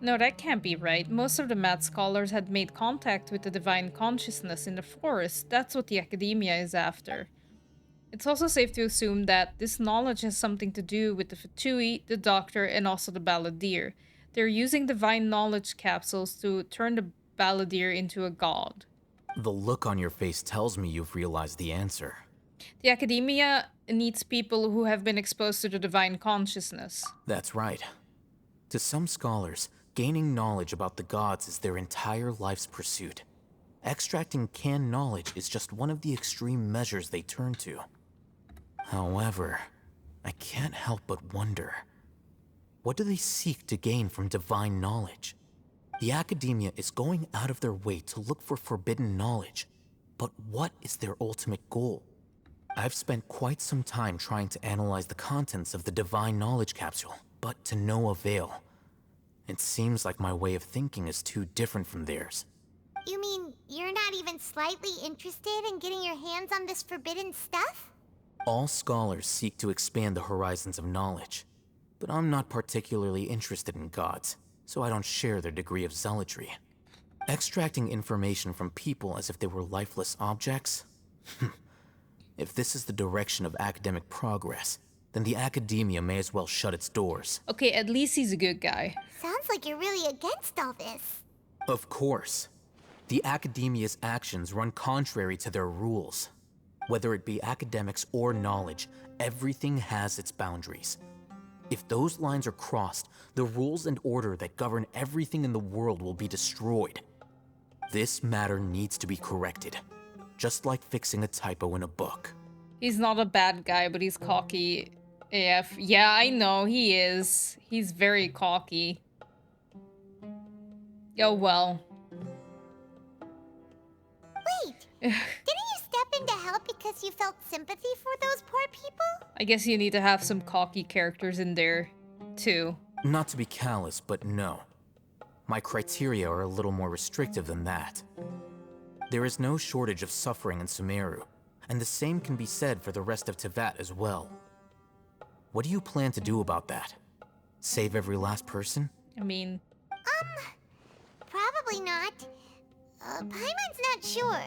No, that can't be right. Most of the mad scholars had made contact with the divine consciousness in the forest. That's what the academia is after. It's also safe to assume that this knowledge has something to do with the Fatui, the Doctor, and also the Balladeer. They're using divine knowledge capsules to turn the Balladeer into a god. The look on your face tells me you've realized the answer. The academia needs people who have been exposed to the divine consciousness. That's right. To some scholars, gaining knowledge about the gods is their entire life's pursuit. Extracting canned knowledge is just one of the extreme measures they turn to. However, I can't help but wonder, what do they seek to gain from divine knowledge? The academia is going out of their way to look for forbidden knowledge, but what is their ultimate goal? I've spent quite some time trying to analyze the contents of the divine knowledge capsule, but to no avail. It seems like my way of thinking is too different from theirs. You mean you're not even slightly interested in getting your hands on this forbidden stuff? All scholars seek to expand the horizons of knowledge, but I'm not particularly interested in gods, so I don't share their degree of zealotry. Extracting information from people as if they were lifeless objects? If this is the direction of academic progress, then the academia may as well shut its doors. Okay, at least he's a good guy. Sounds like you're really against all this. Of course. The academia's actions run contrary to their rules. Whether it be academics or knowledge, everything has its boundaries. If those lines are crossed, the rules and order that govern everything in the world will be destroyed. This matter needs to be corrected, just like fixing a typo in a book. He's not a bad guy, but he's cocky AF. Yeah, I know, he is. He's very cocky. Oh well. Wait, didn't you step in to help because you felt sympathy for those poor people? I guess you need to have some cocky characters in there, too. Not to be callous, but no. My criteria are a little more restrictive than that. There is no shortage of suffering in Sumeru, and the same can be said for the rest of Teyvat as well. What do you plan to do about that? Save every last person? I mean... Probably not. Paimon's not sure.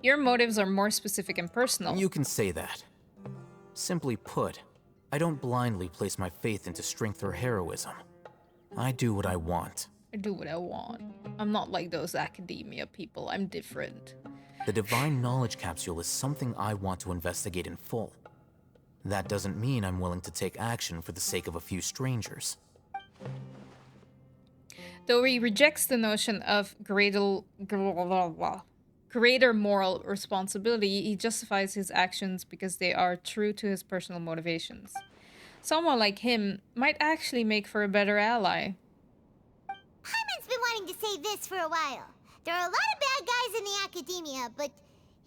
Your motives are more specific and personal. You can say that. Simply put, I don't blindly place my faith into strength or heroism. I do what I want. I do what I want. I'm not like those academia people. I'm different. The Divine Knowledge Capsule is something I want to investigate in full. That doesn't mean I'm willing to take action for the sake of a few strangers. Though he rejects the notion of greater moral responsibility, he justifies his actions because they are true to his personal motivations. Someone like him might actually make for a better ally. Paimon's been wanting to say this for a while. There are a lot of bad guys in the academia, but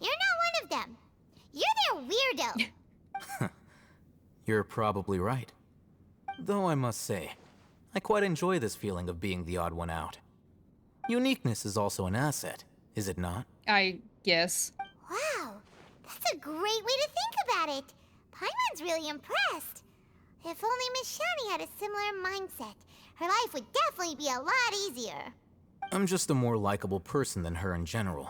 you're not one of them. You're their weirdo. You're probably right. Though I must say, I quite enjoy this feeling of being the odd one out. Uniqueness is also an asset, is it not? I guess. Wow, that's a great way to think about it. Paimon's really impressed. If only Miss Shani had a similar mindset, her life would definitely be a lot easier. I'm just a more likable person than her in general.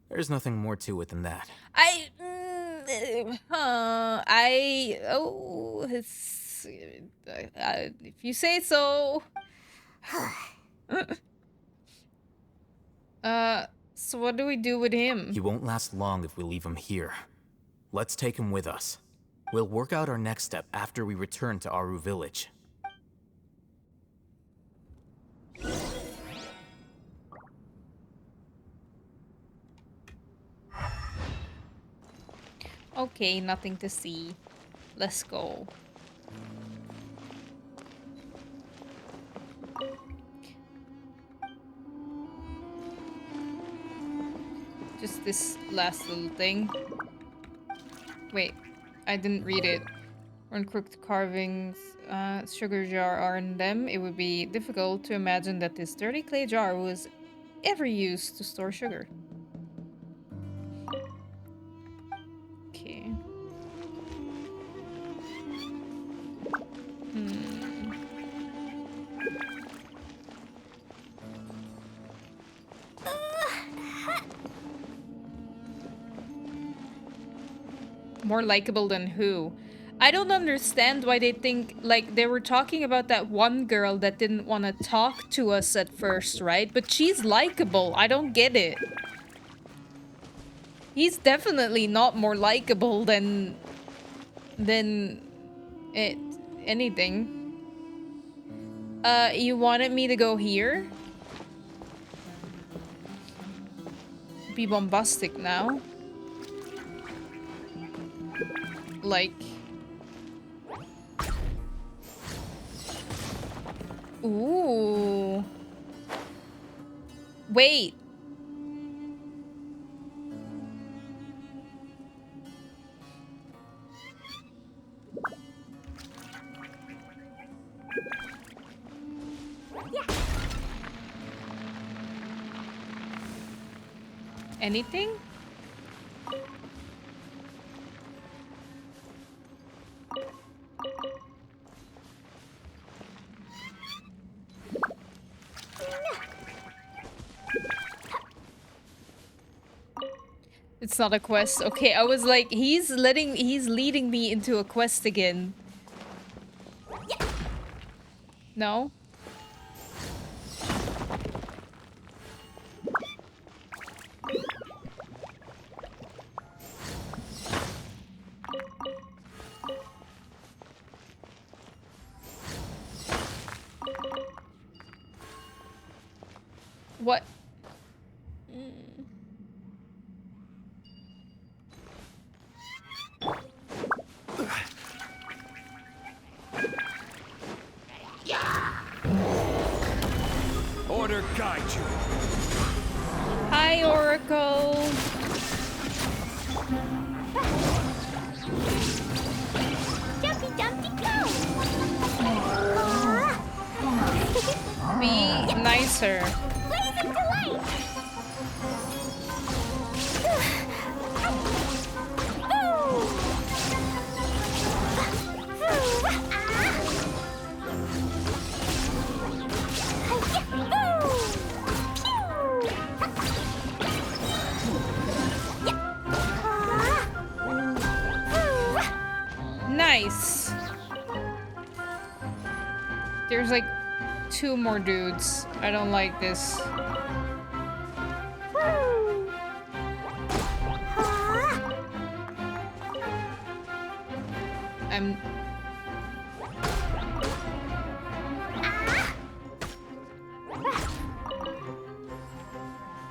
There's nothing more to it than that. If you say so. So what do we do with him? He won't last long if we leave him here. Let's take him with us. We'll work out our next step after we return to Aru Village. Okay, nothing to see. Let's go. Just this last little thing. Wait, I didn't read it. Uncooked carvings, sugar jar are in them. It would be difficult to imagine that this dirty clay jar was ever used to store sugar. Okay. More likable than who? I don't understand why they think, like, they were talking about that one girl that didn't want to talk to us at first, right? But she's likable. I don't get it. He's definitely not more likable than anything. You wanted me to go here? Be bombastic now. Like... Ooh. Wait. Anything? It's not a quest. Okay, I was like, he's leading me into a quest again. No? What? Order guide you. Hi, Oracle. Jumpy, jumpy, go! Be nicer. Blaze of delight! Nice. There's like 2 more dudes. I don't like this. I'm...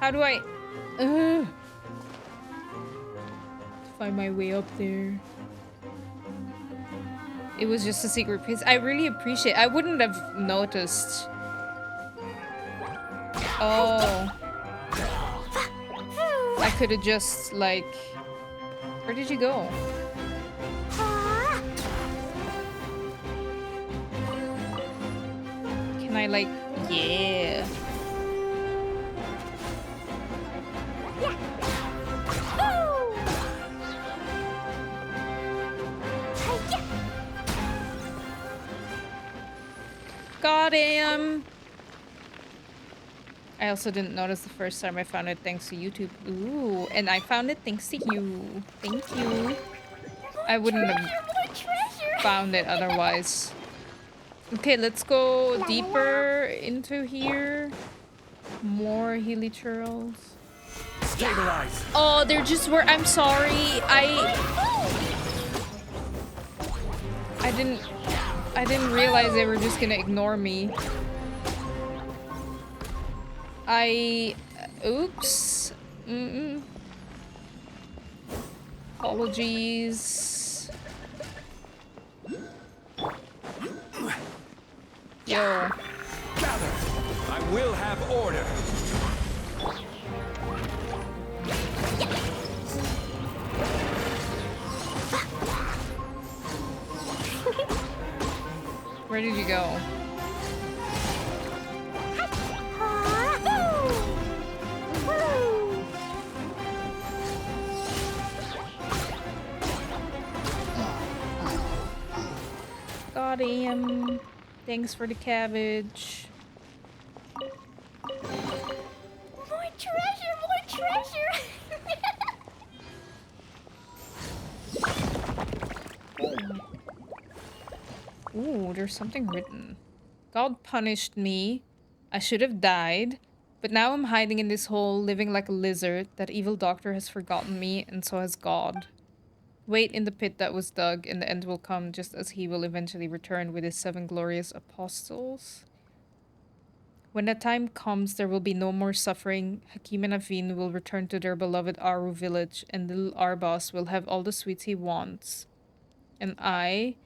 How do I... find my way up there. It was just a secret place. I really appreciate... I wouldn't have noticed. Oh. I could have just, like... Where did you go? Can I, like... Yeah. Got him! I also didn't notice the first time I found it thanks to YouTube. Ooh, and I found it thanks to you. Thank you. I wouldn't have found it otherwise. Okay, let's go deeper into here. More Healy churls. Stabilize. Oh, they're just where I'm sorry. I didn't realize they were just gonna ignore me. Oops. Apologies. Yo. Gather. I will have order. Where did you go? Got him. Thanks for the cabbage. More treasure, more treasure! Ooh, there's something written. God punished me. I should have died. But now I'm hiding in this hole, living like a lizard. That evil doctor has forgotten me, and so has God. Wait in the pit that was dug, and the end will come, just as he will eventually return with his 7 glorious apostles. When that time comes, there will be no more suffering. Hakim and Avin will return to their beloved Aru village, and little Arbas will have all the sweets he wants. And I...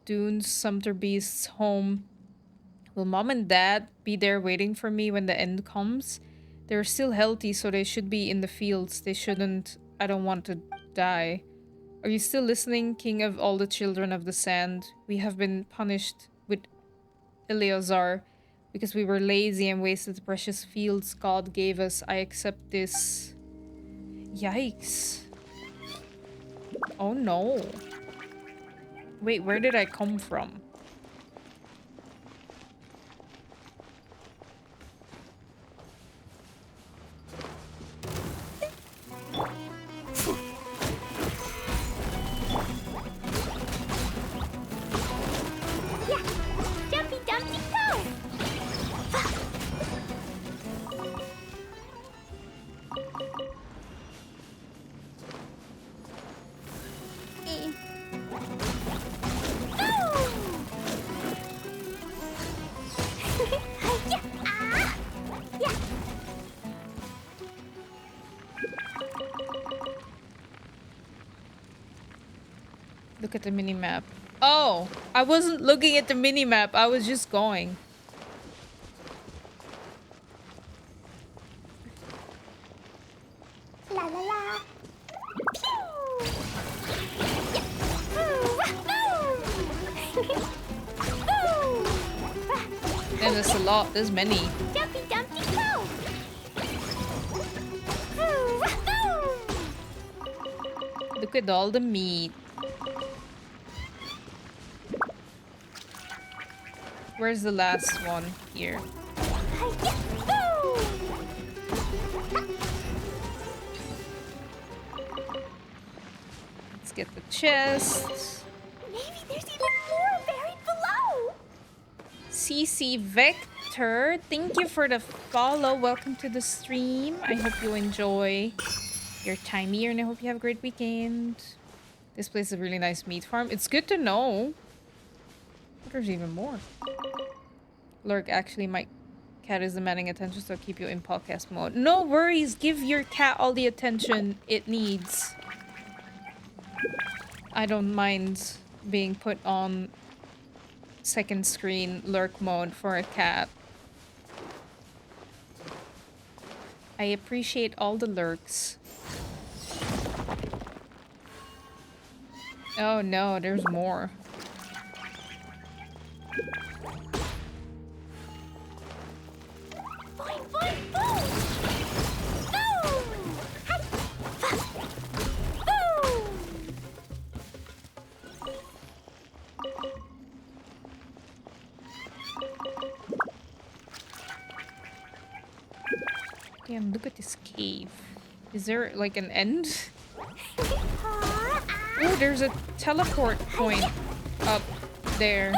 Dune's Sumter Beast's home. Will Mom and Dad be there waiting for me when the end comes? They're still healthy, so they should be in the fields. They shouldn't... I don't want to die. Are you still listening, King of all the children of the sand? We have been punished with Eleazar because we were lazy and wasted the precious fields God gave us. I accept this. Yikes. Oh no. Wait, where did I come from? Yeah! Jumpy Dumpty go! Look at the mini-map. Oh! I wasn't looking at the mini-map. I was just going. La la la! Yeah, there's a lot. There's many. Jumpy Dumpty go! Look at all the meat. Where's the last one? Here. Let's get the chest. Maybe there's even more buried below! CC Vector, thank you for the follow. Welcome to the stream. I hope you enjoy your time here and I hope you have a great weekend. This place is a really nice meat farm. It's good to know. But there's even more. Lurk, actually, my cat is demanding attention, so I'll keep you in podcast mode. No worries. Give your cat all the attention it needs. I don't mind being put on second screen lurk mode for a cat. I appreciate all the lurks. Oh no, there's more. Fine, fine, boom! Boom! Boom! Damn, look at this cave. Is there like an end? Oh, there's a teleport point up there.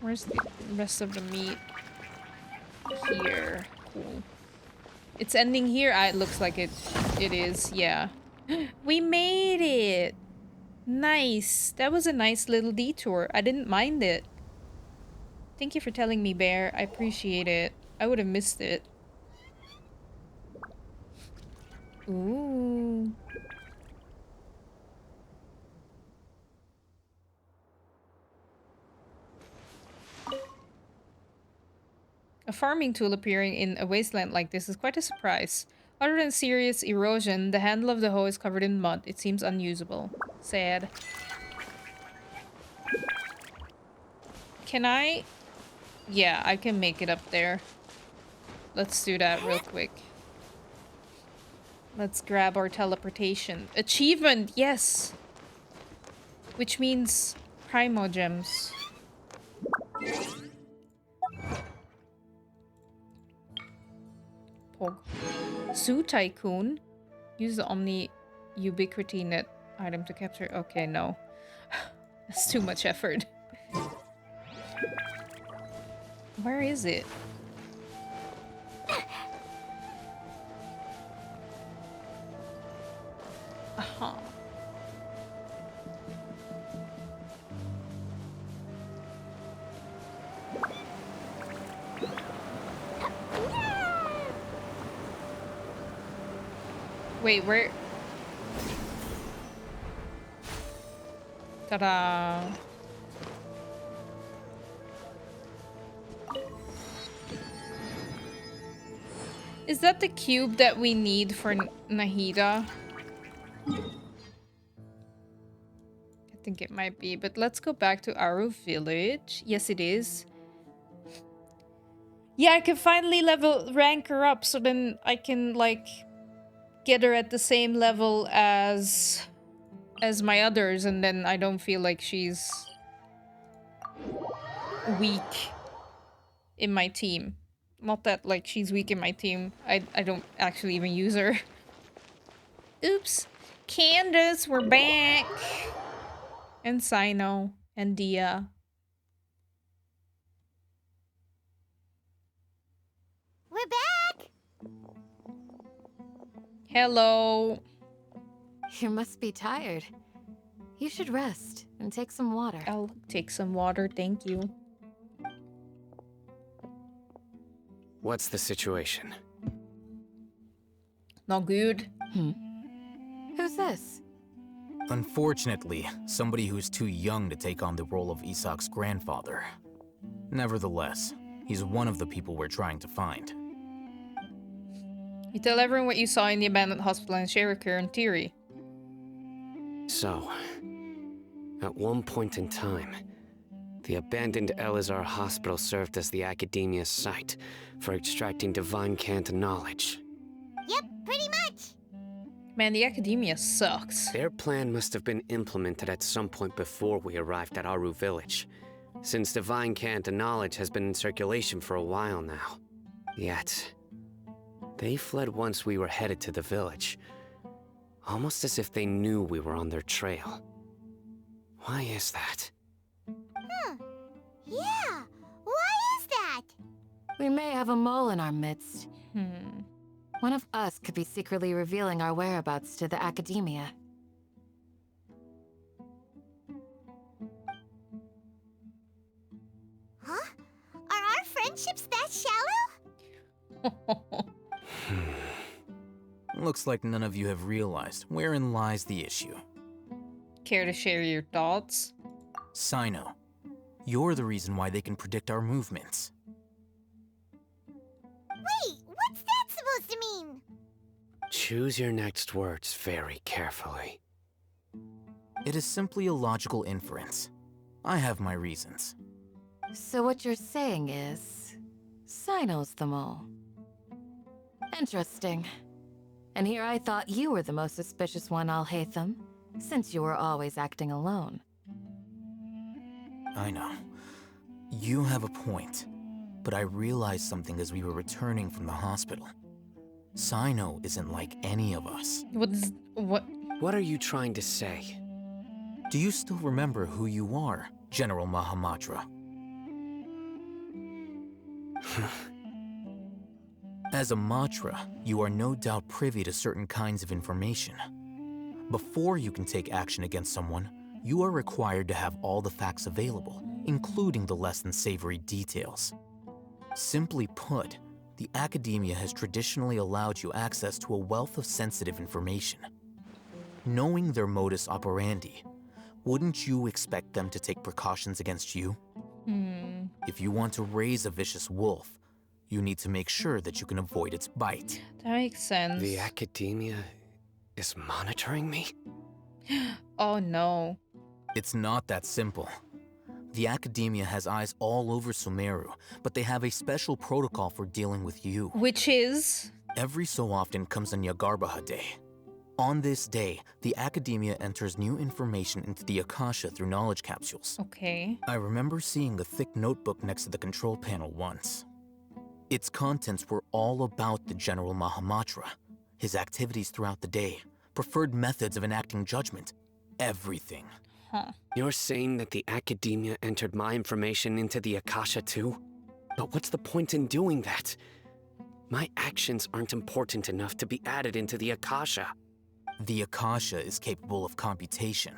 Where's the rest of the meat? Here. Cool. It's ending here. It looks like it is, yeah. We made it! Nice. That was a nice little detour. I didn't mind it. Thank you for telling me, Bear. I appreciate it. I would have missed it. Ooh. A farming tool appearing in a wasteland like this is quite a surprise. Other than serious erosion, the handle of the hoe is covered in mud. It seems unusable. Sad. Can I? Yeah, I can make it up there. Let's do that real quick. Let's grab our teleportation. Achievement, yes! Which means Primo Gems. Pog. Zoo Tycoon. Use the Omni Ubiquity Net item to capture. Okay, no. That's too much effort. Where is it? Uh-huh. Wait, where? Ta-da! Is that the cube that we need for Nahida? I think it might be, but let's go back to Aru Village. Yes, it is. Yeah, I can finally rank her up, so then I can, like, get her at the same level as my others, and then I don't feel like she's weak in my team. Not that, like, she's weak in my team. I don't actually even use her. Oops. Candace, we're back. And Sino. And Dia. We're back! Hello. You must be tired. You should rest and take some water. I'll take some water, thank you. What's the situation? Not good. Who's this? Unfortunately, somebody who's too young to take on the role of Isak's grandfather. Nevertheless, he's one of the people we're trying to find. You tell everyone what you saw in the abandoned hospital and share a current theory. So, at one point in time, the abandoned Elazar hospital served as the academia's site for extracting divine cant knowledge. Yep, pretty much. Man, the academia sucks. Their plan must have been implemented at some point before we arrived at Aru Village, since divine cant knowledge has been in circulation for a while now. Yet, they fled once we were headed to the village, almost as if they knew we were on their trail. Why is that? Yeah, why is that? We may have a mole in our midst. One of us could be secretly revealing our whereabouts to the academia. Huh? Are our friendships that shallow? Looks like none of you have realized wherein lies the issue. Care to share your thoughts? Sino, you're the reason why they can predict our movements. Wait, what's that supposed to mean? Choose your next words very carefully. It is simply a logical inference. I have my reasons. So what you're saying is, Sino's the mole. Interesting. And here I thought you were the most suspicious one, Alhaitham, since you were always acting alone. I know. You have a point. But I realized something as we were returning from the hospital. Sino isn't like any of us. What are you trying to say? Do you still remember who you are, General Mahamatra? As a Matra, you are no doubt privy to certain kinds of information. Before you can take action against someone, you are required to have all the facts available, including the less than savory details. Simply put, the academia has traditionally allowed you access to a wealth of sensitive information. Knowing their modus operandi, wouldn't you expect them to take precautions against you? If you want to raise a vicious wolf, you need to make sure that you can avoid its bite. That makes sense. The academia is monitoring me? Oh no. It's not that simple. The academia has eyes all over Sumeru, but they have a special protocol for dealing with you. Which is? Every so often comes a Nyagarbaha Day. On this day, the academia enters new information into the Akasha through knowledge capsules. Okay. I remember seeing a thick notebook next to the control panel once. Its contents were all about the General Mahamatra, his activities throughout the day, preferred methods of enacting judgment, everything. You're saying that the academia entered my information into the Akasha too? But what's the point in doing that? My actions aren't important enough to be added into the Akasha. The Akasha is capable of computation.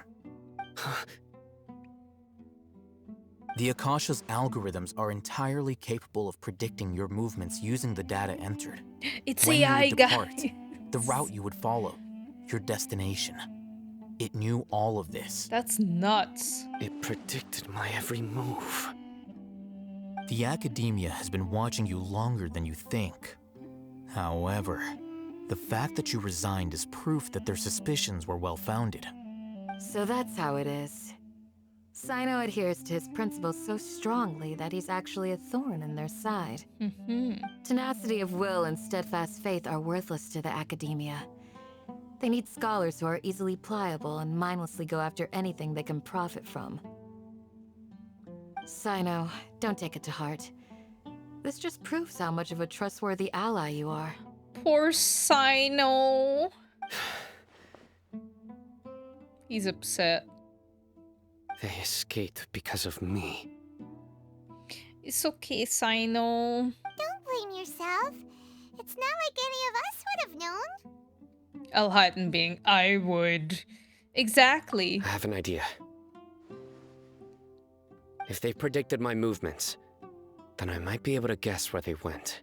The Akasha's algorithms are entirely capable of predicting your movements using the data entered. It's when AI, you would depart, guys. the route you would follow, your destination. It knew all of this. That's nuts. It predicted my every move. The academia has been watching you longer than you think. However, the fact that you resigned is proof that their suspicions were well-founded. So that's how it is. Sino adheres to his principles so strongly that he's actually a thorn in their side. Tenacity of will and steadfast faith are worthless to the academia. They need scholars who are easily pliable and mindlessly go after anything they can profit from. Sino, don't take it to heart. This just proves how much of a trustworthy ally you are. Poor Sino. He's upset. They escaped because of me. It's okay, Sino. Don't blame yourself. It's not like any of us would have known. Alhaitham being, I would. Exactly. I have an idea. If they predicted my movements, then I might be able to guess where they went.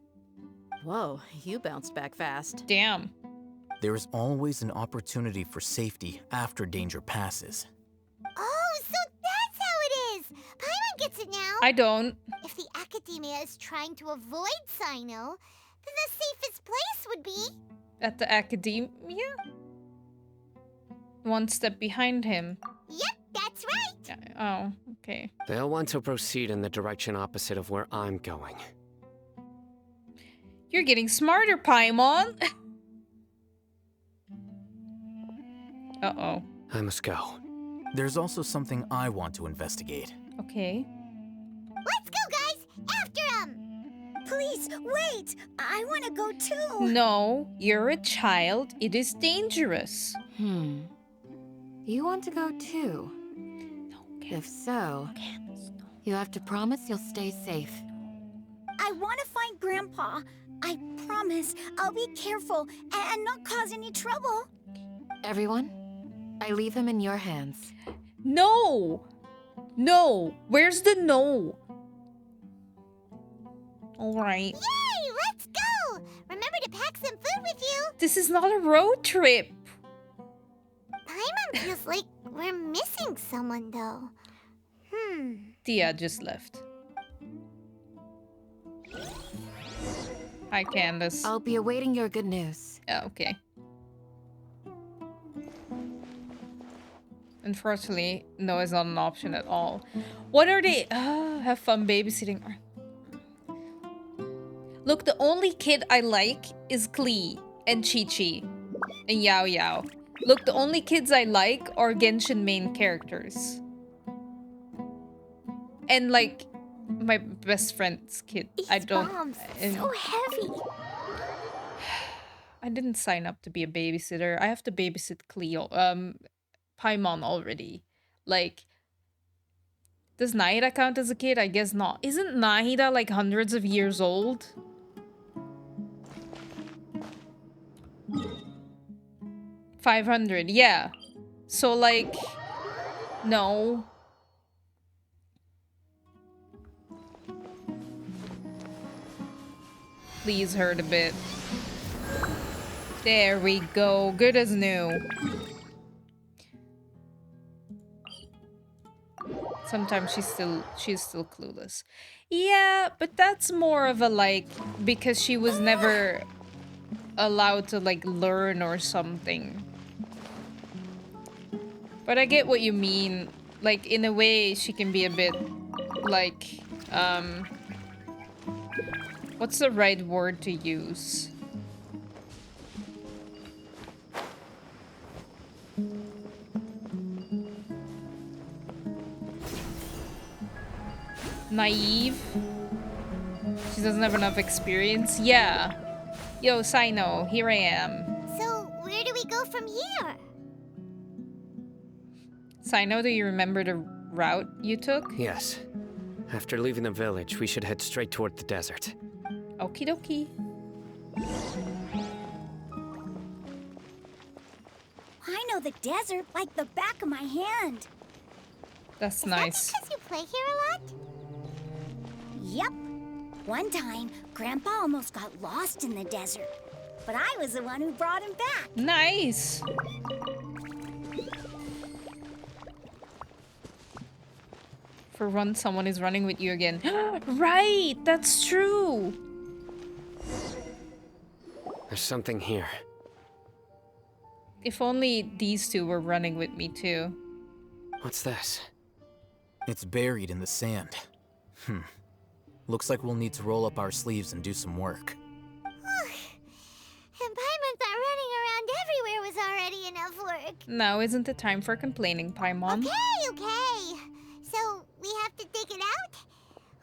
Whoa, you bounced back fast. Damn. There is always an opportunity for safety after danger passes. Oh, so that's how it is! Paimon gets it now! I don't. If the academia is trying to avoid Sino, then the safest place would be... At the academia? One step behind him. Yep, that's right! Oh, okay. They'll want to proceed in the direction opposite of where I'm going. You're getting smarter, Paimon! Uh-oh. I must go. There's also something I want to investigate. Okay. Let's go, guys! After him! Please, wait! I want to go too! No, you're a child. It is dangerous. You want to go too? If so, you have to promise you'll stay safe. I want to find Grandpa. I promise I'll be careful and not cause any trouble. Everyone, I leave him in your hands. No! No! Where's the no? Alright. Yay! Let's go! Remember to pack some food with you. This is not a road trip. Paimon feels like we're missing someone, though. Tia just left. Hi, Candace. I'll be awaiting your good news. Oh, okay. Unfortunately, no is not an option at all. What are they? Have fun babysitting. Look, the only kid I like is Klee and Chi-Chi and Yao Yao. Look, the only kids I like are Genshin main characters. And like my best friend's kid. I don't. Bombs, so heavy. I didn't sign up to be a babysitter. I have to babysit Cleo, Paimon already. Like, does Nahida count as a kid? I guess not. Isn't Nahida like hundreds of years old? $500, yeah. So like, no. Please hurt a bit. There we go. Good as new. Sometimes she's still clueless. Yeah, but that's more of a like because she was never allowed to like learn or something. But I get what you mean. Like in a way she can be a bit like what's the right word to use? Naive? She doesn't have enough experience? Yeah. Yo, Sino, here I am. So, where do we go from here? Sino, do you remember the route you took? Yes. After leaving the village, we should head straight toward the desert. Okie dokie. I know the desert like the back of my hand. That's nice. Because you play here a lot? Yep. One time, Grandpa almost got lost in the desert, but I was the one who brought him back. Nice. For once, someone is running with you again. Right, that's true. There's something here. If only these two were running with me too. What's this? It's buried in the sand. Looks like we'll need to roll up our sleeves and do some work. And Paimon thought running around everywhere was already enough work. Now isn't the time for complaining, Paimon. Okay. So, we have to dig it out?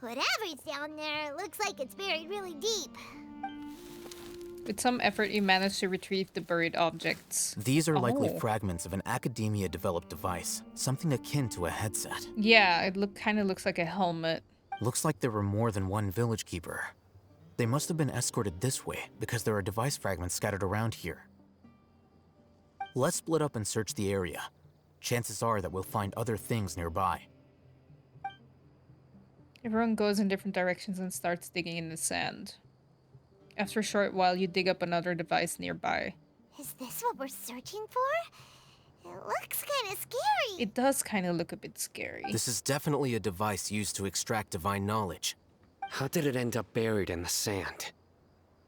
Whatever's down there looks like it's buried really deep. With some effort, you managed to retrieve the buried objects. These are likely fragments of an academia-developed device, something akin to a headset. Yeah, it kind of looks like a helmet. Looks like there were more than one village keeper. They must have been escorted this way because there are device fragments scattered around here. Let's split up and search the area. Chances are that we'll find other things nearby. Everyone goes in different directions and starts digging in the sand. After a short while, you dig up another device nearby. Is this what we're searching for? It looks kind of scary. It does kind of look a bit scary. This is definitely a device used to extract divine knowledge. How did it end up buried in the sand?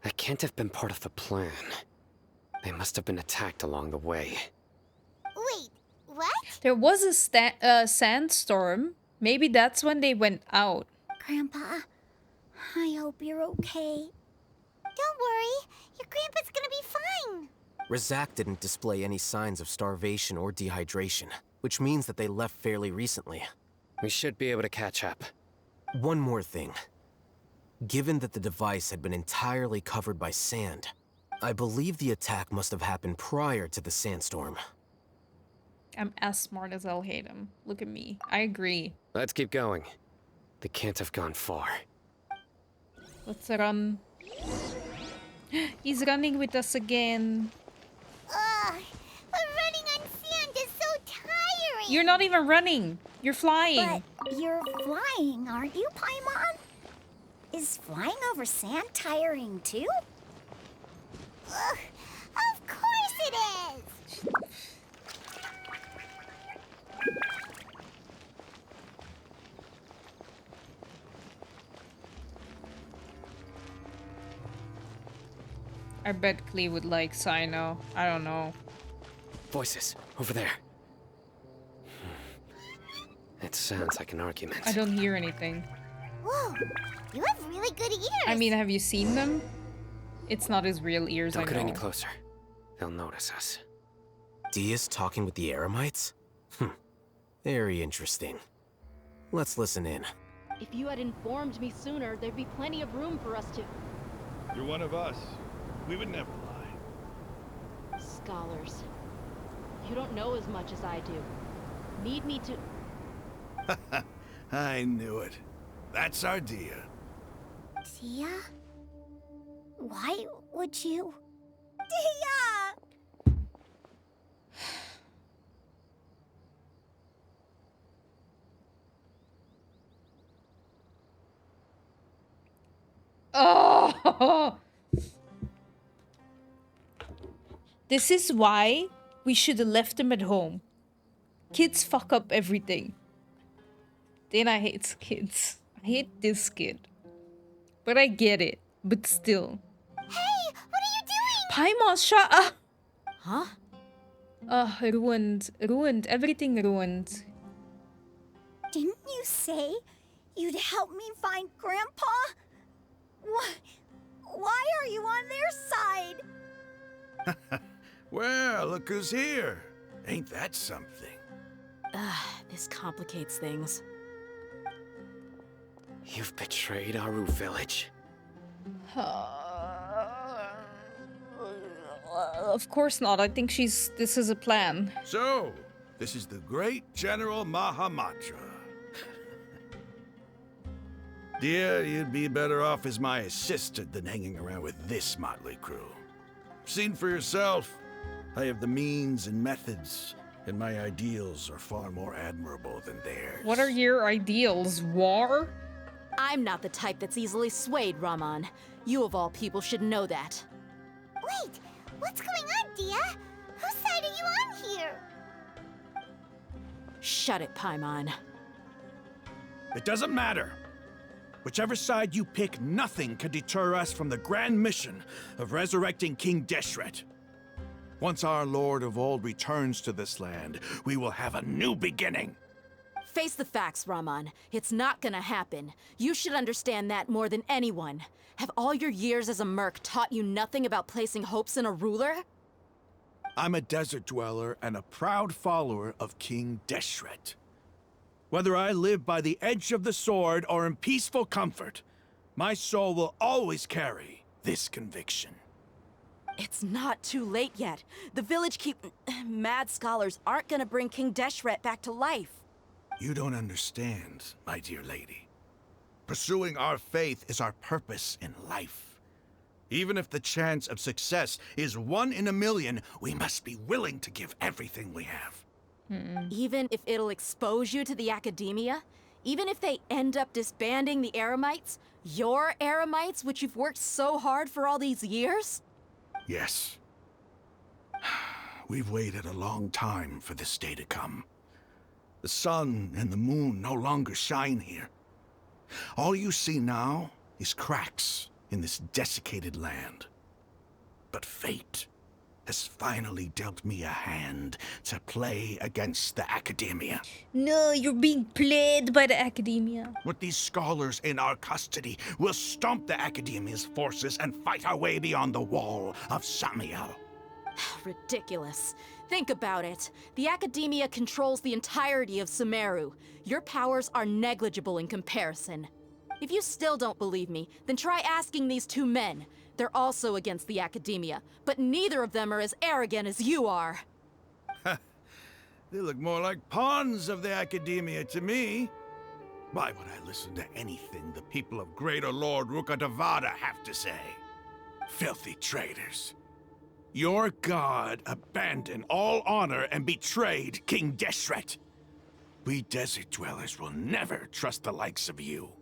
That can't have been part of the plan. They must have been attacked along the way. Wait, what? There was a sandstorm. Maybe that's when they went out. Grandpa, I hope you're okay. Don't worry, your grandpa's gonna be fine. Razak didn't display any signs of starvation or dehydration, which means that they left fairly recently. We should be able to catch up. One more thing. Given that the device had been entirely covered by sand, I believe the attack must have happened prior to the sandstorm. I'm as smart as I'll hate him. Look at me. I agree. Let's keep going. They can't have gone far. Let's run. He's running with us again. Ugh, but running on sand is so tiring. You're not even running. You're flying. But you're flying, aren't you, Paimon? Is flying over sand tiring too? Ugh, of course it is. I bet Klee would like Sino. I don't know. Voices, over there. It sounds like an argument. I don't hear anything. Whoa, you have really good ears. I mean, have you seen them? It's not his real ears, Don't I get know. any closer. They'll notice us. Dia's talking with the Eremites? Very interesting. Let's listen in. If you had informed me sooner, there'd be plenty of room for us to... You're one of us. We would never lie. Scholars. You don't know as much as I do. Need me to... I knew it. That's our Dia. Dia? Why would you... Dia! Oh! This is why we should have left them at home. Kids fuck up everything. Dana hates kids. I hate this kid. But I get it. But still. Hey, what are you doing? Paimon, shut up! Huh? Ruined. Ruined. Everything ruined. Didn't you say you'd help me find Grandpa? Why are you on their side? Well, look who's here. Ain't that something? This complicates things. You've betrayed Aru village. Of course not. I think this is a plan. So, this is the great General Mahamatra. Dear, you'd be better off as my assistant than hanging around with this motley crew. Seen for yourself, I have the means and methods, and my ideals are far more admirable than theirs. What are your ideals? War? I'm not the type that's easily swayed, Raman. You of all people should know that. Wait, what's going on, Dia? Whose side are you on here? Shut it, Paimon. It doesn't matter. Whichever side you pick, nothing can deter us from the grand mission of resurrecting King Deshret. Once our Lord of Old returns to this land, we will have a new beginning. Face the facts, Raman. It's not gonna happen. You should understand that more than anyone. Have all your years as a merc taught you nothing about placing hopes in a ruler? I'm a desert dweller and a proud follower of King Deshret. Whether I live by the edge of the sword or in peaceful comfort, my soul will always carry this conviction. It's not too late yet. The village mad scholars aren't gonna bring King Deshret back to life. You don't understand, my dear lady. Pursuing our faith is our purpose in life. Even if the chance of success is 1 in a million, we must be willing to give everything we have. Even if it'll expose you to the academia? Even if they end up disbanding the Eremites? Your Eremites, which you've worked so hard for all these years? Yes. We've waited a long time for this day to come. The sun and the moon no longer shine here. All you see now is cracks in this desiccated land. But fate has finally dealt me a hand to play against the academia. No, you're being played by the academia. With these scholars in our custody, we'll stomp the academia's forces and fight our way beyond the wall of Samiel. Ridiculous. Think about it. The academia controls the entirety of Sumeru. Your powers are negligible in comparison. If you still don't believe me, then try asking these 2 men. They're also against the academia, but neither of them are as arrogant as you are. They look more like pawns of the academia to me. Why would I listen to anything the people of Greater Lord Rukkhadevada have to say? Filthy traitors. Your god abandoned all honor and betrayed King Deshret. We desert dwellers will never trust the likes of you.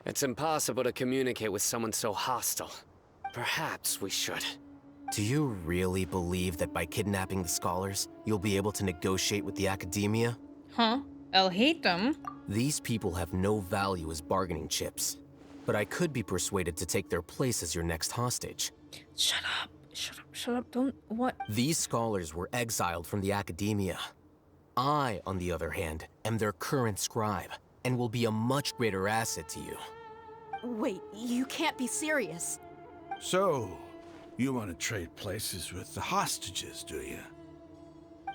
It's impossible to communicate with someone so hostile. Perhaps we should. Do you really believe that by kidnapping the scholars, you'll be able to negotiate with the academia? Huh? I'll hate them. These people have no value as bargaining chips. But I could be persuaded to take their place as your next hostage. Shut up. Shut up. Shut up. Don't... What? These scholars were exiled from the academia. I, on the other hand, am their current scribe, and will be a much greater asset to you. Wait, you can't be serious. So, you want to trade places with the hostages, do you?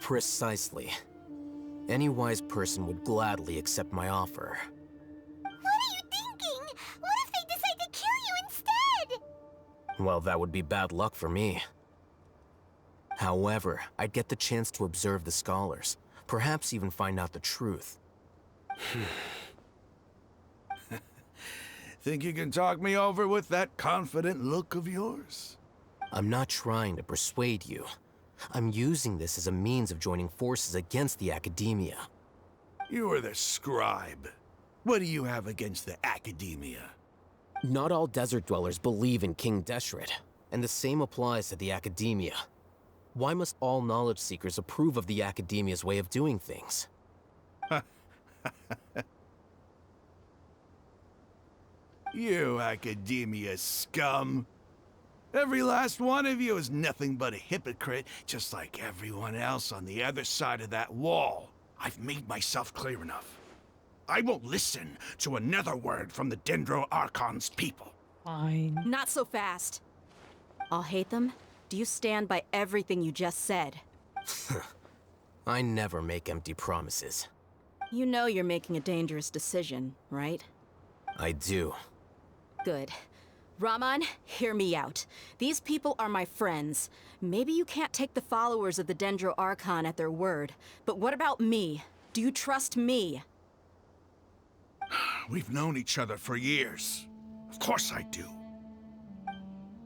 Precisely. Any wise person would gladly accept my offer. What are you thinking? What if they decide to kill you instead? Well, that would be bad luck for me. However, I'd get the chance to observe the scholars, perhaps even find out the truth. Think you can talk me over with that confident look of yours? I'm not trying to persuade you. I'm using this as a means of joining forces against the academia. You are the scribe. What do you have against the academia? Not all desert dwellers believe in King Deshret, and the same applies to the academia. Why must all knowledge seekers approve of the academia's way of doing things? You academia scum. Every last one of you is nothing but a hypocrite, just like everyone else on the other side of that wall. I've made myself clear enough. I won't listen to another word from the Dendro Archon's people. Fine. Not so fast. I'll hate them. Do you stand by everything you just said? I never make empty promises. You know you're making a dangerous decision, right? I do. Good. Raman, hear me out. These people are my friends. Maybe you can't take the followers of the Dendro Archon at their word, but what about me? Do you trust me? We've known each other for years. Of course I do.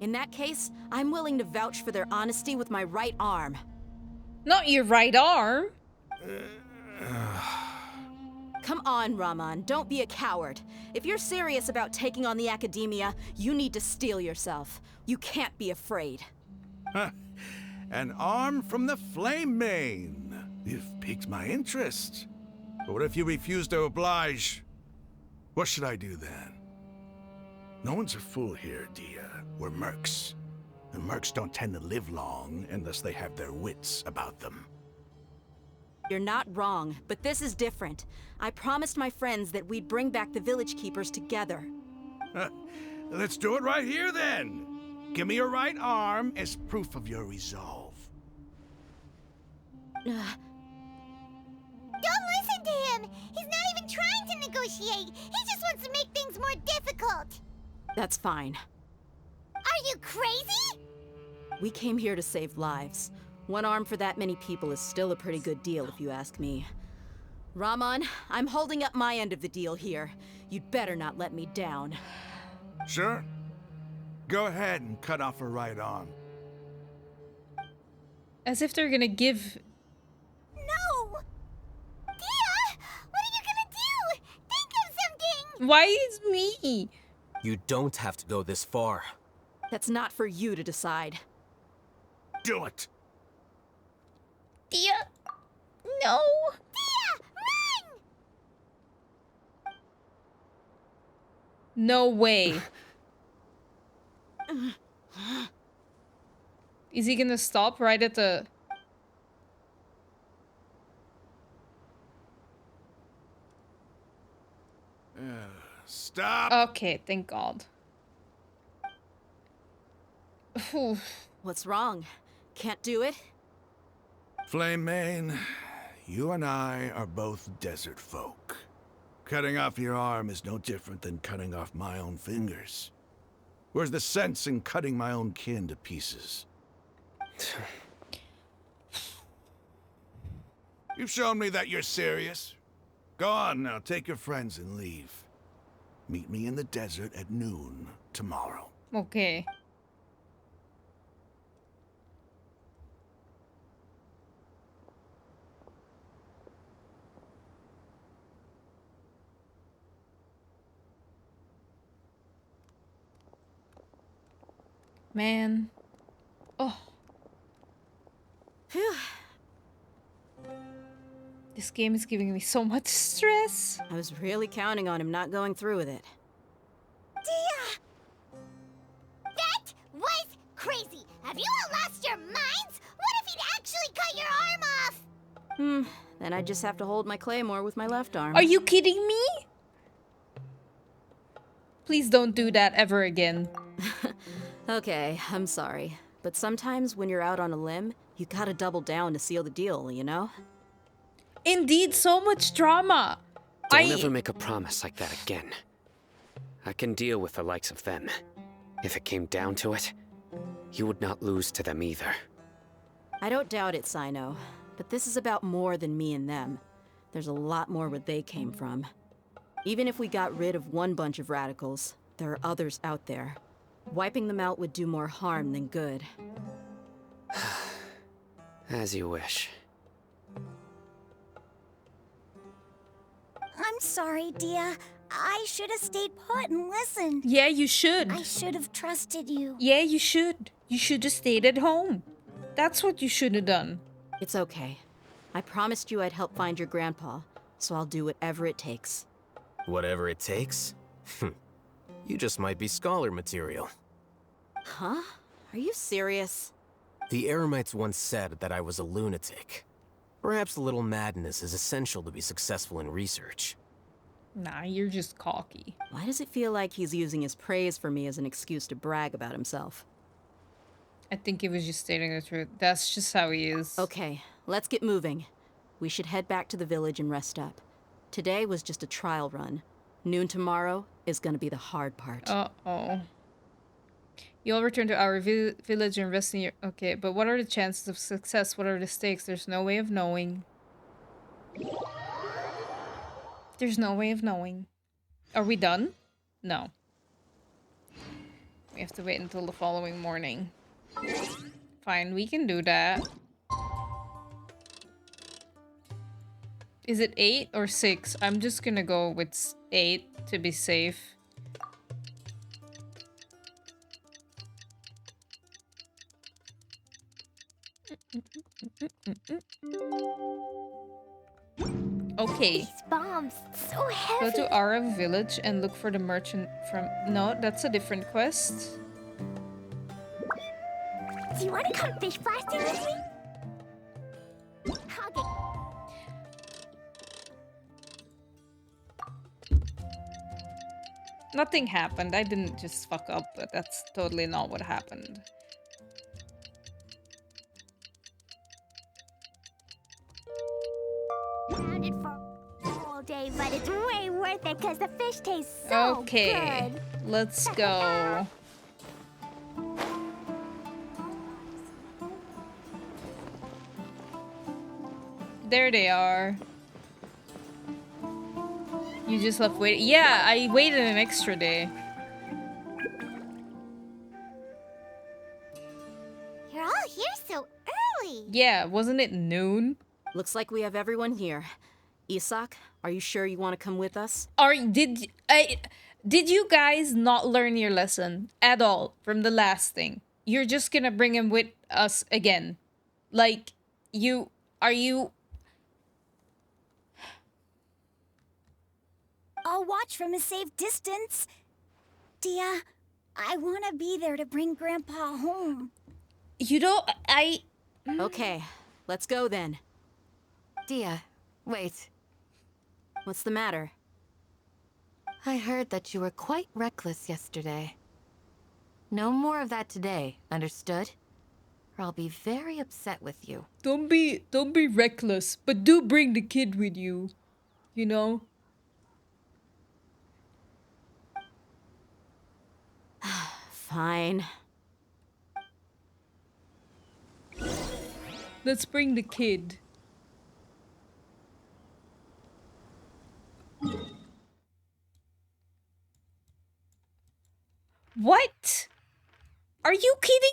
In that case, I'm willing to vouch for their honesty with my right arm. Not your right arm. Come on, Raman, don't be a coward. If you're serious about taking on the academia, you need to steel yourself. You can't be afraid. An arm from the Flame Mane. You've piqued my interest. But what if you refuse to oblige? What should I do then? No one's a fool here, Dia. We're mercs. And mercs don't tend to live long unless they have their wits about them. You're not wrong, but this is different. I promised my friends that we'd bring back the village keepers together. Let's do it right here then. Give me your right arm as proof of your resolve. Don't listen to him! He's not even trying to negotiate! He just wants to make things more difficult! That's fine. Are you crazy? We came here to save lives. One arm for that many people is still a pretty good deal, if you ask me. Raman, I'm holding up my end of the deal here. You'd better not let me down. Sure. Go ahead and cut off her right arm. As if they're gonna give... No! Dia! What are you gonna do? Think of something! Why is me? You don't have to go this far. That's not for you to decide. Do it! Dia! No! Dia! Run! No way. Is he gonna stop right at the... Stop! Okay, thank God. What's wrong? Can't do it? Flame Mane, you and I are both desert folk. Cutting off your arm is no different than cutting off my own fingers. Where's the sense in cutting my own kin to pieces? You've shown me that you're serious. Go on now, take your friends and leave. Meet me in the desert at noon tomorrow. Okay. Man. Oh. Phew. This game is giving me so much stress. I was really counting on him not going through with it. Dia! That was crazy! Have you all lost your minds? What if he'd actually cut your arm off? Then I just have to hold my claymore with my left arm. Are you kidding me? Please don't do that ever again. Okay, I'm sorry. But sometimes when you're out on a limb, you gotta double down to seal the deal, you know? Indeed, so much drama. Don't ever make a promise like that again. I can deal with the likes of them. If it came down to it, you would not lose to them either. I don't doubt it, Sino. But this is about more than me and them. There's a lot more where they came from. Even if we got rid of one bunch of radicals, there are others out there. Wiping them out would do more harm than good. As you wish. I'm sorry, Dia. I should have stayed put and listened. Yeah, you should. I should have trusted you. Yeah, you should. You should have stayed at home. That's what you should have done. It's okay. I promised you I'd help find your grandpa, so I'll do whatever it takes. Whatever it takes? You just might be scholar material. Huh? Are you serious? The Eremites once said that I was a lunatic. Perhaps a little madness is essential to be successful in research. Nah, you're just cocky. Why does it feel like he's using his praise for me as an excuse to brag about himself? I think he was just stating the truth. That's just how he is. Okay, let's get moving. We should head back to the village and rest up. Today was just a trial run. Noon tomorrow is gonna be the hard part. Uh-oh. You'll return to our village and rest in your... Okay, but what are the chances of success? What are the stakes? There's no way of knowing. There's no way of knowing. Are we done? No. We have to wait until the following morning. Fine, we can do that. Is it 8 or 6? I'm just gonna go with 8 to be safe. Okay. These bombs, so heavy. Go to Ara village and look for the merchant from... No, that's a different quest. Do you want to come fish blasting with me? Okay. Nothing happened. I didn't just fuck up, but that's totally not what happened. Grounded for all day, but it's way worth it because the fish tastes so Okay, good. let's go. There they are. You just left waiting. Yeah, I waited an extra day. You're all here so early. Yeah, wasn't it noon? Looks like we have everyone here. Isak, are you sure you want to come with us? Did you guys not learn your lesson at all from the last thing? You're just gonna bring him with us again. Like, are you... I'll watch from a safe distance. Dia, I want to be there to bring Grandpa home. You don't... Okay, let's go then. Dia, wait. What's the matter? I heard that you were quite reckless yesterday. No more of that today, understood? Or I'll be very upset with you. Don't be reckless, but do bring the kid with you. You know? Fine. Let's bring the kid. What? Are you kidding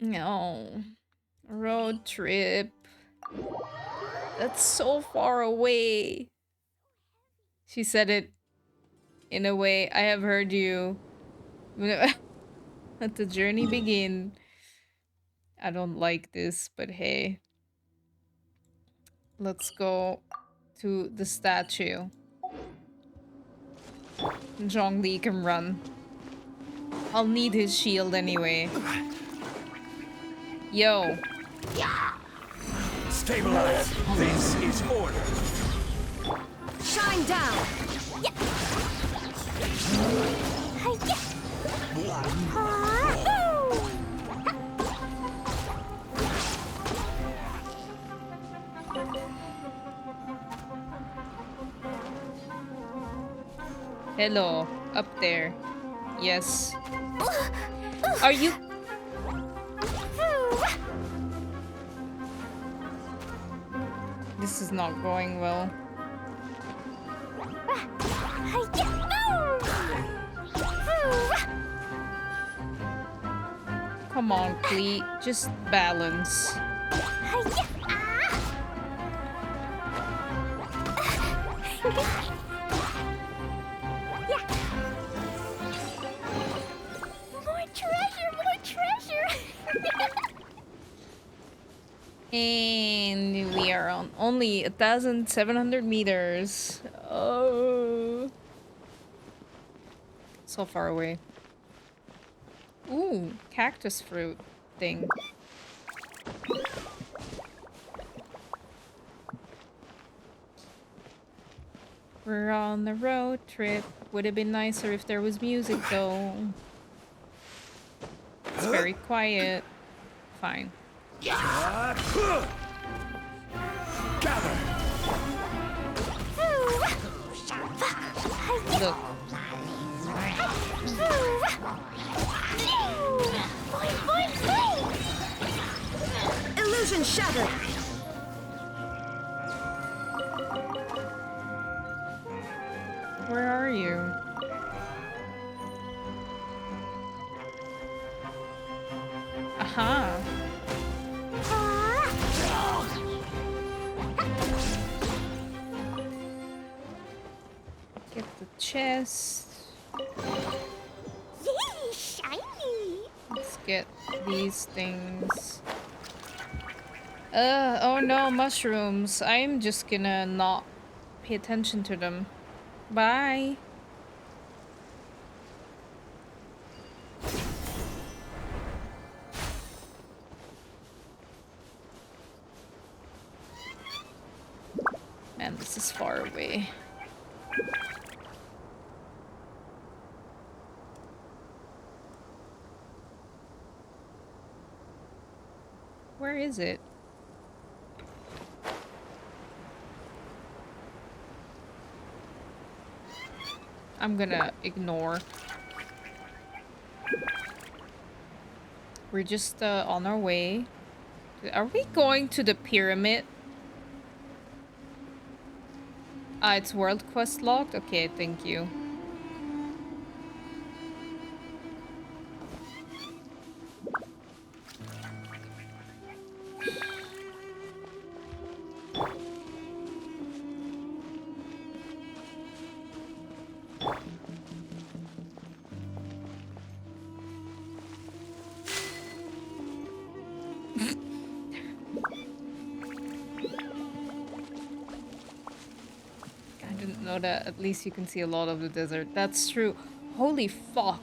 me? No. Road trip. That's so far away. She said it in a way I have heard you. Let the journey begin. I don't like this, but hey. Let's go to the statue. Zhongli can run. I'll need his shield anyway. Yo. Stabilize. This is order. Shine down. Hello, up there. Yes. Are you? This is not going well. Come on, Clee. Just balance. And we are on only 1,700 meters. Oh. So far away. Ooh, cactus fruit thing. We're on the road trip. Would have been nicer if there was music though. It's very quiet. Fine. Gather. Look. Illusion shattered. Where are you? Aha. Get the chest. Yay, shiny! Let's get these things. Oh no, mushrooms. I'm just gonna not pay attention to them. Bye. Man, this is far away. Where is it? I'm gonna ignore. We're just on our way. Are we going to the pyramid? Ah, it's World Quest locked? Okay, thank you. That at least you can see a lot of the desert. That's true. Holy fuck.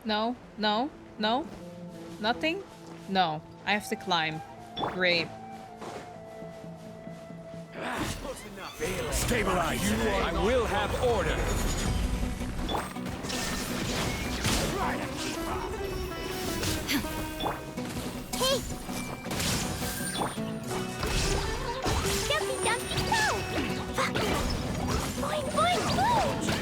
No, no, no. Nothing? No. I have to climb. Great. Stabilize. I will have order. Hey! Dumpy, dumpy, go! Boing, boing, boing!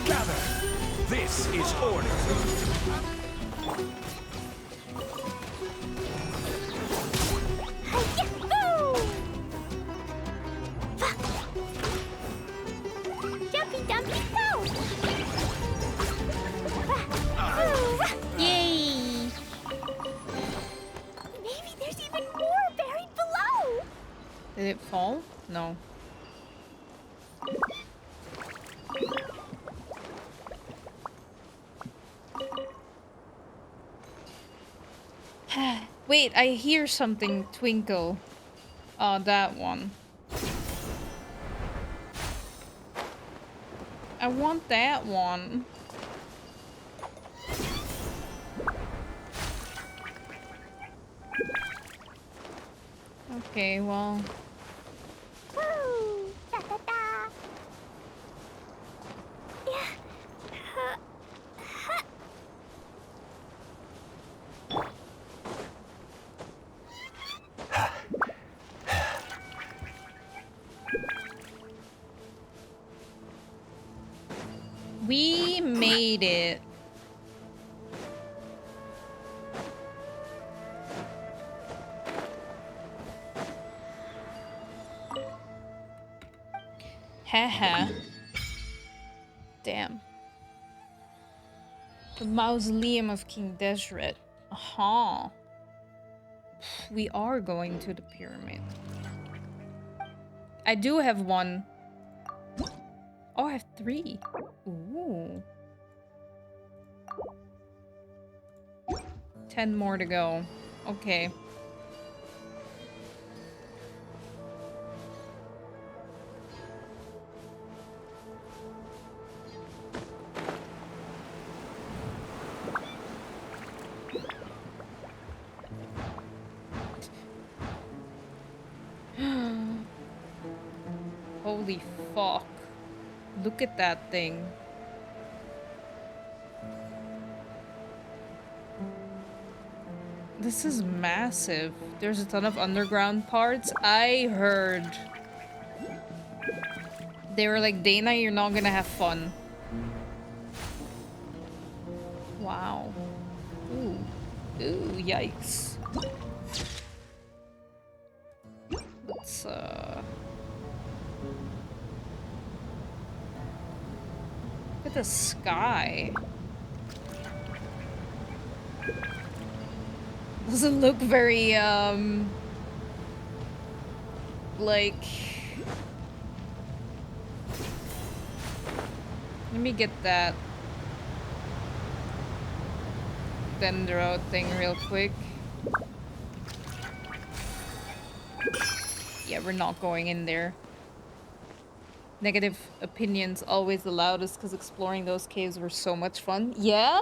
Gather. This is order. Dumpy, dumpy, go! Yay! Maybe there's even more buried below! Did it fall? No. Wait, I hear something twinkle. Oh, that one. I want that one. Okay, well. Woo! Da, da, da. Yeah. We made it. Haha. Damn. The mausoleum of King Deseret. Aha. We are going to the pyramid. I do have one. Oh, I have 3. Ooh. 10 more to go. Okay. Holy fuck. Look at that thing. This is massive. There's a ton of underground parts. I heard they were like, Dana, you're not gonna have fun. Wow. Ooh. Ooh, yikes. Let's, look at the sky. Doesn't look very, like... Let me get that dendro thing real quick. Yeah, we're not going in there. Negative opinions always the loudest because exploring those caves were so much fun. Yeah?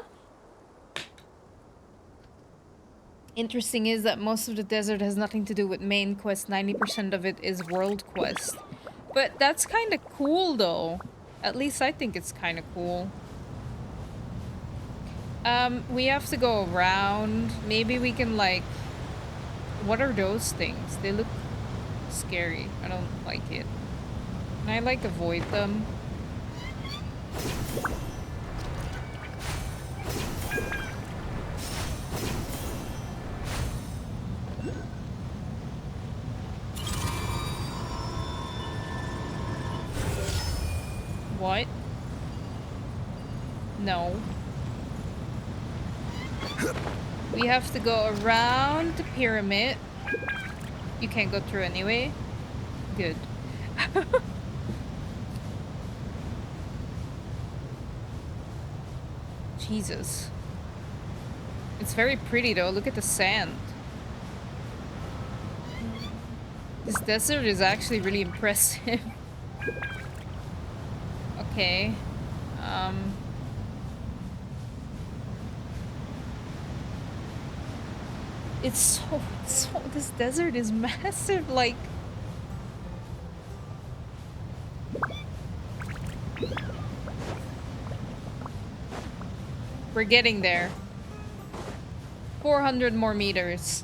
Interesting is that most of the desert has nothing to do with main quest. 90% of it is world quest. But that's kind of cool though. At least I think it's kind of cool. We have to go around. Maybe we can like... What are those things? They look scary. I don't like it. Can I like avoid them? What? No. We have to go around the pyramid. You can't go through anyway. Good. Jesus. It's very pretty though. Look at the sand. This desert is actually really impressive. Okay. It's so this desert is massive, like we're getting there. 400 more meters.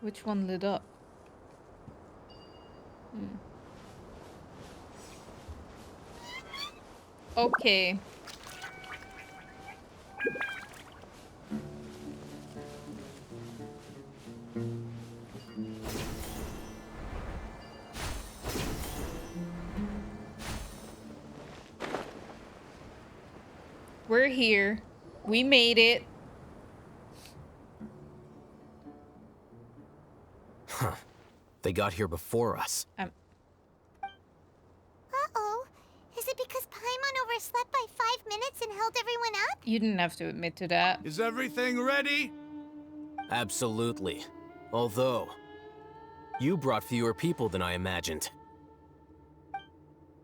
Which one lit up? Okay. We're here. We made it. Huh. They got here before us. Uh-oh. Is it because Paimon overslept by 5 minutes and held everyone up? You didn't have to admit to that. Is everything ready? Absolutely. Although, you brought fewer people than I imagined.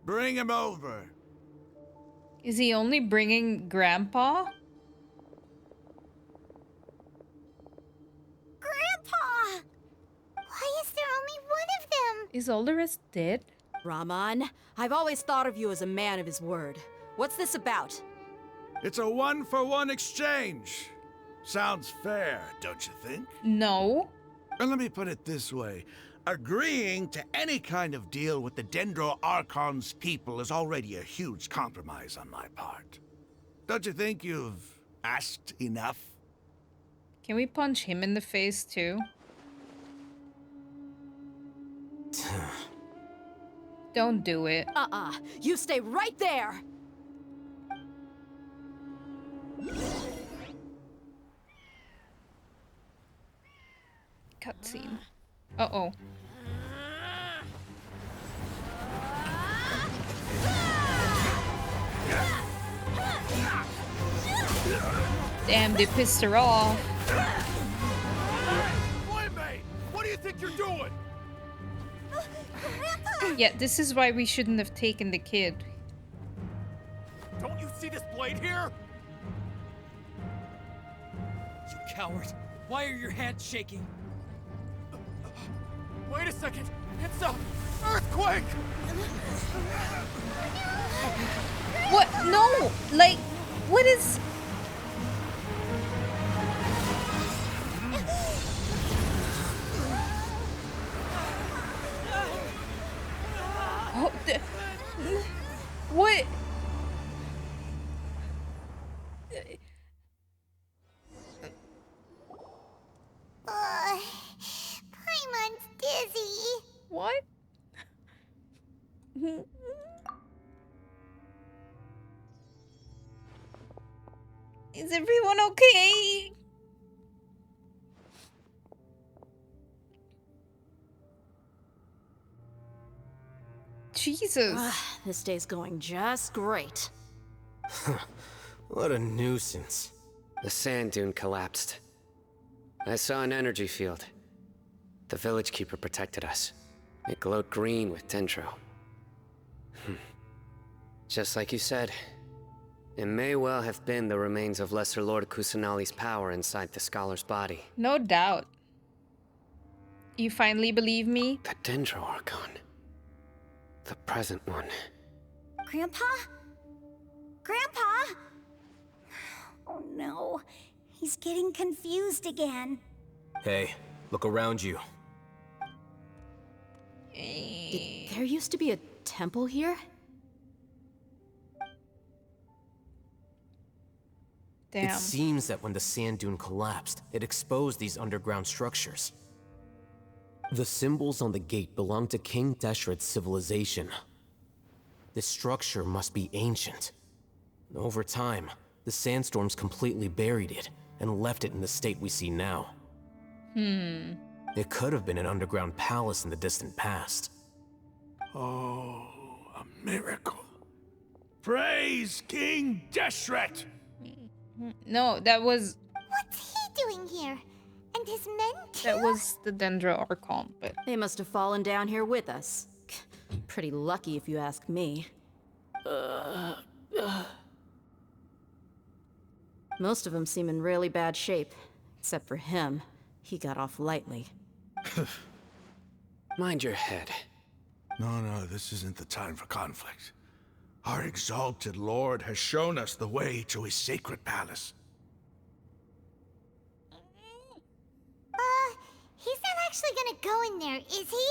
Bring him over. Is he only bringing Grandpa? Grandpa! Why is there only one of them? Is all the rest dead? Raman, I've always thought of you as a man of his word. What's this about? It's a 1-for-1 exchange. Sounds fair, don't you think? No. And let me put it this way. Agreeing to any kind of deal with the Dendro Archon's people is already a huge compromise on my part. Don't you think you've asked enough? Can we punch him in the face too? Don't do it. You stay right there! Cutscene. Uh-oh. Damn, they pissed her off. Playmate! What do you think you're doing? Yeah, this is why we shouldn't have taken the kid. Don't you see this blade here? You coward! Why are your hands shaking? Wait a second! It's a earthquake! What? No! Like, what is... Oh, what? Paimon's dizzy. What? Is everyone okay? Jesus. This day's going just great. What a nuisance. The sand dune collapsed. I saw an energy field. The village keeper protected us. It glowed green with dendro. Just like you said, it may well have been the remains of Lesser Lord Kusanali's power inside the scholar's body. No doubt. You finally believe me? The Dendro Archon. The present one. Grandpa? Grandpa? Oh no, he's getting confused again. Hey, look around you. There used to be a temple here? Damn. It seems that when the sand dune collapsed, it exposed these underground structures. The symbols on the gate belong to King Deshret's civilization. This structure must be ancient. Over time, the sandstorms completely buried it and left it in the state we see now. It could have been an underground palace in the distant past. Oh, a miracle. Praise King Deshret! No, that was... What's he doing here? And his men too? That was the Dendro Archon, but... They must have fallen down here with us. Pretty lucky if you ask me. Most of them seem in really bad shape. Except for him. He got off lightly. Mind your head. No, this isn't the time for conflict. Our exalted lord has shown us the way to his sacred palace. He's not actually gonna go in there, is he?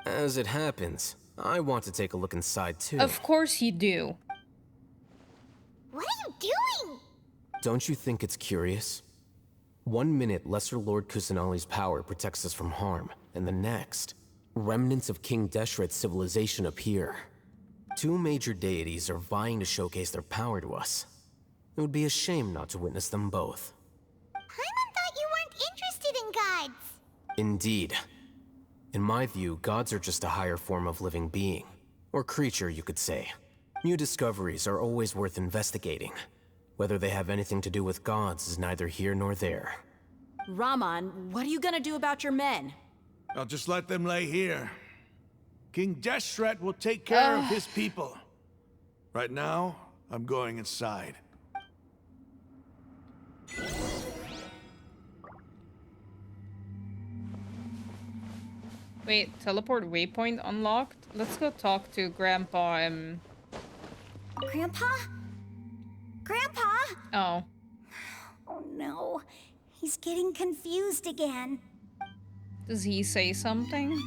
As it happens, I want to take a look inside too. Of course you do. What are you doing? Don't you think it's curious? 1 minute, Lesser Lord Kusanali's power protects us from harm, and the next, remnants of King Deshret's civilization appear. 2 major deities are vying to showcase their power to us. It would be a shame not to witness them both. Paimon thought you weren't interested in gods. Indeed. In my view, gods are just a higher form of living being. Or creature, you could say. New discoveries are always worth investigating. Whether they have anything to do with gods is neither here nor there. Raman, what are you gonna do about your men? I'll just let them lay here. King Deshret will take care of his people. Right now, I'm going inside. Wait, teleport waypoint unlocked? Let's go talk to Grandpa and... Grandpa? Grandpa? Oh. Oh no. He's getting confused again. Does he say something?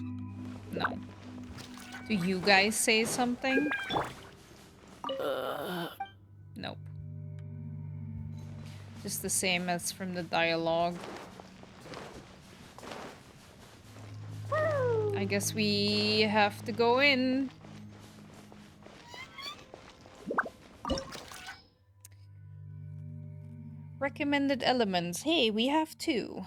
No. Do you guys say something? Nope. Just the same as from the dialogue. I guess we have to go in. Recommended elements. Hey, we have 2.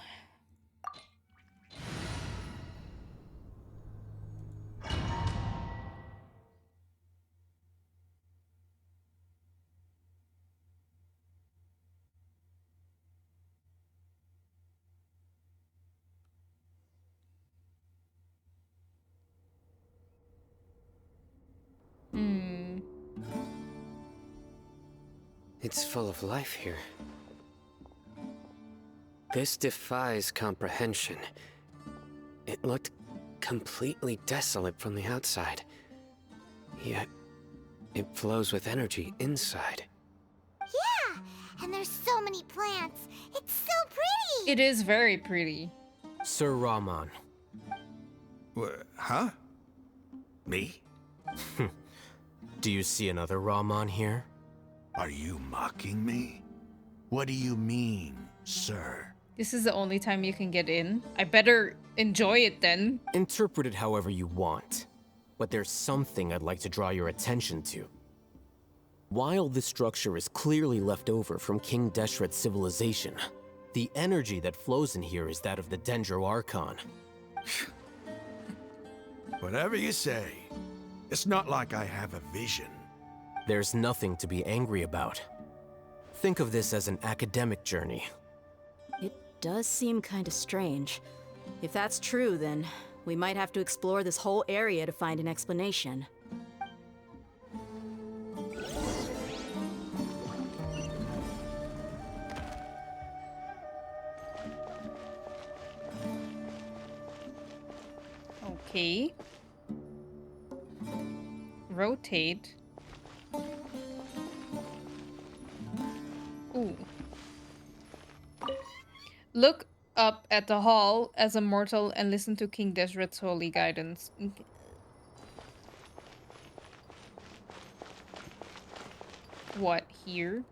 It's full of life here. This defies comprehension. It looked completely desolate from the outside. Yet, it flows with energy inside. Yeah, and there's so many plants. It's so pretty. It is very pretty. Sir Raman. Huh? Me? Do you see another Raman here? Are you mocking me? What do you mean, sir? This is the only time you can get in. I better enjoy it then. Interpret it however you want. But there's something I'd like to draw your attention to. While this structure is clearly left over from King Deshret's civilization, the energy that flows in here is that of the Dendro Archon. Whatever you say. It's not like I have a vision. There's nothing to be angry about. Think of this as an academic journey. It does seem kind of strange. If that's true, then we might have to explore this whole area to find an explanation. Okay. Rotate. Ooh. Look up at the hall as a mortal and listen to King Deshret's holy guidance. What, here?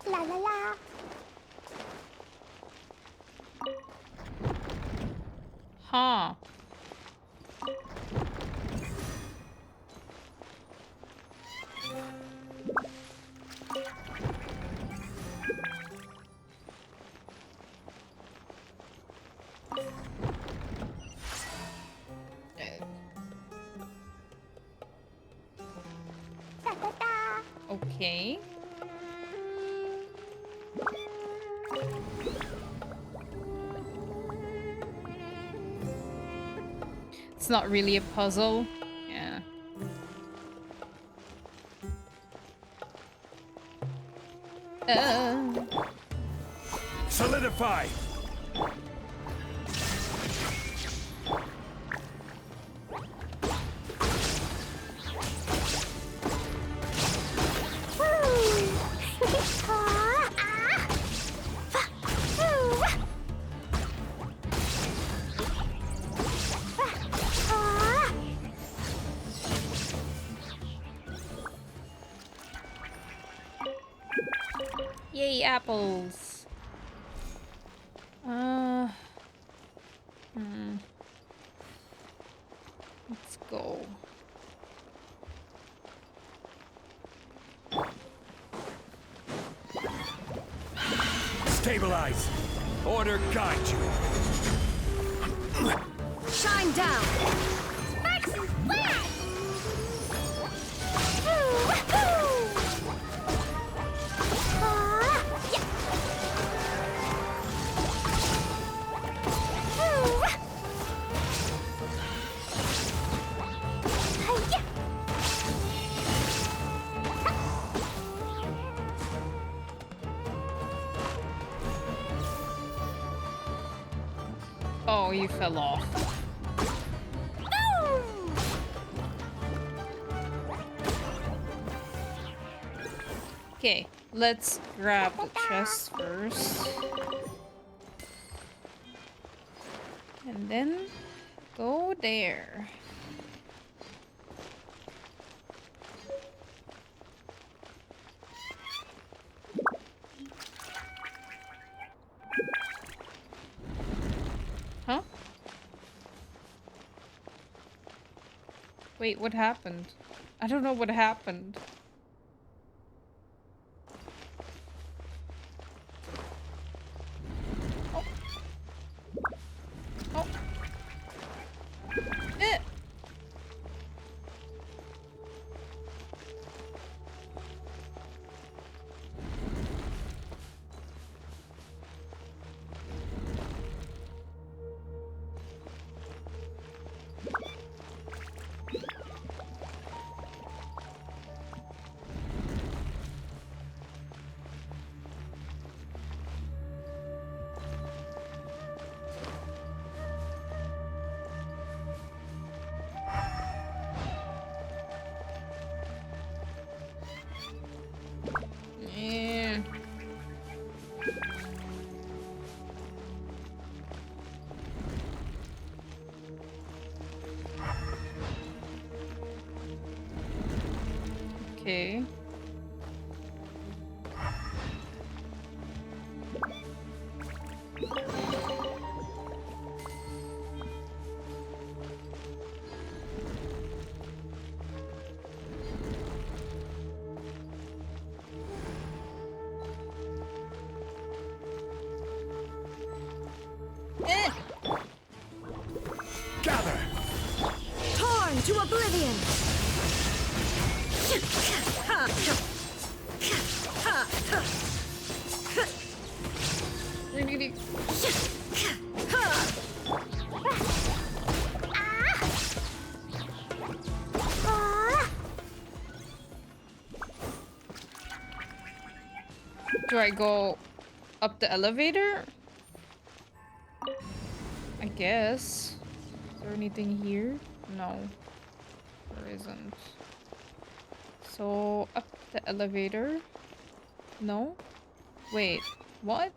La la la. Huh. Okay. It's not really a puzzle. Yeah. Solidify! Yay, apples. Let's go. Stabilize! Order guide you! Shine down! Sparks and flash! Oh, you fell off. Okay, let's grab the chest first. And then go there. Huh? Wait, what happened? I don't know what happened. Oh. Oh. Eh. Yeah. Okay. Gather! Torn to oblivion! Really? Do I go up the elevator? I guess. Is there anything here? No. There isn't. So, up The elevator? No? Wait, what?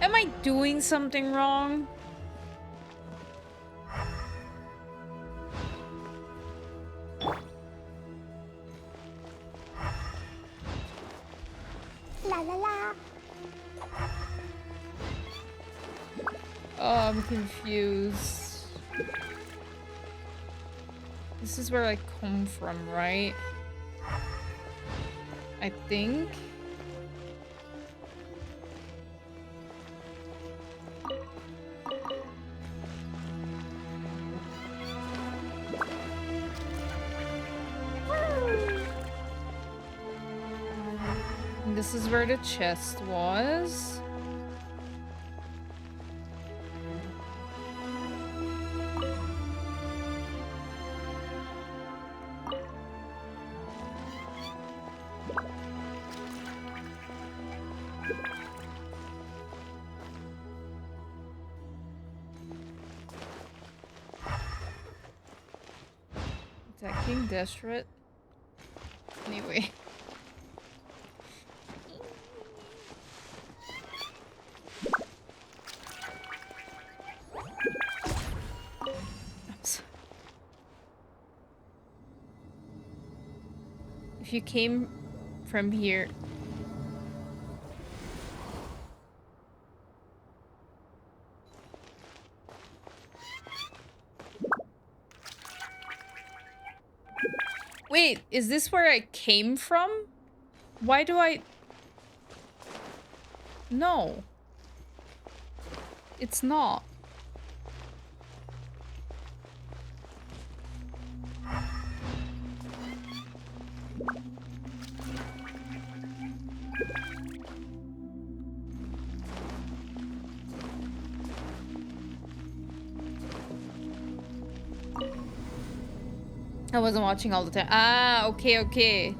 Am I doing something wrong? La la la. Oh, I'm confused. This is where I come from, right? I think. And this is where the chest was. Is that King Deshret? Anyway. If you came from here... Wait, is this where I came from? Why do I... No. It's not. I wasn't watching all the time. Ah, okay, okay.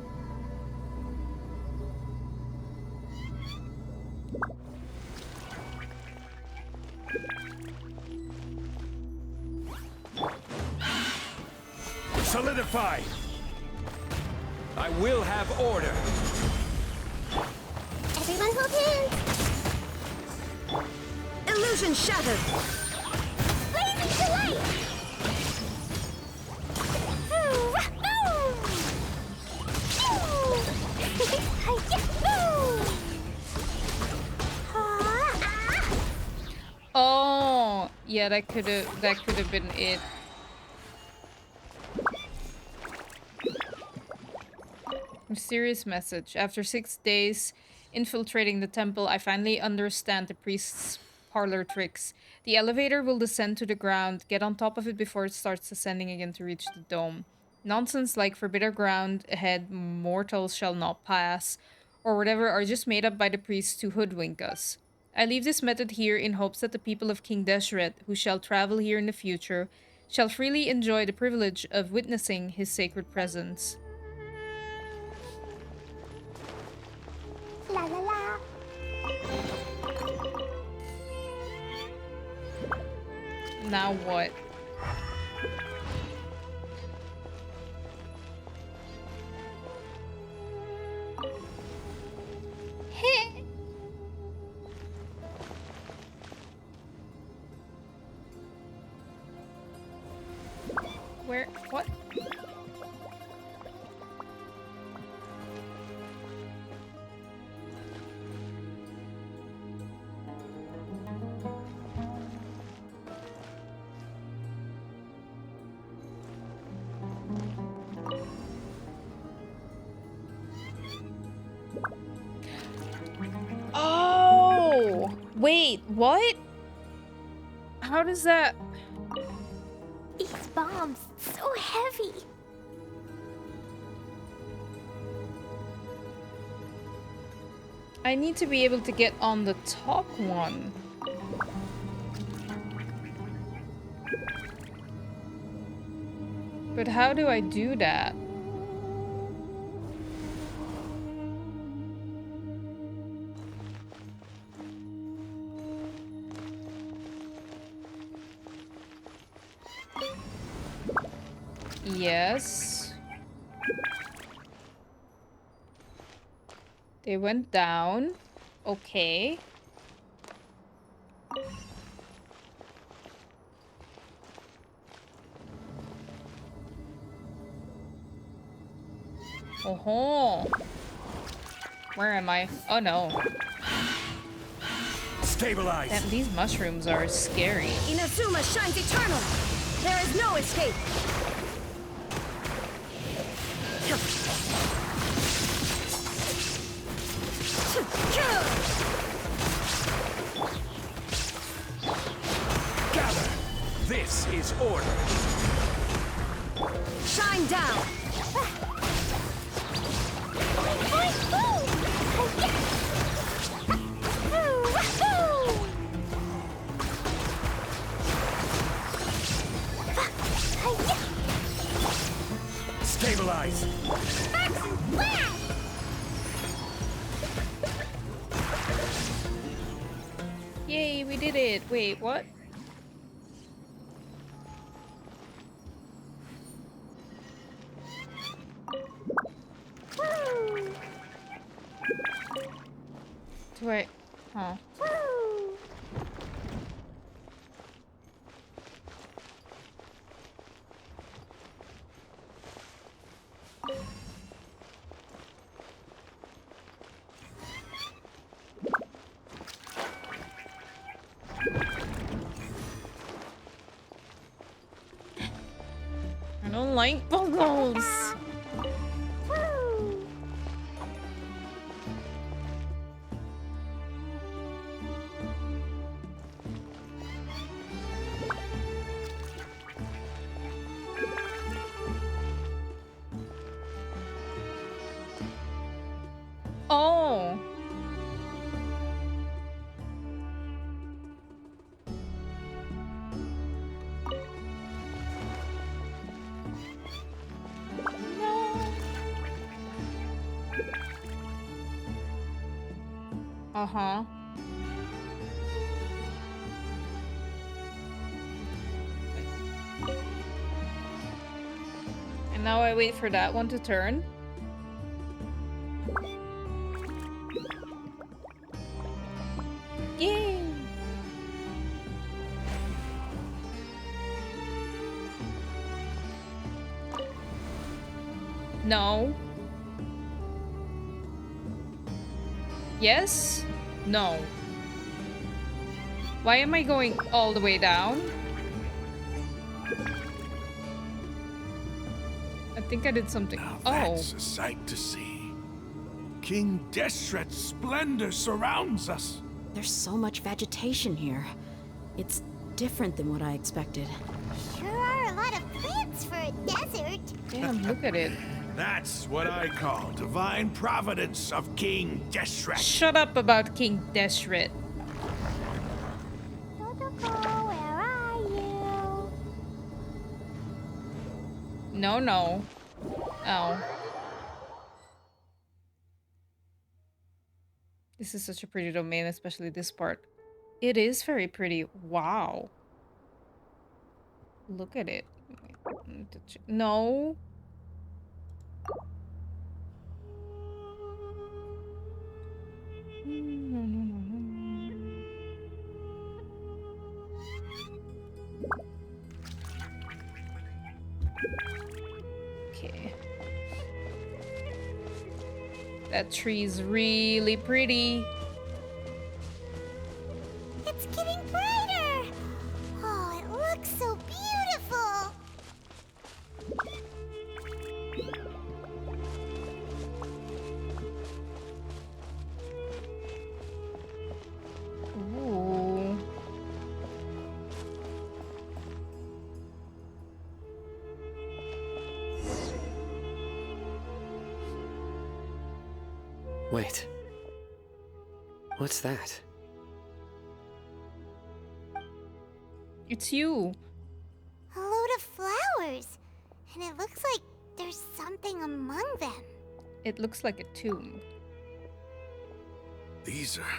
Solidify! I will have order. Everyone hold hands. Illusion shattered. Blazing to light. Oh, yeah, that could have been it. Mysterious message. After 6 days infiltrating the temple, I finally understand the priest's parlor tricks. The elevator will descend to the ground. Get on top of it before it starts ascending again to reach the dome. Nonsense like forbidden ground ahead, mortals shall not pass, or whatever are just made up by the priests to hoodwink us. I leave this method here in hopes that the people of King Deshret, who shall travel here in the future, shall freely enjoy the privilege of witnessing his sacred presence. La la la. Now what? Where? What? Wait, what? How does that... These bombs, so heavy. I need to be able to get on the top one. But how do I do that? Yes. They went down. Okay. Oh-ho. Where am I? Oh no. Stabilize. Damn, these mushrooms are scary. Inazuma shines eternal. There is no escape. Gather. This is order. Shine down. Stabilize. Yay, we did it. Wait, what? Wait. Huh. I don't like bubbles. Oh. Uh-huh. And now I wait for that one to turn. Yay! No. Yes? No. Why am I going all the way down? I think I did something. That's a sight to see. King Deshret's splendor surrounds us. There's so much vegetation here. It's different than what I expected. Sure are a lot of plants for a desert. Damn, look at it. That's what I call divine providence of King Deshret. Shut up about King Deshret. Protocol, where are you? No, no. Oh. This is such a pretty domain, especially this part. It is very pretty. Wow. Look at it. No. Okay. That tree's really pretty. It's getting brighter. Oh, it looks so beautiful. Ooh. Wait. What's that? It's you. A load of flowers. And it looks like there's something among them. It looks like a tomb. These are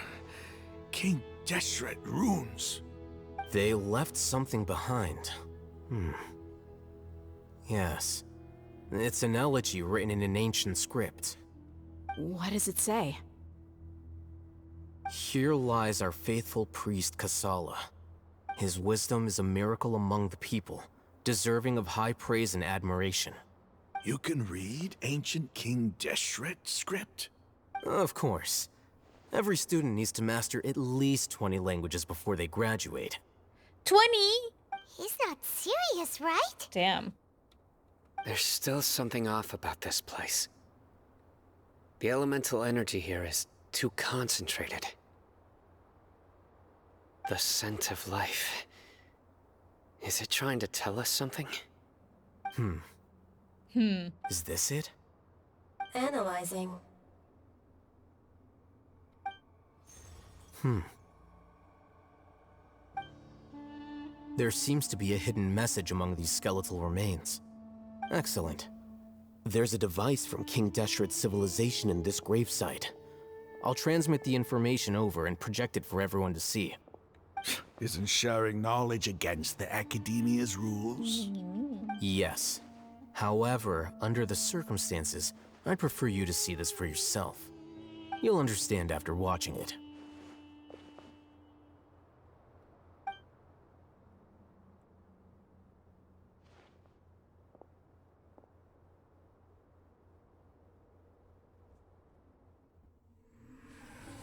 King Deshret runes. They left something behind. Yes. It's an elegy written in an ancient script. What does it say? Here lies our faithful priest Kasala. His wisdom is a miracle among the people, deserving of high praise and admiration. You can read ancient King Deshret script? Of course. Every student needs to master at least 20 languages before they graduate. 20? He's not serious, right? Damn. There's still something off about this place. The elemental energy here is too concentrated. The scent of life. Is it trying to tell us something? Is this it? Analyzing. There seems to be a hidden message among these skeletal remains. Excellent. There's a device from King Deshret's civilization in this gravesite. I'll transmit the information over and project it for everyone to see. Isn't sharing knowledge against the Academia's rules? Yes. However, under the circumstances, I'd prefer you to see this for yourself. You'll understand after watching it.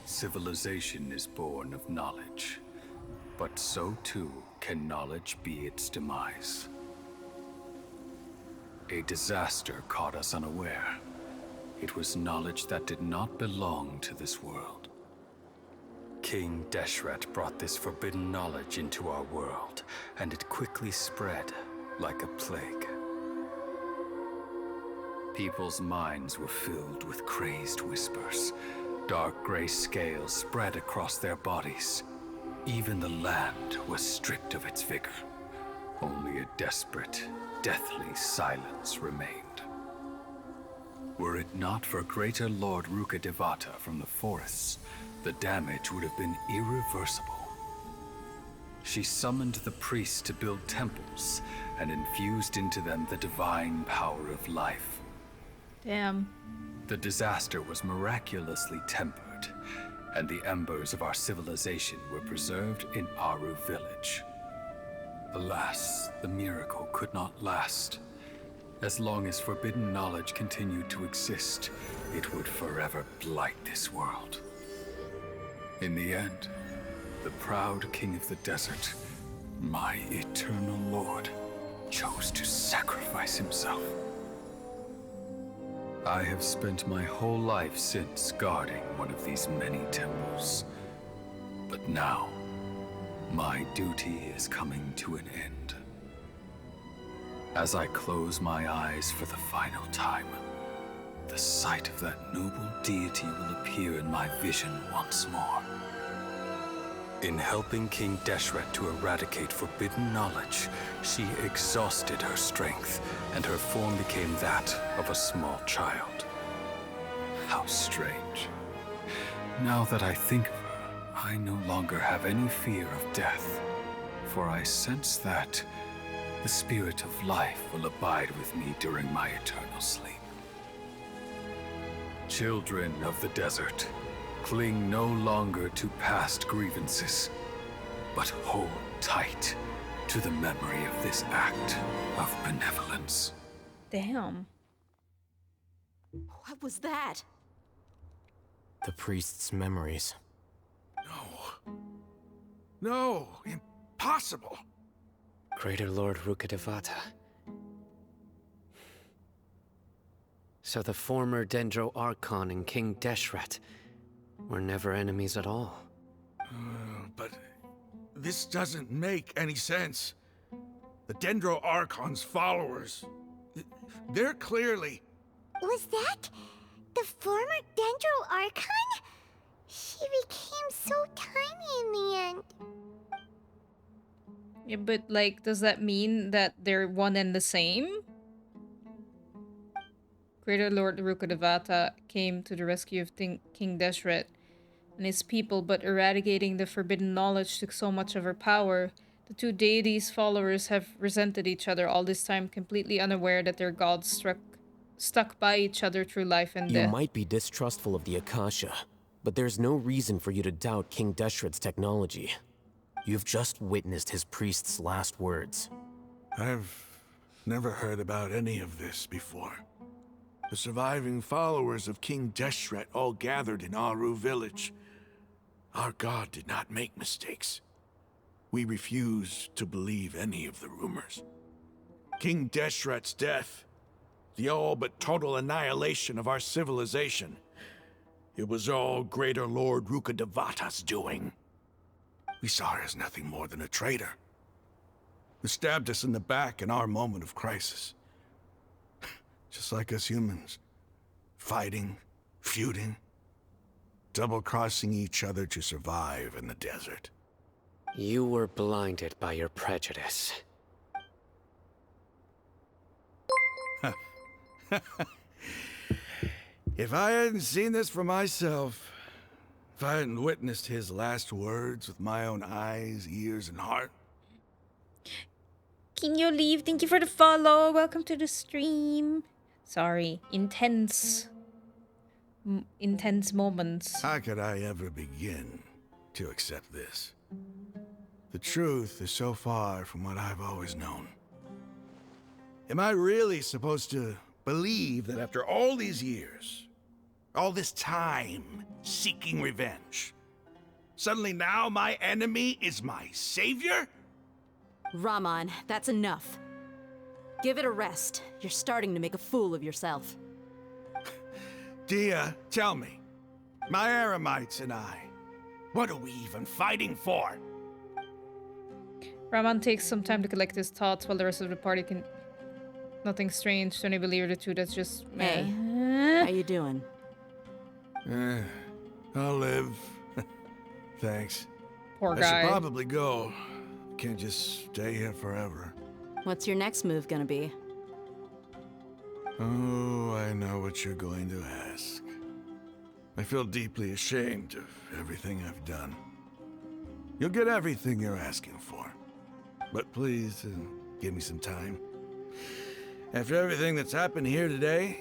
Civilization is born of knowledge, but so too can knowledge be its demise. A disaster caught us unaware. It was knowledge that did not belong to this world. King Deshret brought this forbidden knowledge into our world, and it quickly spread like a plague. People's minds were filled with crazed whispers. Dark gray scales spread across their bodies. Even the land was stripped of its vigor. Only a desperate, deathly silence remained. Were it not for greater Lord Rukkhadevata from the forests, the damage would have been irreversible. She summoned the priests to build temples and infused into them the divine power of life. Damn. The disaster was miraculously tempered, and the embers of our civilization were preserved in Aru village. Alas, the miracle could not last. As long as forbidden knowledge continued to exist, it would forever blight this world. In the end, the proud king of the desert, my eternal lord, chose to sacrifice himself. I have spent my whole life since guarding one of these many temples. But now, my duty is coming to an end. As I close my eyes for the final time, the sight of that noble deity will appear in my vision once more. In helping King Deshret to eradicate forbidden knowledge, she exhausted her strength, and her form became that of a small child. How strange. Now that I think of her, I no longer have any fear of death, for I sense that the spirit of life will abide with me during my eternal sleep. Children of the desert, cling no longer to past grievances, but hold tight to the memory of this act of benevolence. Damn. What was that? The priest's memories. No, impossible. Greater Lord Rukkhadevata. So the former Dendro Archon and King Deshret were never enemies at all. But this doesn't make any sense. The Dendro Archon's followers, they're clearly... Was that The former Dendro Archon? She became so tiny in the end. Yeah, but like, does that mean that they're one and the same? Greater Lord Rukkhadevata came to the rescue of King Deshret and his people, but eradicating the forbidden knowledge took so much of her power. The two deities' followers have resented each other all this time, completely unaware that their gods stuck by each other through life and You death. might be distrustful of the Akasha, but there's no reason for you to doubt King Deshret's technology. You've just witnessed his priest's last words. I've never heard about any of this before. The surviving followers of King Deshret all gathered in Aru village. Our god did not make mistakes. We refuse to believe any of the rumors. King Deshret's death, the all but total annihilation of our civilization, it was all Greater Lord Rukkhadevata's doing. We saw her as nothing more than a traitor, who stabbed us in the back in our moment of crisis. Just like us humans, fighting, feuding, double-crossing each other to survive in the desert. You were blinded by your prejudice. If I hadn't seen this for myself, if I hadn't witnessed his last words with my own eyes, ears, and heart. Can you leave? Thank you for the follow. Welcome to the stream. Sorry, intense moments. How could I ever begin to accept this? The truth is so far from what I've always known. Am I really supposed to believe that after all these years, all this time seeking revenge, suddenly now my enemy is my savior? Raman, that's enough. Give it a rest. You're starting to make a fool of yourself. Dia, tell me, my Eremites and I, what are we even fighting for? Raman takes some time to collect his thoughts while the rest of the party can... Nothing strange, Tony believe the two, that's just... Hey, how you doing? I'll live. Thanks. Poor I guy. should probably go. Can't just stay here forever. What's your next move gonna be? Oh, I know what you're going to ask. I feel deeply ashamed of everything I've done. You'll get everything you're asking for. But please, give me some time. After everything that's happened here today,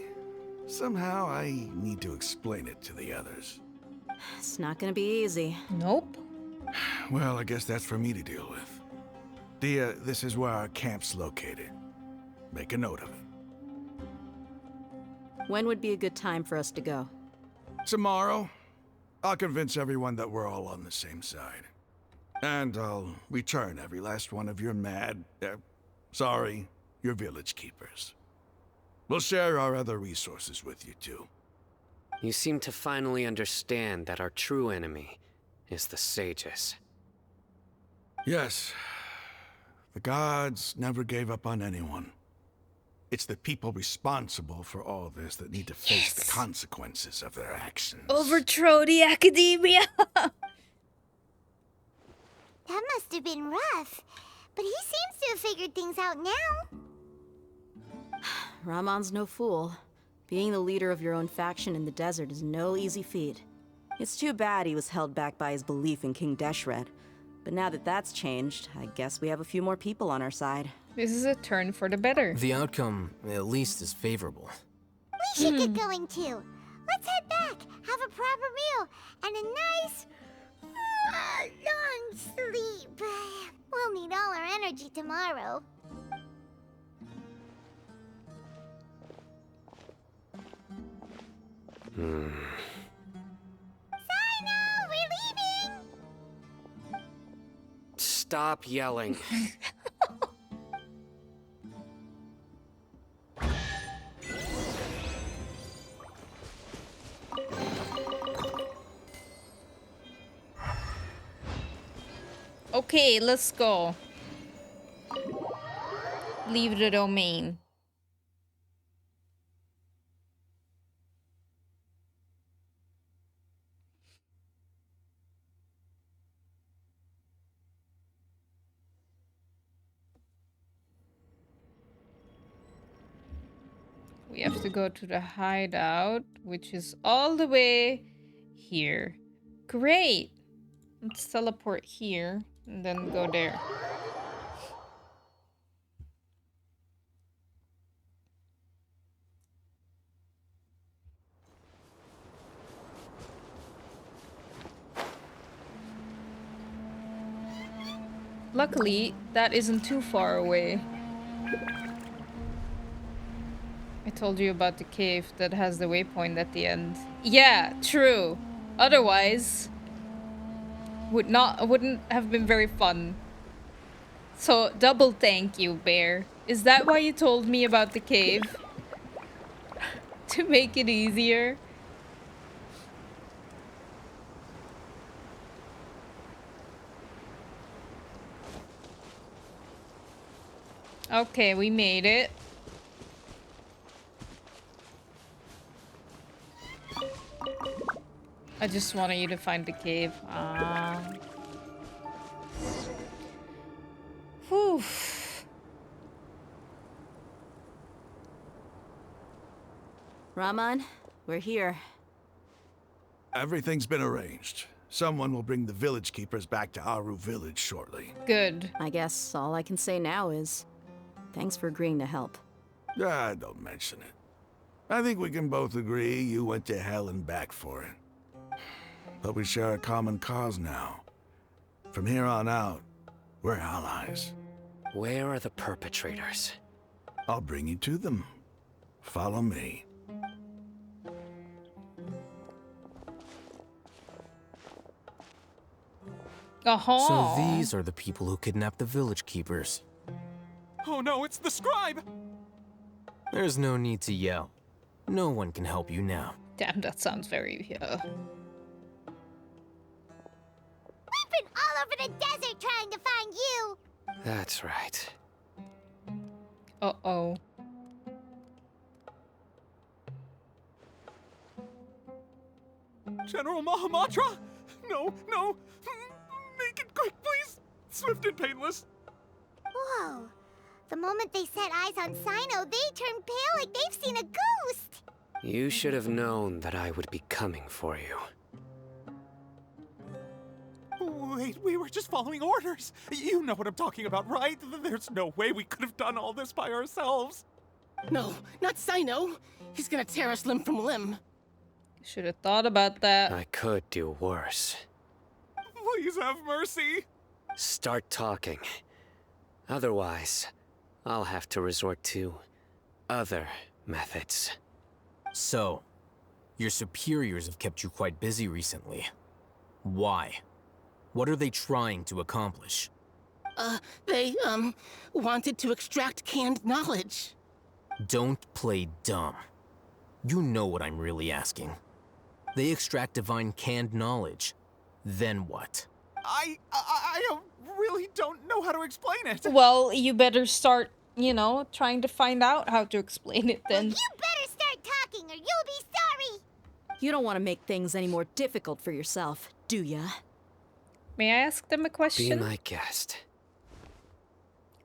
somehow I need to explain it to the others. It's not gonna be easy. Nope. Well, I guess that's for me to deal with. Dia, this is where our camp's located. Make a note of it. When would be a good time for us to go? Tomorrow, I'll convince everyone that we're all on the same side. And I'll return every last one of your your village keepers. We'll share our other resources with you too. You seem to finally understand that our true enemy is the sages. Yes. The gods never gave up on anyone. It's the people responsible for all this that need to face the consequences of their actions. Overthrow the academia! That must have been rough. But he seems to have figured things out now. Raman's no fool. Being the leader of your own faction in the desert is no easy feat. It's too bad he was held back by his belief in King Deshret. But now that that's changed, I guess we have a few more people on our side. This is a turn for the better. The outcome, at least, is favorable. We should get going too. Let's head back, have a proper meal, and a nice, long sleep. We'll need all our energy tomorrow. Sino, we're leaving! Stop yelling. Okay, let's go. Leave the domain. We have to go to the hideout, which is all the way here. Great! Let's teleport here and then go there. Luckily, that isn't too far away. I told you about the cave that has the waypoint at the end. Yeah, true. Otherwise, wouldn't have been very fun. So, double thank you, Bear. Is that why you told me about the cave? To make it easier? Okay, we made it. I just wanted you to find the cave. Whew. Rahman, we're here. Everything's been arranged. Someone will bring the village keepers back to Aru village shortly. Good. I guess all I can say now is thanks for agreeing to help. Don't mention it. I think we can both agree you went to hell and back for it. But we share a common cause now. From here on out, we're allies. Where are the perpetrators? I'll bring you to them. Follow me. So these are the people who kidnapped the village keepers. Oh no, it's the scribe! There's no need to yell. No one can help you now. Damn, that sounds very, We've been all over the desert trying to find you! That's right. Uh-oh. General Mahamatra? No, no! Make it quick, please! Swift and painless. Whoa. The moment they set eyes on Sino, they turned pale like they've seen a ghost! You should have known that I would be coming for you. Wait, we were just following orders. You know what I'm talking about, right? There's no way we could have done all this by ourselves. No, not Sino. He's gonna tear us limb from limb. Should have thought about that. I could do worse. Please have mercy. Start talking. Otherwise, I'll have to resort to other methods. So, your superiors have kept you quite busy recently. Why? What are they trying to accomplish? They, wanted to extract canned knowledge. Don't play dumb. You know what I'm really asking. They extract divine canned knowledge. Then what? I really don't know how to explain it. Well, you better start, you know, trying to find out how to explain it then. You better start talking or you'll be sorry! You don't want to make things any more difficult for yourself, do ya? May I ask them a question? Be my guest.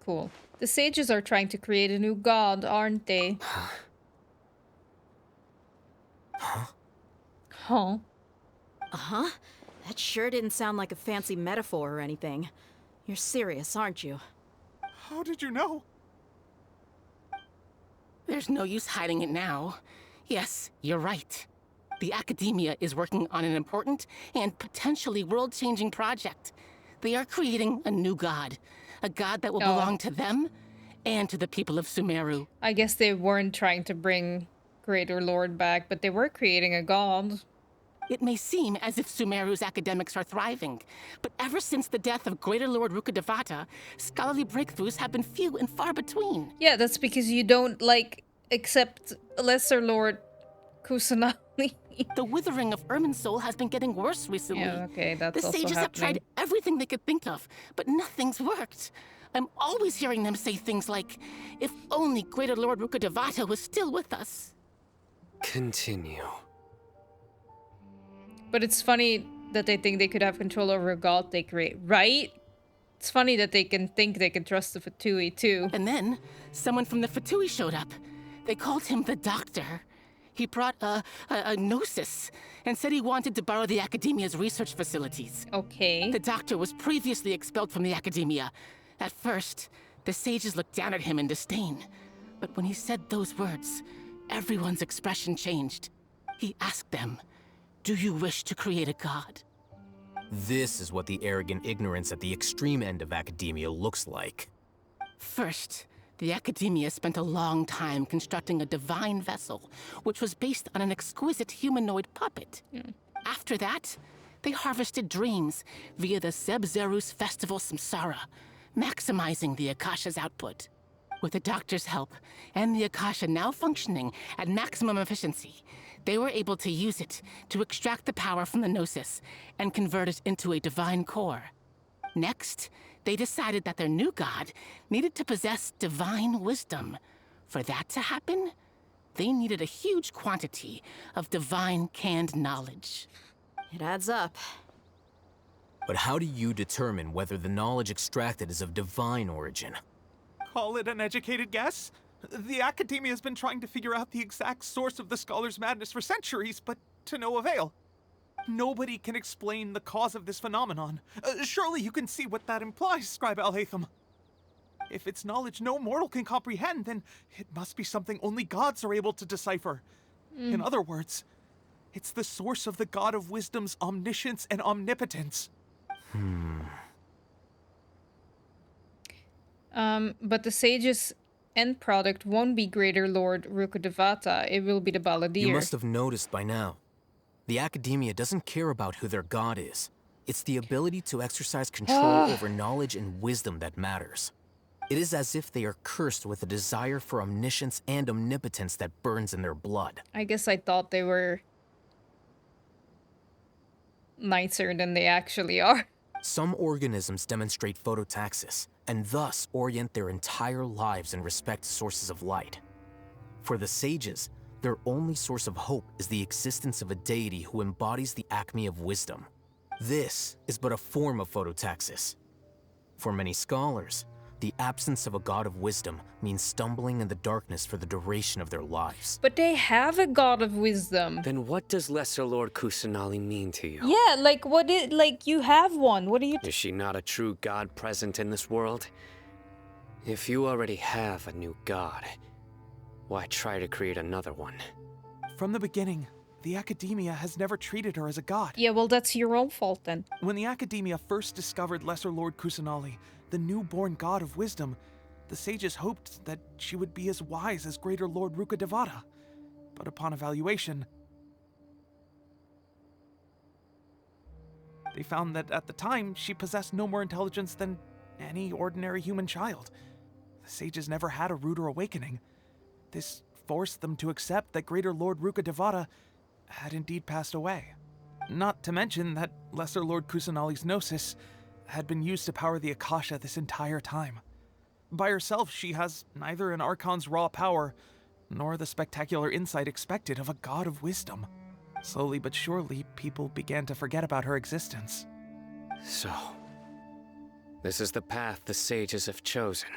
Cool. The sages are trying to create a new god, aren't they? Huh? Huh? Uh-huh. That sure didn't sound like a fancy metaphor or anything. You're serious, aren't you? How did you know? There's no use hiding it now. Yes, you're right. The academia is working on an important and potentially world-changing project. They are creating a new god. A god that will belong to them and to the people of Sumeru. I guess they weren't trying to bring Greater Lord back, but they were creating a god. It may seem as if Sumeru's academics are thriving, but ever since the death of Greater Lord Rukkhadevata, scholarly breakthroughs have been few and far between. Yeah, that's because you don't, like, accept Lesser Lord Kusanali. The withering of Irminsul has been getting worse recently. Yeah, okay, that's the also sages have happening. tried everything they could think of, but nothing's worked. I'm always hearing them say things like, if only Greater Lord Rukkhadevata was still with us. Continue. But it's funny that they think they could have control over a god they create, right? It's funny that they can think they can trust the Fatui too. And then, someone from the Fatui showed up. They called him the Doctor. He brought a gnosis and said he wanted to borrow the Academia's research facilities. Okay. The Doctor was previously expelled from the Academia. At first, the sages looked down at him in disdain. But when he said those words, everyone's expression changed. He asked them, "Do you wish to create a god?" This is what the arrogant ignorance at the extreme end of academia looks like. First, the Academia spent a long time constructing a divine vessel, which was based on an exquisite humanoid puppet. After that, they harvested dreams via the Zeb-Zerus Festival Samsara, maximizing the Akasha's output. With the Doctor's help, and the Akasha now functioning at maximum efficiency, they were able to use it to extract the power from the Gnosis and convert it into a divine core. Next, they decided that their new god needed to possess divine wisdom. For that to happen, they needed a huge quantity of divine canned knowledge. It adds up. But how do you determine whether the knowledge extracted is of divine origin? Call it an educated guess? The Academia has been trying to figure out the exact source of the Scholar's madness for centuries, but to no avail. Nobody can explain the cause of this phenomenon. Surely you can see what that implies, Scribe Alhaitham. If it's knowledge no mortal can comprehend, then it must be something only gods are able to decipher. In other words, it's the source of the God of Wisdom's omniscience and omnipotence. But the sage's end product won't be Greater Lord Rukkhadevata, it will be the Balladeer. You must have noticed by now. The Academia doesn't care about who their god is. It's the ability to exercise control over knowledge and wisdom that matters. It is as if they are cursed with a desire for omniscience and omnipotence that burns in their blood. I guess I thought they were nicer than they actually are. Some organisms demonstrate phototaxis, and thus orient their entire lives and respect sources of light. For the sages, their only source of hope is the existence of a deity who embodies the acme of wisdom. This is but a form of phototaxis. For many scholars, the absence of a god of wisdom means stumbling in the darkness for the duration of their lives. But they have a god of wisdom. Then what does Lesser Lord Kusanali mean to you? Yeah, like what is, like you have one. What are you? Is she not a true god present in this world? If you already have a new god, why try to create another one? From the beginning, the Academia has never treated her as a god. Yeah, well, that's your own fault then. When the Academia first discovered Lesser Lord Kusanali, the newborn god of wisdom, the sages hoped that she would be as wise as Greater Lord Rukkhadevata. But upon evaluation, they found that at the time, she possessed no more intelligence than any ordinary human child. The sages never had a ruder awakening. This forced them to accept that Greater Lord Rukkhadevata had indeed passed away. Not to mention that Lesser Lord Kusanali's gnosis had been used to power the Akasha this entire time. By herself, she has neither an Archon's raw power, nor the spectacular insight expected of a god of wisdom. Slowly but surely, people began to forget about her existence. So, this is the path the sages have chosen.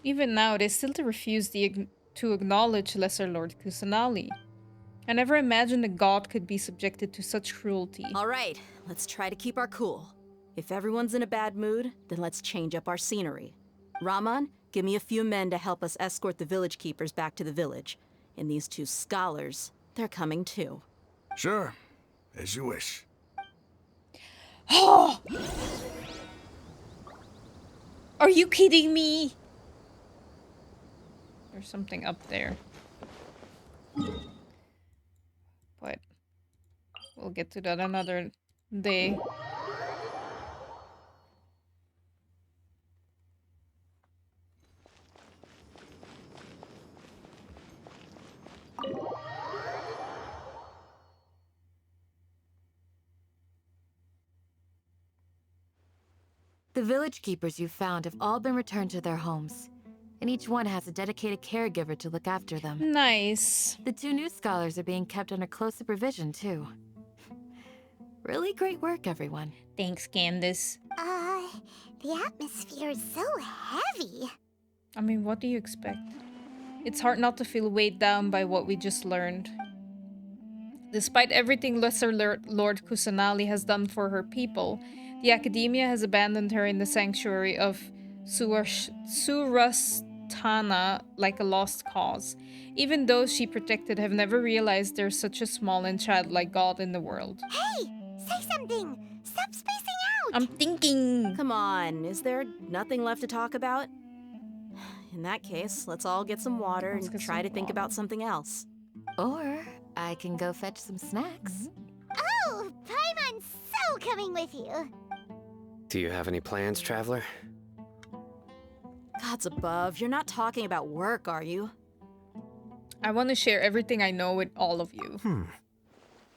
Even now, they still refuse to acknowledge Lesser Lord Kusanali. I never imagined a god could be subjected to such cruelty. All right, let's try to keep our cool. If everyone's in a bad mood, then let's change up our scenery. Raman, give me a few men to help us escort the village keepers back to the village. And these two scholars, they're coming too. Sure, as you wish. Are you kidding me? There's something up there. But we'll get to that another day. The village keepers you found have all been returned to their homes, and each one has a dedicated caregiver to look after them. Nice. The two new scholars are being kept under close supervision, too. Really great work, everyone. Thanks, Candace. The atmosphere is so heavy. I mean, what do you expect? It's hard not to feel weighed down by what we just learned. Despite everything Lesser Lord Kusanali has done for her people, the Academia has abandoned her in the sanctuary of Surastana like a lost cause. Even those she protected have never realized there's such a small and childlike god in the world. Hey! Say something! Stop spacing out! I'm thinking! Come on, is there nothing left to talk about? In that case, let's all get some water and try to think about something else. Or I can go fetch some snacks. Oh, Paimon's so coming with you. Do you have any plans, Traveler? Gods above, you're not talking about work, are you? I want to share everything I know with all of you.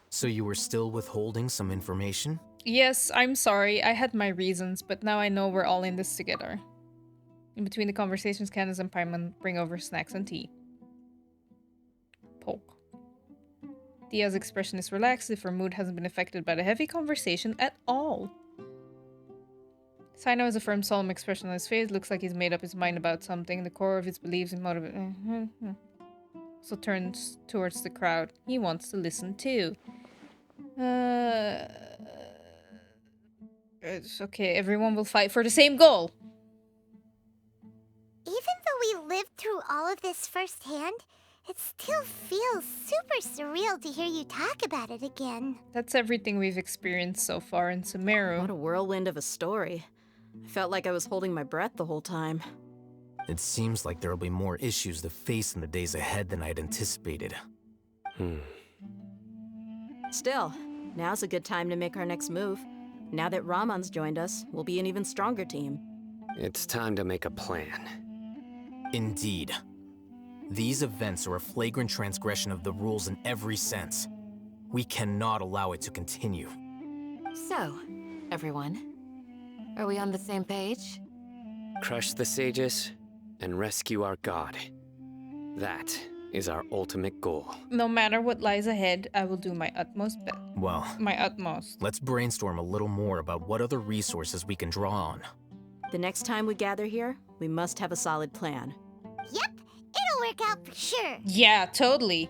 So you were still withholding some information? Yes, I'm sorry. I had my reasons, but now I know we're all in this together. In between the conversations, Candace and Paimon bring over snacks and tea. Poke. Dia's expression is relaxed if her mood hasn't been affected by the heavy conversation at all. Sino has a firm, solemn expression on his face. Looks like he's made up his mind about something. The core of his beliefs and motivation. So turns towards the crowd. He wants to listen too. It's okay. Everyone will fight for the same goal. Even though we lived through all of this firsthand, it still feels super surreal to hear you talk about it again. That's everything we've experienced so far in Sumeru. What a whirlwind of a story. I felt like I was holding my breath the whole time. It seems like there'll be more issues to face in the days ahead than I'd anticipated. Still, now's a good time to make our next move. Now that Ramon's joined us, we'll be an even stronger team. It's time to make a plan. Indeed. These events are a flagrant transgression of the rules in every sense. We cannot allow it to continue. So, everyone, are we on the same page? Crush the sages and rescue our god. That is our ultimate goal. No matter what lies ahead, I will do my utmost best. Well, my utmost. Let's brainstorm a little more about what other resources we can draw on. The next time we gather here, we must have a solid plan. Yep, it'll work out for sure. Yeah, totally.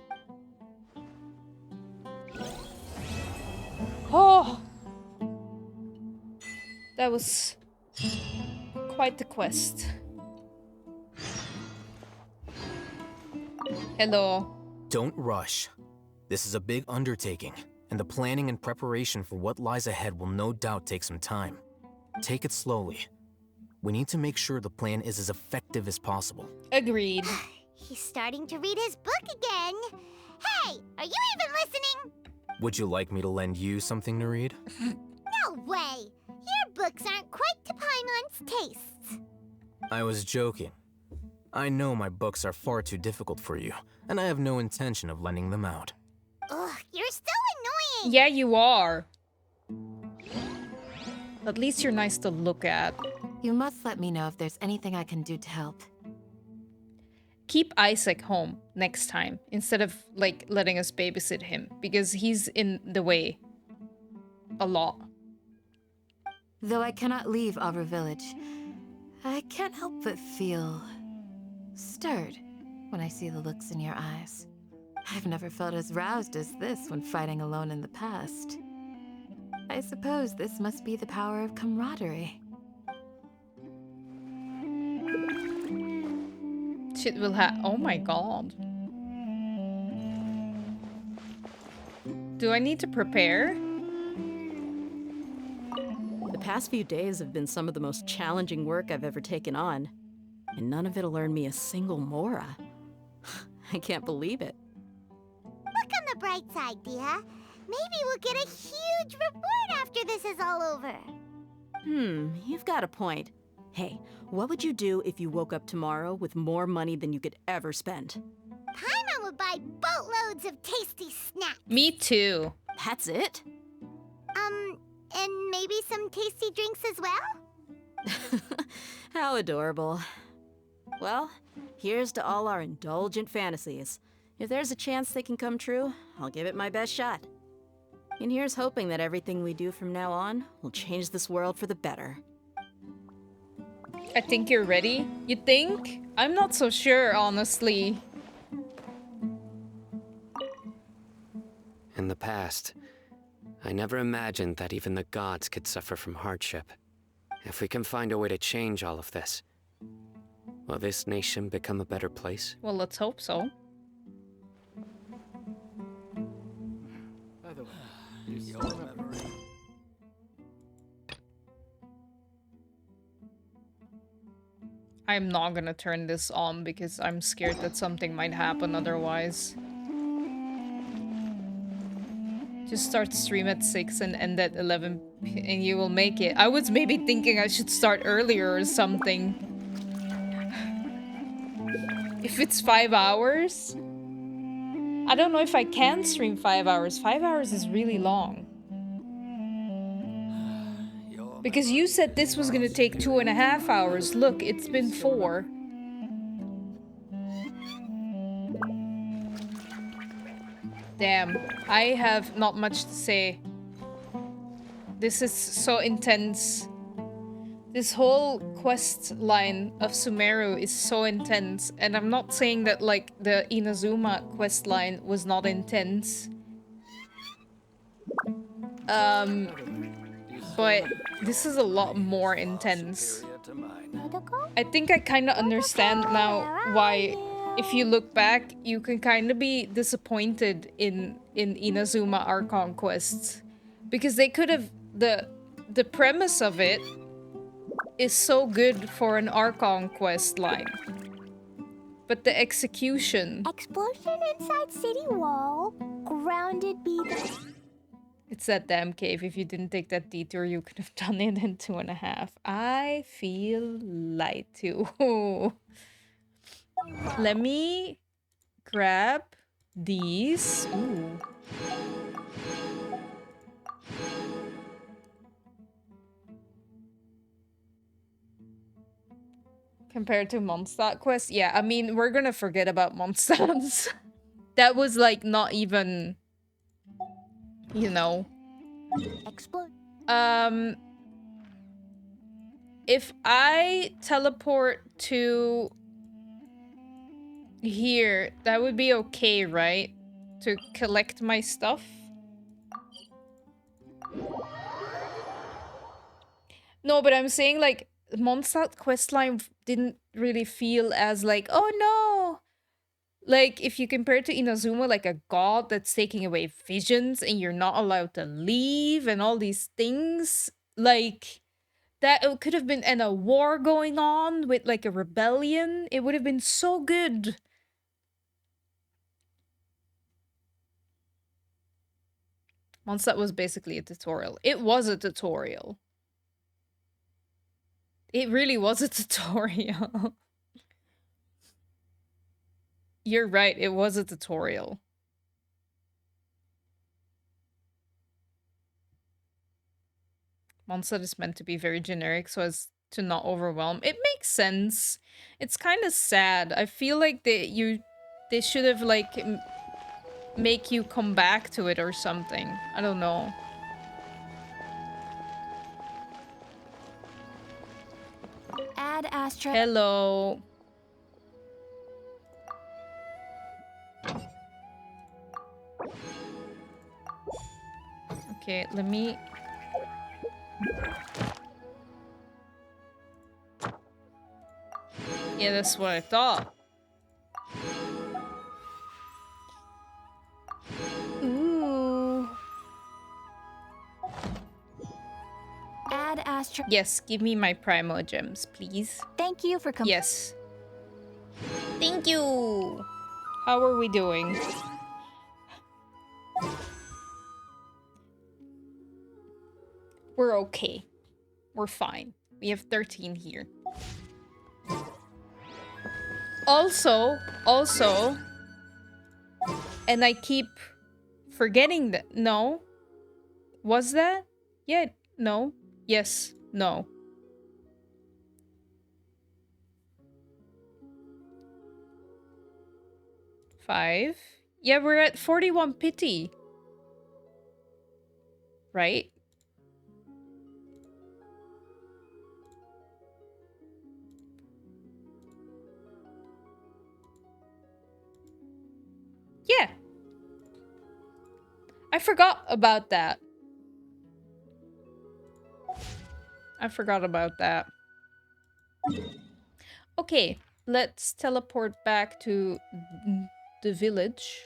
Oh! That was quite the quest. Hello. Don't rush. This is a big undertaking, and the planning and preparation for what lies ahead will no doubt take some time. Take it slowly. We need to make sure the plan is as effective as possible. Agreed. He's starting to read his book again. Hey, are you even listening? Would you like me to lend you something to read? No way. Your books aren't quite to Paimon's tastes. I was joking. I know my books are far too difficult for you, and I have no intention of lending them out. Ugh, you're so annoying. Yeah, you are. At least you're nice to look at. You must let me know if there's anything I can do to help. Keep Isaac home next time, instead of, like, letting us babysit him, because he's in the way. A lot. Though I cannot leave Avra Village, I can't help but feel stirred when I see the looks in your eyes. I've never felt as roused as this when fighting alone in the past. I suppose this must be the power of camaraderie. Shit will oh my god. Do I need to prepare? The past few days have been some of the most challenging work I've ever taken on, and none of it'll earn me a single mora. I can't believe it. Look on the bright side, Dia. Maybe we'll get a huge reward after this is all over. You've got a point. Hey, what would you do if you woke up tomorrow with more money than you could ever spend? Paimon would buy boatloads of tasty snacks. Me too. That's it? And maybe some tasty drinks as well? How adorable. Well, here's to all our indulgent fantasies. If there's a chance they can come true, I'll give it my best shot. And here's hoping that everything we do from now on will change this world for the better. I think you're ready. You think? I'm not so sure, honestly. In the past, I never imagined that even the gods could suffer from hardship. If we can find a way to change all of this, will this nation become a better place? Well, let's hope so. By the way, you still remember. I'm not gonna turn this on because I'm scared that something might happen otherwise. Just start stream at 6 and end at 11 and you will make it. I was maybe thinking I should start earlier or something. If it's 5 hours? I don't know if I can stream 5 hours. 5 hours is really long. Because you said this was gonna take 2.5 hours. Look, it's been 4. Damn, I have not much to say. This is so intense. This whole quest line of Sumeru is so intense, and I'm not saying that like the Inazuma quest line was not intense. But this is a lot more intense. I think I kind of understand now why, if you look back, you can kind of be disappointed in Inazuma Archon quests, because they could have the premise of it is so good for an Archon quest line, but the execution. Explosion inside city wall. Grounded be the... It's that damn cave. If you didn't take that detour, you could have done it in 2.5. I feel light too. Let me grab these. Ooh. Compared to Mondstadt quest? Yeah, I mean, we're gonna forget about Mondstadts. That was like not even, you know. If I teleport to here, that would be okay, right? To collect my stuff? No, but I'm saying like Mondstadt questline didn't really feel as like, oh no! Like, if you compare it to Inazuma, like a god that's taking away visions and you're not allowed to leave and all these things, like, that it could have been in a war going on with like a rebellion. It would have been so good. Mondstadt was basically a tutorial. It was a tutorial. It really was a tutorial. You're right, it was a tutorial. Mondstadt is meant to be very generic so as to not overwhelm. It makes sense. It's kind of sad. I feel like they should have like make you come back to it or something. I don't know. Add Astra. Hello. Okay, let me... Yeah, that's what I thought. Ooh. Add Astra. Yes, give me my Primo gems, please. Thank you for coming. Yes. Thank you. How are we doing? We're okay. We're fine. We have 13 here. Also, and I keep forgetting that. No. Was that? Yeah, no. Yes, no. Five. Yeah, we're at 41 pity. Right? I forgot about that. I forgot about that. Okay, let's teleport back to the village.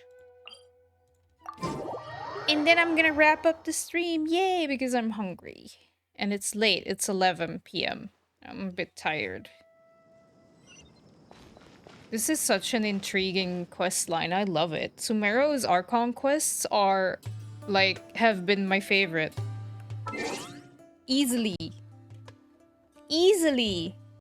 And then I'm gonna wrap up the stream. Yay, because I'm hungry. And it's late. It's 11 p.m. I'm a bit tired. This is such an intriguing quest line. I love it. Sumeru's Archon quests are, like, have been my favorite. Easily. Easily.